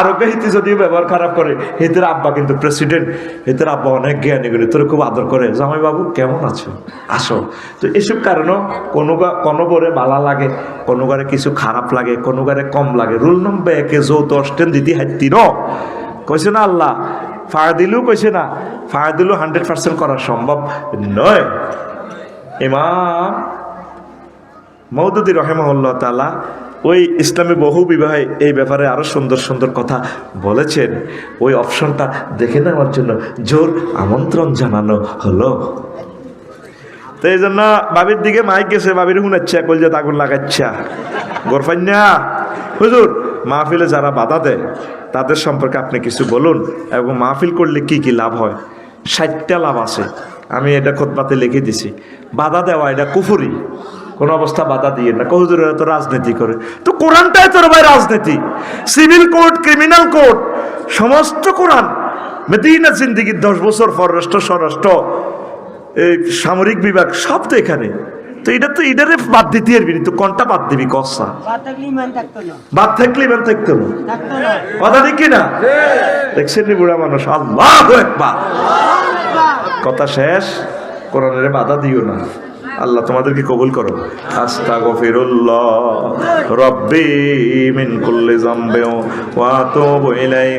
[SPEAKER 1] আরোগ্যহিতে যদি ব্যবহার খারাপ করে, হেতের আব্বা কিন্তু প্রেসিডেন্ট, হেতের আব্বা অনেক জ্ঞানী করে, তোর খুব আদর করে, জামাই বাবু কেমন আছো, আসো। তো এসব কারণও কোনো বরে বালা লাগে, কোনো গারে কিছু খারাপ লাগে, কোনো গারে কম লাগে। রুল নম্বর 1 যৌথ অষ্টেন দিদি হাইতি ন কইছে না আল্লাহ, ফায়ার দিলেও কইছে না, ফায়ার দিলেও 100% করা সম্ভব নয়। ইমাম মওদুদী রাহিমাহুল্লাহ তাআলা ওই ইসলামী বহু বিবাহে এই ব্যাপারে আরো সুন্দর সুন্দর কথা বলেছেন। ওই অপশনটা দেখে নেওয়ার জন্য জোর আমন্ত্রণ জানানো হলো। তো এই জন্য বাবির দিকে মাইক গেছে, বাবির শুনাচ্ছা, কলজা আগুন লাগাচ্ছা, গোরফান্যা। হুজুর, মাহফিলে যারা বাধা দেয় তাদের সম্পর্কে আপনি কিছু বলুন, এবং মাহফিল করলে কি কি লাভ হয়। 60টা লাভ আছে, আমি এটা খুতবাতে লিখে দিছি। বাধা দেওয়া এটা কুফরি, কোন অবস্থা বাধা দিয়ে না। হুজুরেরা তো রাজনীতি করে, তো কোরআনটাই তোর ভাই রাজনীতি। সিভিল কোড, ক্রিমিনাল কোড, সমস্ত কোরআন, মদিনা জিন্দিগি 10 বছর পররাষ্ট্র স্বরাষ্ট্র, এই সামরিক বিভাগ সব তো এখানে। তো এটারে বাদ দিতে পারবি, তো কোনটা বাদ দিবি? কসা বাদ থাকলে ইমান থাকতো না। কথা ঠিক কিনা? দেখছেন বুড়া মানুষ, আল্লাহু আকবার, কথা শেষ। কোরআনের বাধা দিও না। আল্লাহ তোমাদেরকে কবুল করো। আস্তাগফিরুল্লাহ রাব্বি মিন কুল্লি যামবিন ওয়া আতুবু ইলাইহি।